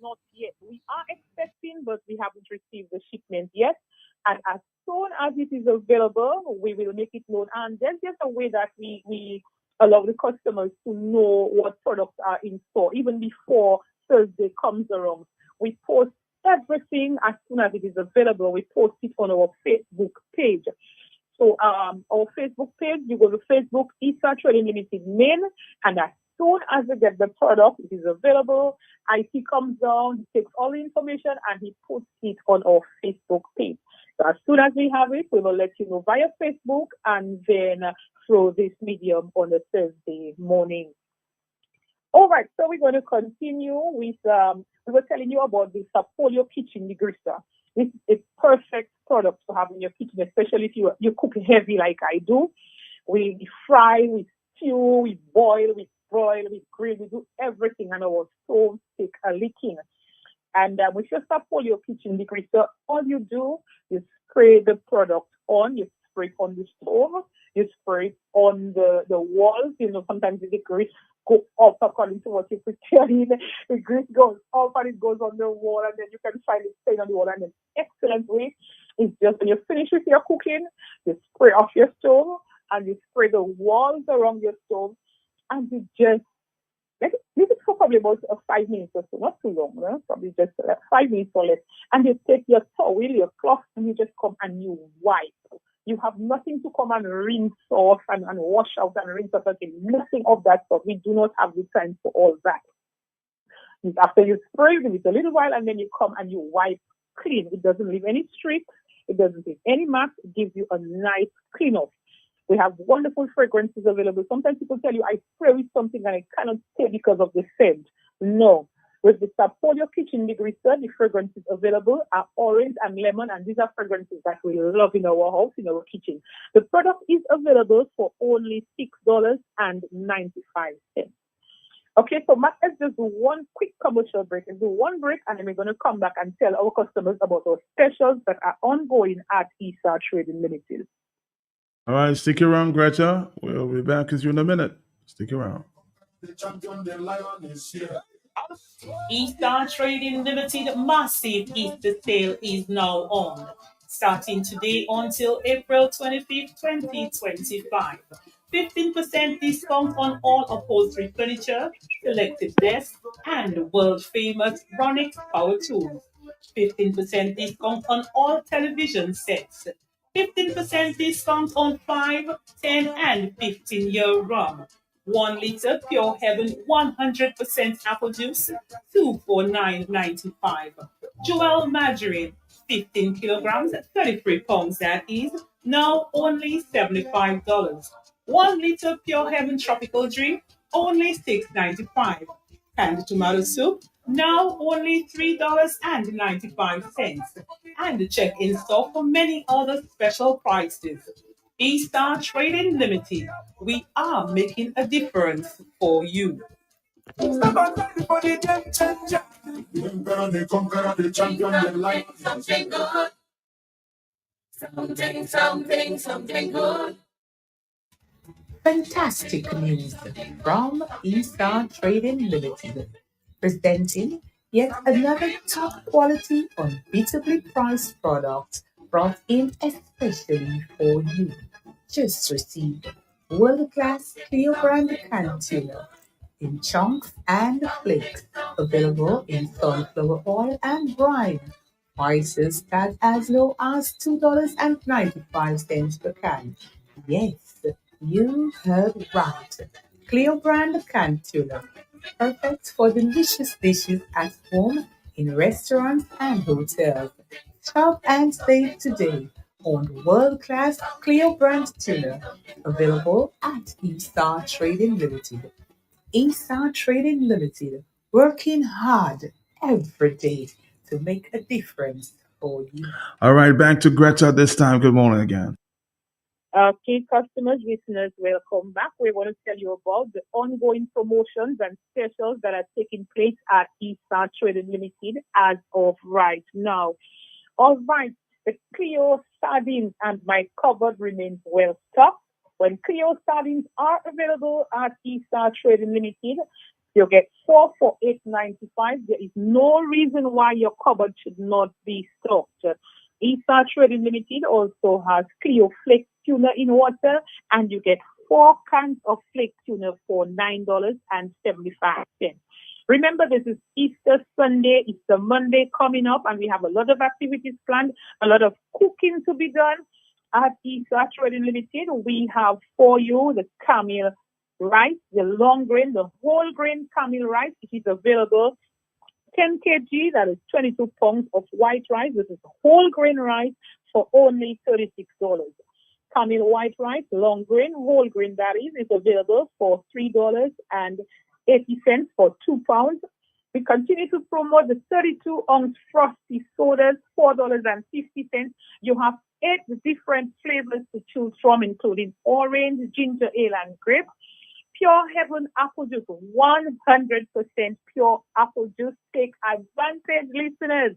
Not yet. We are expecting, but we haven't received the shipment yet. And as soon as it is available, we will make it known. And there's just a way that we allow the customers to know what products are in store, even before Thursday comes around. We post everything as soon as it is available. We post it on our Facebook page. So our Facebook page, you go to Facebook, Esmart Trading Limited Main, and as soon as we get the product, it is available. IT comes down, he takes all the information, and he puts it on our Facebook page. So as soon as we have it, we will let you know via Facebook and then through this medium on a Thursday morning. All right, so we're going to continue with, we were telling you about the Sapolio kitchen degreaser. This is a perfect product to have in your kitchen, especially if you cook heavy like I do. We fry, we stew, we boil, we broil, we grill, we do everything, and our stoves take a licking. And with your Sapolio kitchen degreaser, all you do is spray the product on. You spray it on the stove, you spray it on the walls. You know, sometimes the grease go up according to what you prepare. The grease goes up and it goes on the wall, and then you can find it staying on the wall. And an excellent way is just when you finish with your cooking, you spray off your stove and you spray the walls around your stove, and you just leave it for probably about 5 minutes or so, not too long, no? Probably just 5 minutes or less. And you take your towel, your cloth, and you just come and you wipe. You have nothing to come and rinse off and wash out and rinse off again. Nothing of that sort. We do not have the time for all that. After you spray it a little while, and then you come and you wipe clean. It doesn't leave any streaks. It doesn't leave any marks. It gives you a nice clean off. We have wonderful fragrances available. Sometimes people tell you, I spray with something and I cannot stay because of the scent. No. With the Sapolio kitchen degreaser, the fragrances available are orange and lemon, and these are fragrances that we love in our house, in our kitchen. The product is available for only $6.95. Okay, so Matt, let's just do one quick commercial break. Let's do one break, and then we're going to come back and tell our customers about our specials that are ongoing at Esmart Trading Limited. All right, stick around, Greta. We'll be back with you in a minute. Stick around. The champion, the lion is here. Esmart Trading Limited massive Easter sale is now on, starting today until April 25th, 2025. 15% discount on all upholstery furniture, selected desks, and world-famous Ronix power tools. 15% discount on all television sets. 15% discount on 5, 10, and 15-year rum. 1 liter Pure Heaven 100% apple juice, 2 for $9.95. Jewel margarine, 15 kilograms, 33 pounds, that is now only $75. 1 liter Pure Heaven tropical drink, only $6.95. Canned tomato soup, now only $3.95. And check in store for many other special prices. E-Star Trading Limited, we are making a difference for you. Step aside for the game changer. The emperor, the conqueror, the champion, the light. Something good. Something good. Fantastic news from E-Star Trading Limited, presenting yet another top quality, unbeatably priced product brought in especially for you. Just received world-class clear brand canned tuna in chunks and flakes, available in sunflower oil and brine. Prices start as low as $2.95 per can. Yes, you heard right. Clear brand canned tuna, perfect for delicious dishes at home, in restaurants and hotels. Shop and save today on world-class clear brand tuna, available at E-Star Trading Limited. E-Star Trading Limited, working hard every day to make a difference for you. All right, back to Greta this time. Good morning again. Okay, customers, listeners, welcome back. We want to tell you about the ongoing promotions and specials that are taking place at Esmart Trading Limited as of right now. All right, the Clio sardines and my cupboard remains well stocked. When Clio sardines are available at Esmart Trading Limited, you get 4 for $8.95. There is no reason why your cupboard should not be stocked. Esmart Trading Limited also has Clio flake tuna in water, and you get 4 cans of flake tuna for $9.75. Remember, this is Easter Sunday, Easter Monday coming up, and we have a lot of activities planned, a lot of cooking to be done. At Esmart Trading Limited, we have for you the camel rice, the long grain, the whole grain camel rice. It is available 10 kg, that is 22 pounds of white rice. This is whole grain rice for only $36. Camel white rice, long grain, whole grain, that is available for $3.80 for 2 pounds. We continue to promote the 32-ounce frosty sodas, $4.50. You have 8 different flavors to choose from, including orange, ginger ale, and grape. Pure Heaven apple juice, 100% pure apple juice. Take advantage, listeners.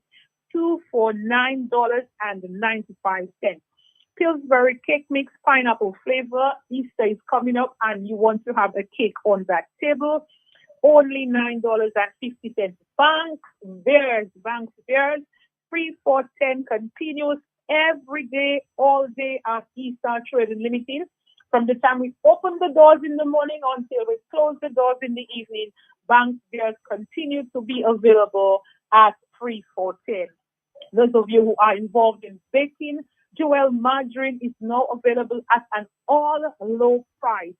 2 for $9.95. Pillsbury cake mix, pineapple flavor. Easter is coming up and you want to have a cake on that table. Only $9.50. Banks Bears, 3 for $10, continuous every day, all day at Esmart Trading Limited. From the time we open the doors in the morning until we close the doors in the evening, Banks Bears continue to be available at 3 for $10. Those of you who are involved in baking, Jewel margarine is now available at an all-low price,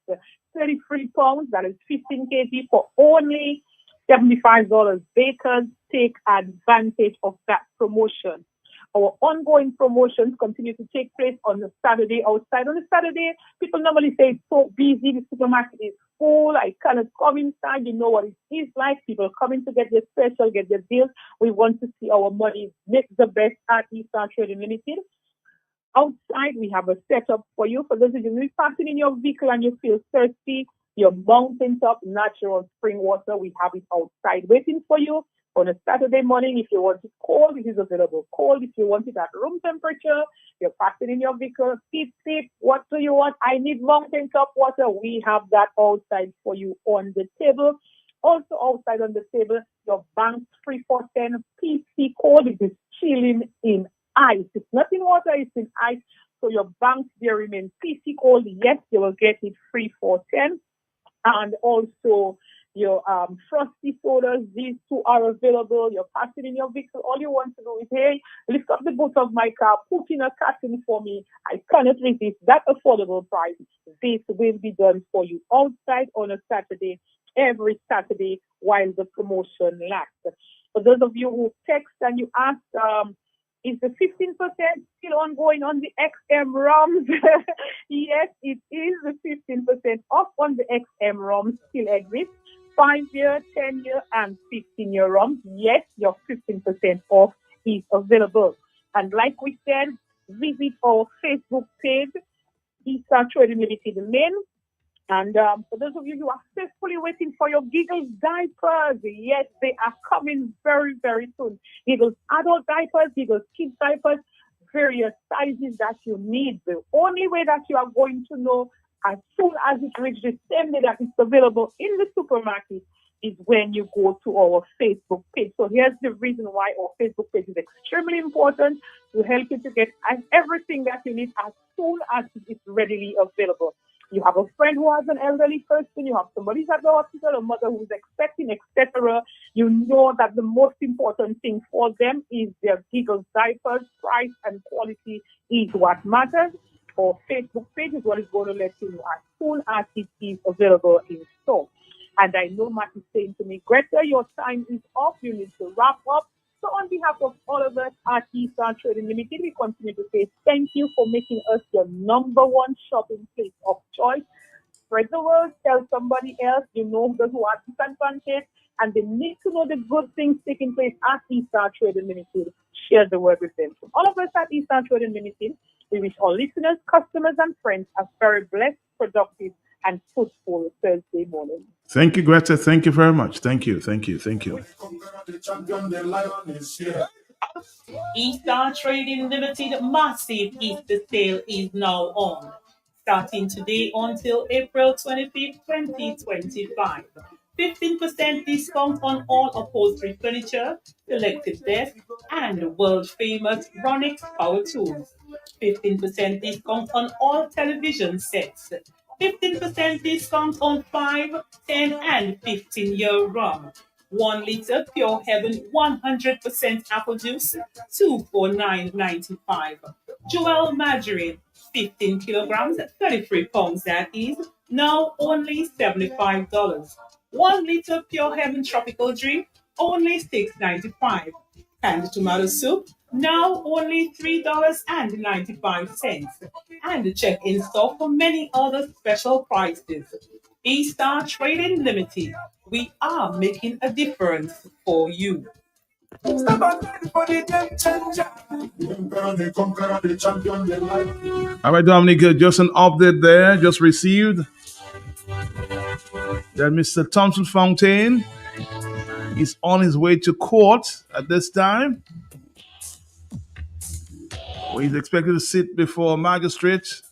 33 pounds, that is 15 kg, for only $75. Bakers, take advantage of that promotion. Our ongoing promotions continue to take place on the Saturday outside. On the Saturday, people normally say it's so busy, the supermarket is full, I cannot come inside. You know what it is like. People coming to get their special, get their deals. We want to see our money make the best at Esmart Trading Limited. Outside, we have a setup for you. For those of you who are passing in your vehicle and you feel thirsty, your mountaintop natural spring water, we have it outside waiting for you. On a Saturday morning, if you want it cold, it is available cold. If you want it at room temperature, you're passing in your vehicle, sleep. What do you want? I need mountaintop water. We have that outside for you on the table. Also outside on the table, your Banks 3 for $10 PC cold. It is chilling in ice. It's not in water, it's in ice. So your Banks there remain PC cold. Yes, you will get it 3 for $10. And also your frosty sodas. These two are available. You're passing in your vehicle. All you want to do is, hey, lift up the boot of my car, put in a carton for me. I cannot resist that affordable price. This will be done for you outside on a Saturday, every Saturday while the promotion lasts. For those of you who text and you ask, is the 15% still ongoing on the XM ROMs? Yes, it is. The 15% off on the XM ROMs still exists. 5-year, 10-year, and 15-year ROMs. Yes, your 15% off is available. And like we said, visit our Facebook page, Eastern Trading Limited Main. And for those of you who are faithfully waiting for your Giggles diapers, yes, they are coming very, very soon. Giggles adult diapers, Giggles kids diapers, various sizes that you need. The only way that you are going to know as soon as it reaches the same day that it's available in the supermarket is when you go to our Facebook page. So here's the reason why our Facebook page is extremely important to help you to get everything that you need as soon as it is readily available. You have a friend who has an elderly person, you have somebody who's at the hospital, a mother who's expecting, etc. You know that the most important thing for them is their Giggles diapers. Price and quality is what matters. Our Facebook page is what is going to let you know as soon as it is available in store. And I know Matt is saying to me, Greta, your time is up. You need to wrap up. So on behalf of all of us at Eastern Trading Limited, we continue to say thank you for making us your number one shopping place of choice. Spread the word, tell somebody else you know those who are disadvantaged and they need to know the good things taking place at Eastern Trading Limited. Share the word with them. From all of us at Eastern Trading Limited, we wish all listeners, customers, and friends a very blessed, productive, and fruitful Thursday morning. Thank you, Greta. Thank you very much. Thank you. Thank you. Thank you. Eastern Trading Limited massive Easter sale is now on, starting today until April 25th, 2025. 15% discount on all upholstery furniture, selected desks, and world-famous Ronix power tools. 15% discount on all television sets. 15% discount on 5, 10, and 15-year rum. 1 liter Pure Heaven 100% apple juice, $2 for $9.95. Joel margarine, 15 kilograms, 33 pounds, that is, now only $75. 1 liter Pure Heaven tropical drink, only $6.95. Canned tomato soup, now only $3.95. And check in store for many other special prices. Eastern Trading Limited. We are making a difference for you. All right, Dominica, just an update there. Just received that Mr. Thompson Fontaine is on his way to court at this time, where he's expected to sit before a magistrate,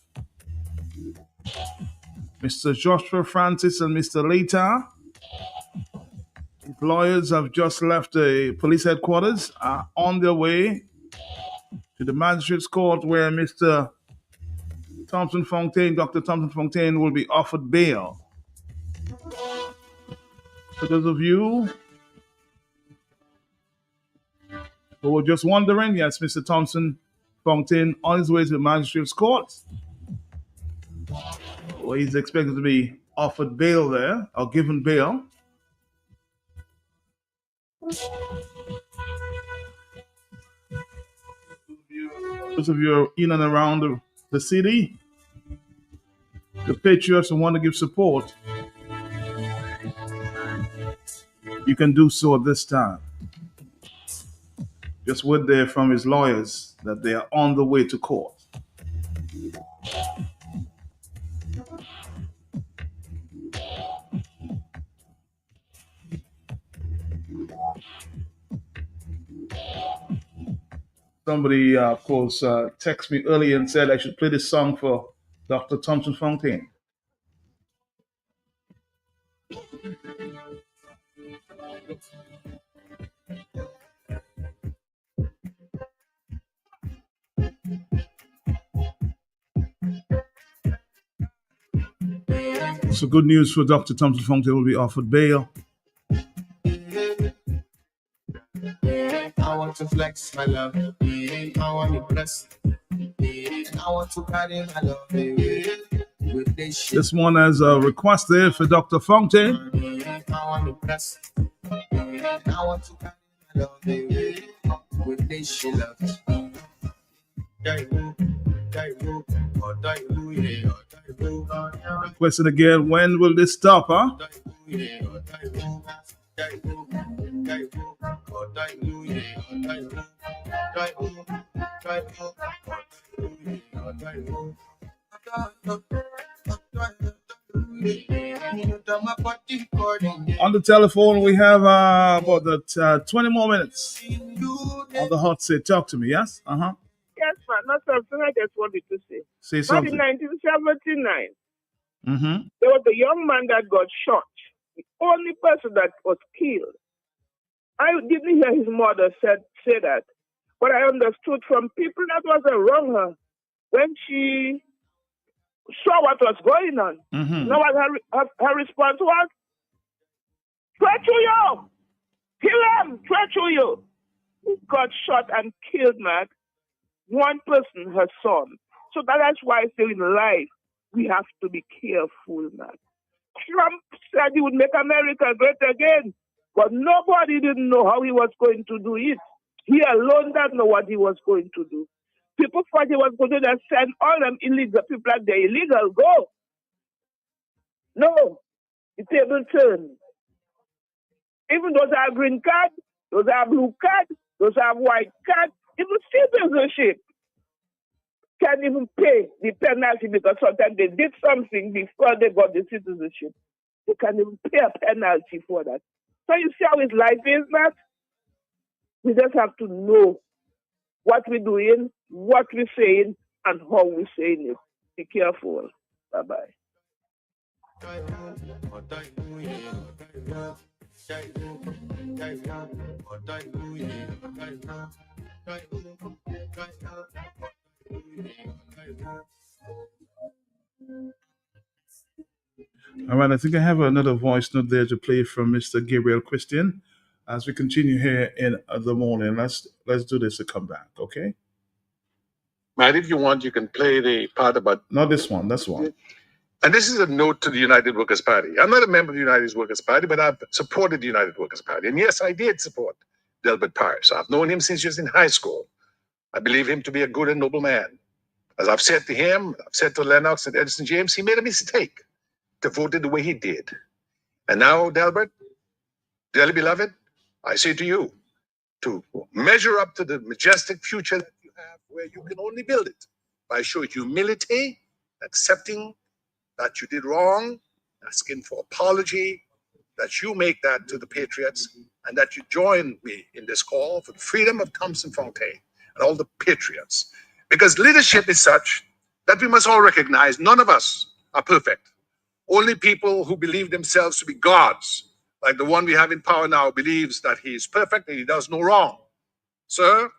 Mr. Joshua Francis and Mr. Later. His lawyers have just left the police headquarters, are on their way to the magistrate's court where Mr. Thompson Fontaine, Dr. Thompson Fontaine, will be offered bail. For those of you who were just wondering, yes, Mr. Thompson Fontaine on his way to the magistrate's court, where he's expected to be offered bail there, or given bail. Those of you in and around the city, the Patriots who want to give support, you can do so at this time. Just word there from his lawyers that they are on the way to court. Somebody, of course, texted me earlier and said I should play this song for Dr. Thompson Fontaine. So good news for Dr. Thompson Fontaine will be offered bail. I want to flex my love. I want to bless. I want to carry my love. With this shit. This one has a request there for Dr. Fontaine. I want to bless. I want to carry my love. With this shit love. Question again, when will this stop, huh? On the telephone, we have about 20 more minutes on the hot seat. Talk to me, yes? Uh-huh. Yes, man. Not something I just wanted to say. Say But in something. 1979, Mm-hmm. there was a young man that got shot. The only person that was killed. I didn't hear his mother say that, but I understood from people that was around her when she saw what was going on. Mm-hmm. You know what her response was? Treachery! Kill him! Treachery! He got shot and killed, man. One person, her son. So that is why I say in life, we have to be careful, man. Trump said he would make America great again, but nobody didn't know how he was going to do it. He alone didn't know what he was going to do. People thought he was going to just send all them illegal people like they're illegal. Go. No. The table turned. Even those are green card, those are blue card, those are white card, even citizenship can't even pay the penalty because sometimes they did something before they got the citizenship. They can't even pay a penalty for that. So you see how his life is, Matt? We just have to know what we're doing, what we're saying, and how we're saying it. Be careful. Bye-bye. All right, I think I have another voice note there to play from Mr. Gabriel Christian as we continue here in the morning. Let's do this to come back, okay? Matt, if you want, you can play the part about... Not this one, this one. And this is a note to the United Workers' Party. I'm not a member of the United Workers' Party, but I've supported the United Workers' Party. And yes, I did support Delbert Parrish. I've known him since he was in high school. I believe him to be a good and noble man. As I've said to him, I've said to Lennox and Edison James, he made a mistake to vote it the way he did. And now, Delbert, dearly beloved, I say to you, to measure up to the majestic future that you have, where you can only build it by showing humility, accepting that you did wrong, asking for apology, that you make that to the Patriots, and that you join me in this call for the freedom of Thompson Fontaine and all the Patriots. Because leadership is such that we must all recognize none of us are perfect. Only people who believe themselves to be gods, like the one we have in power now, believes that he is perfect and he does no wrong. Sir,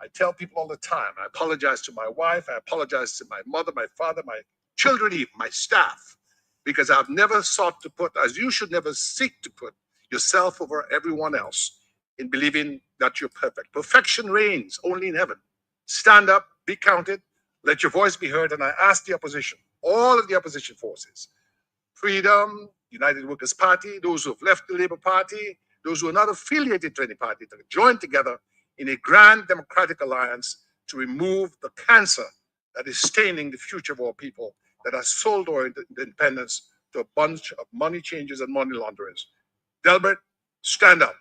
I tell people all the time, I apologize to my wife, I apologize to my mother, my father, my children, even my staff, because I've never sought to put, as you should never seek to put, yourself over everyone else in believing that you're perfect. Perfection reigns only in heaven. Stand up, be counted, let your voice be heard, and I ask the opposition, all of the opposition forces, Freedom, United Workers' Party, those who have left the Labour Party, those who are not affiliated to any party, to join together in a grand democratic alliance to remove the cancer that is staining the future of our people, that has sold our independence to a bunch of money changers and money launderers. Delbert, stand up.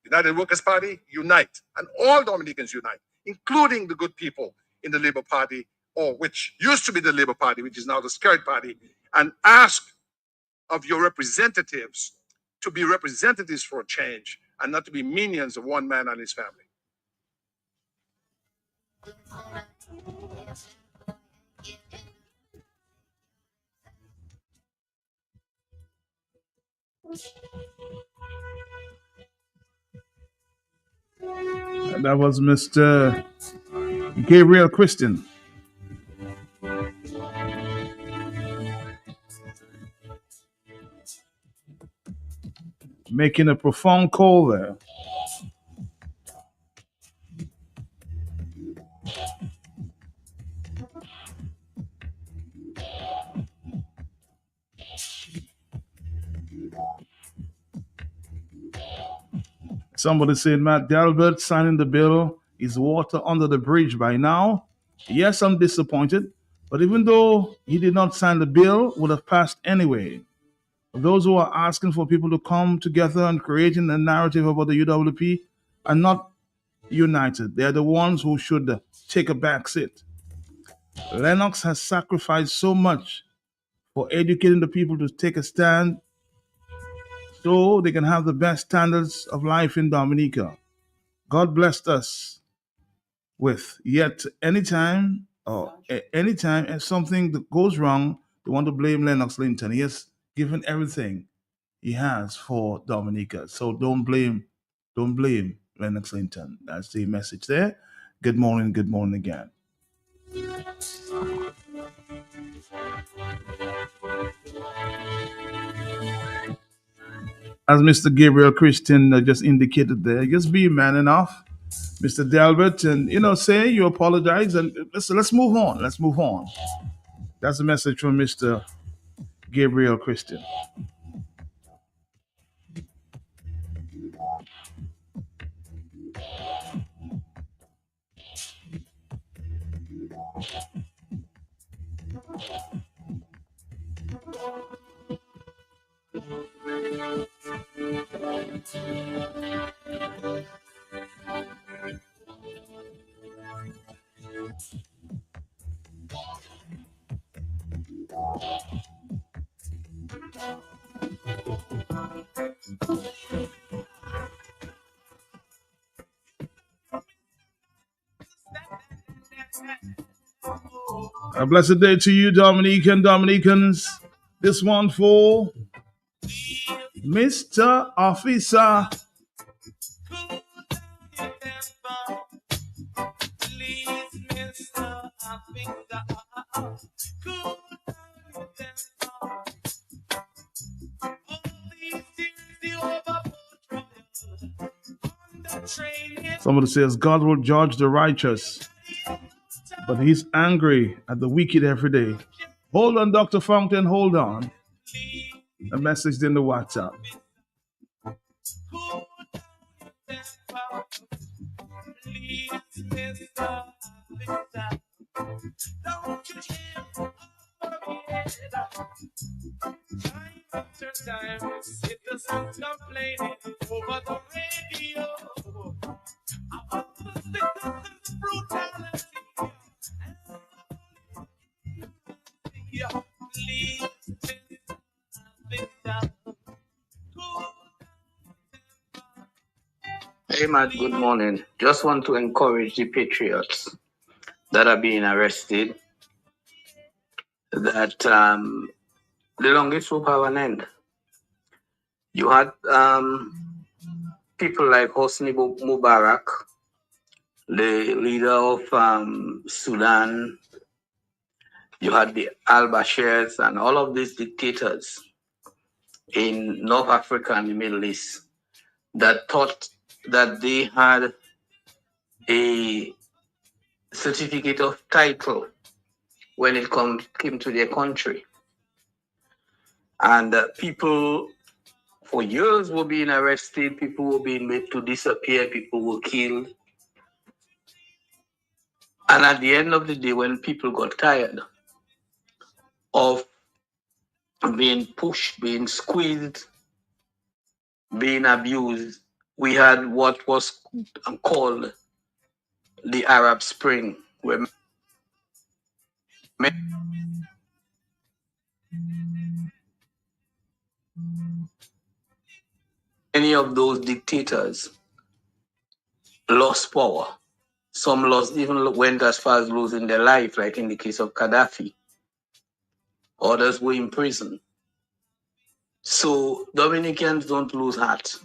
United Workers' Party, unite. And all Dominicans unite, including the good people in the Labour Party, or which used to be the Labour Party, which is now the Scared Party, and ask of your representatives to be representatives for a change and not to be minions of one man and his family. And that was Mr. Gabriel Christian. making a profound call there. Somebody said Matt Delbert signing the bill is water under the bridge by now. Yes, I'm disappointed, but even though he did not sign the bill, would have passed anyway. Those who are asking for people to come together and creating a narrative about the UWP are not united. They are the ones who should take a back seat. Lennox has sacrificed so much for educating the people to take a stand so they can have the best standards of life in Dominica. God blessed us with yet anytime something that goes wrong, they want to blame Lennox Linton. He has given everything he has for Dominica. So don't blame Lennox Linton. That's the message there. Good morning again. As Mr. Gabriel Christian just indicated there, just be man enough, Mr. Delbert, and say you apologize and let's move on. Let's move on. That's the message from Mr. Gabriel Christian. A blessed day to you, Dominicans. This one for Mr. Officer. Somebody says God will judge the righteous, but he's angry at the wicked every day. Hold on, Dr. Fontaine, hold on. A message in the WhatsApp. Hey, Matt, good morning. Just want to encourage the patriots that are being arrested that the longest will have an end. You had people like Hosni Mubarak, the leader of Sudan. You had the al-Bashirs and all of these dictators in North Africa and the Middle East that thought that they had a certificate of title when it came to their country. And people for years were being arrested, people were being made to disappear, people were killed. And at the end of the day, when people got tired of being pushed, being squeezed, being abused, we had what was called the Arab Spring, where many of those dictators lost power. Some lost, even went as far as losing their life, like in the case of Gaddafi. Others were in prison. So Dominicans don't lose heart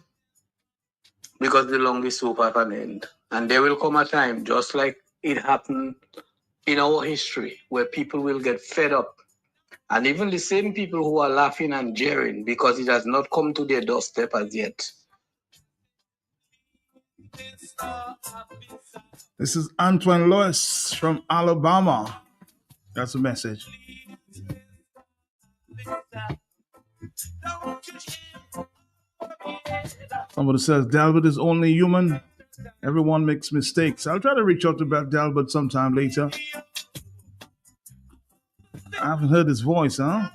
because the longest hope have an end. And there will come a time, just like it happened in our history, where people will get fed up And even the same people who are laughing and jeering because it has not come to their doorstep as yet. This is Antoine Lewis from Alabama. That's the message. Somebody says Dalbert is only human. Everyone makes mistakes. I'll try to reach out to Dalbert sometime later. I haven't heard his voice, huh?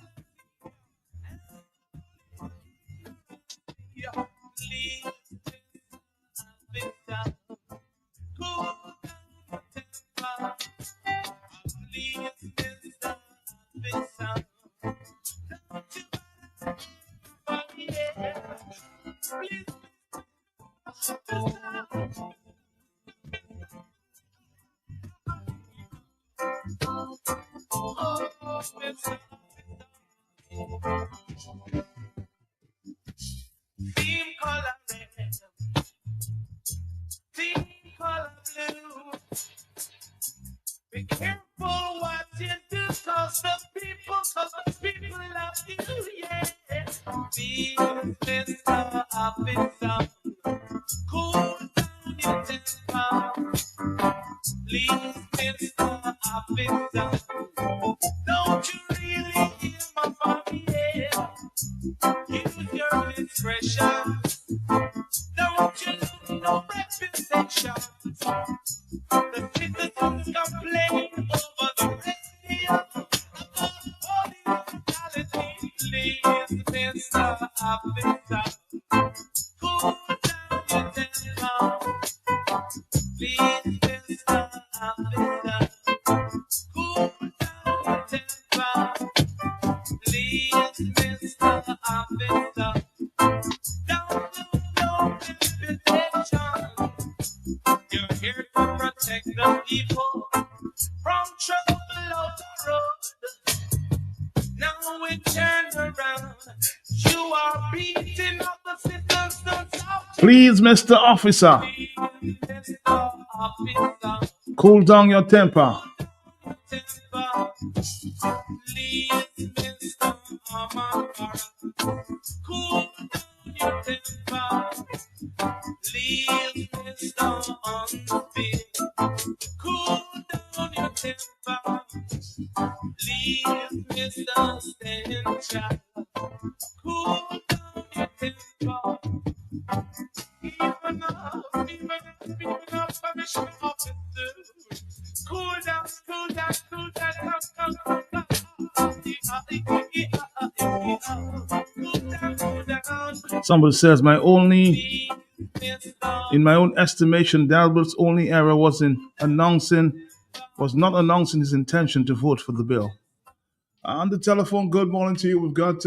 Be careful what you do, cause the people love you, yeah. Be Mr. Officer, cool down your temper. Please, Mr. Officer, don't you really hear my body, yeah? Use your discretion. Don't you lose no reputation. The citizens complain over the radio about police brutality. Please, Mr. Officer, cool down your temper. Please, Mr. Officer, cool down your temper. Please, Mr. Officer, don't lose no reputation. You're here to protect the people from trouble out the road. Now we turn around. You are beating up the citizens of Please, Mr. Officer, cool down your temper. Please, Mr. Amara, cool down your temper. Please, Mr. Unfit, cool down your temper. Please, Mr. Stenchak, cool down your temper. Even up, Commissioner Officer, cool down, cool down, cool down, cool down. Somebody says in my own estimation, Dalbert's only error was not announcing his intention to vote for the bill. On the telephone, good morning to you. We've got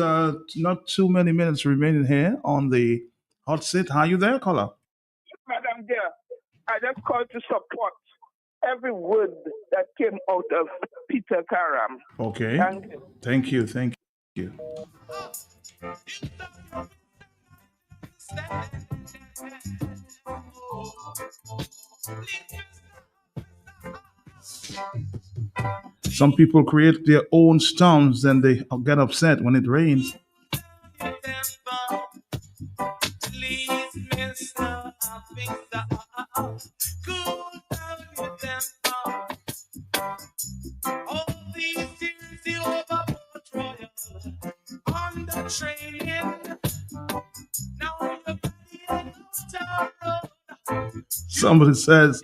not too many minutes remaining here on the hot seat. How are you there, caller? Madam dear, I just called to support every word that came out of Peter Karam. Okay. Thank you. Thank you. Some people create their own storms and they get upset when it rains. Somebody says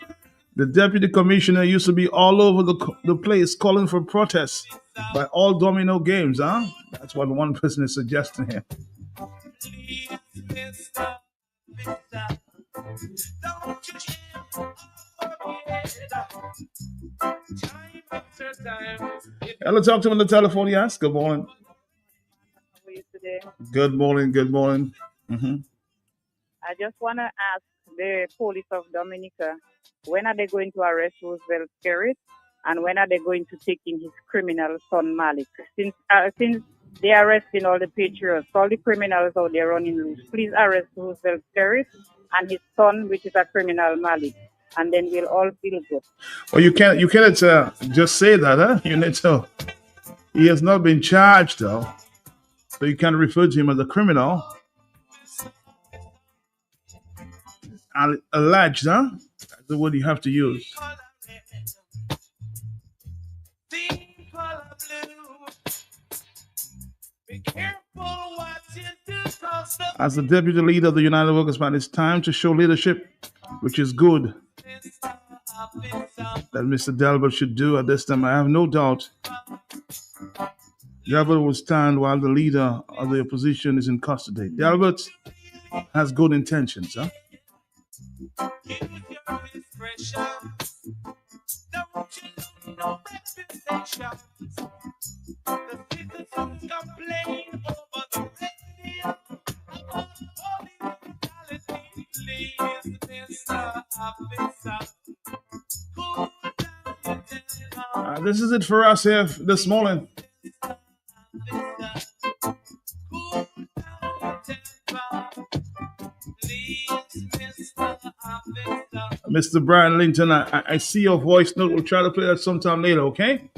the deputy commissioner used to be all over the place calling for protests by all domino games, huh? That's what one person is suggesting here. Hello, talk to him on the telephone, yes. Good morning. How are you today? Good morning, good morning. I just want to ask the police of Dominica, when are they going to arrest Roosevelt Skerritt, and when are they going to take in his criminal son Malik? Since they're arresting all the patriots, all the criminals out there running loose, please arrest Roosevelt Skerritt and his son, which is a criminal Malik, and then we'll all feel good. Well, you cannot just say that, huh? You need to He has not been charged, though, so you can't refer to him as a criminal. Alleged, huh? That's the word you have to use. As the deputy leader of the United Workers' Party, it's time to show leadership, which is good, that Mr. Delbert should do at this time. I have no doubt Delbert will stand while the leader of the opposition is in custody. Delbert has good intentions, huh? This is it for us here this morning. Mr. Brian Linton, I see your voice note. We'll try to play that sometime later, okay?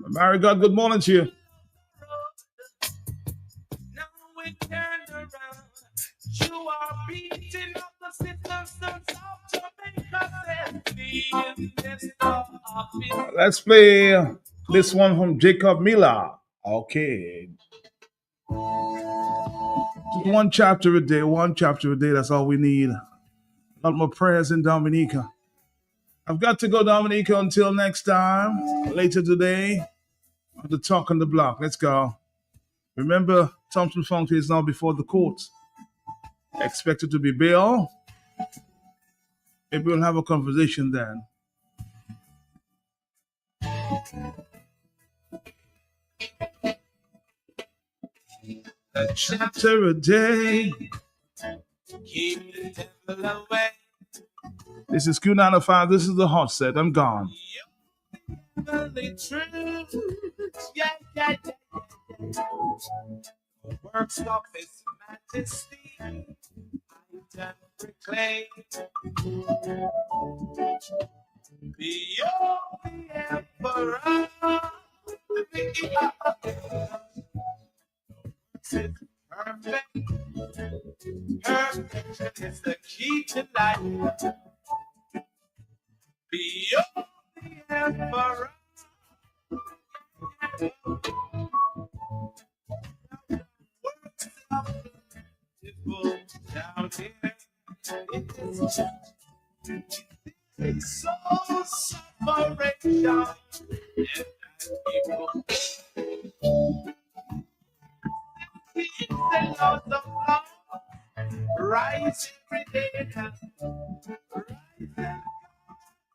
Mary God, good morning to you. Let's play this one from Jacob Miller. Okay. One chapter a day, that's all we need. A lot more prayers in Dominica. I've got to go, Dominica, until next time. Later today, on the Talk on the Block. Let's go. Remember, Thompson Fontaine is now before the court. Expected to be bail. Maybe we'll have a conversation then. A chapter a day. Keep the devil away. This is Q95. This is the hot set. I'm gone. Works of His Majesty, I can proclaim. Beyond the emperor, perfect. Perfection is the key to life. Beyond the emperor. Down here, it's so separation. It's the Lord of love. Rise every day. Rise.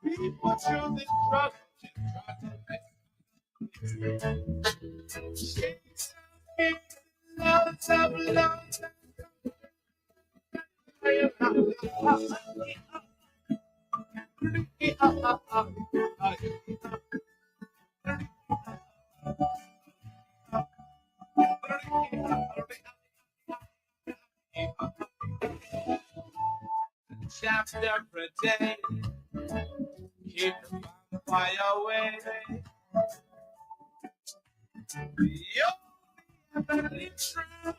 People through the struggle. Lots of love. Chapter per day, keep the fire away. You're very true.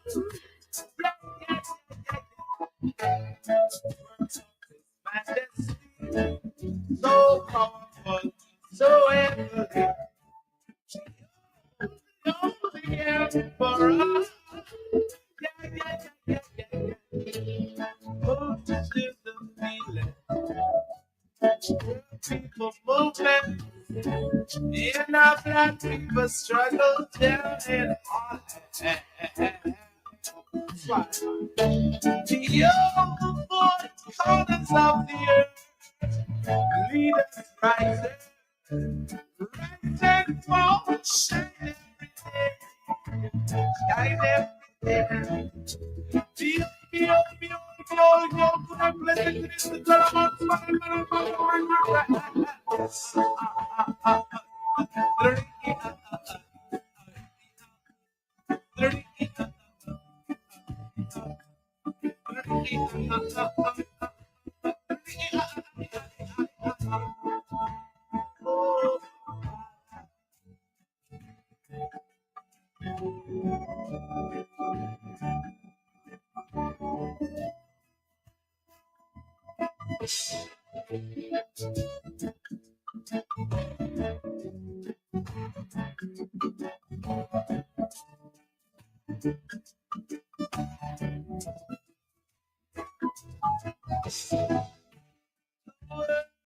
Majesty, so powerful, so heavenly. You're the emperor. Oh, this is the feeling. People moving in our black people struggle down in Holland. The young voice corners of the earth, leaders rising, rising for shine every day, shine every day.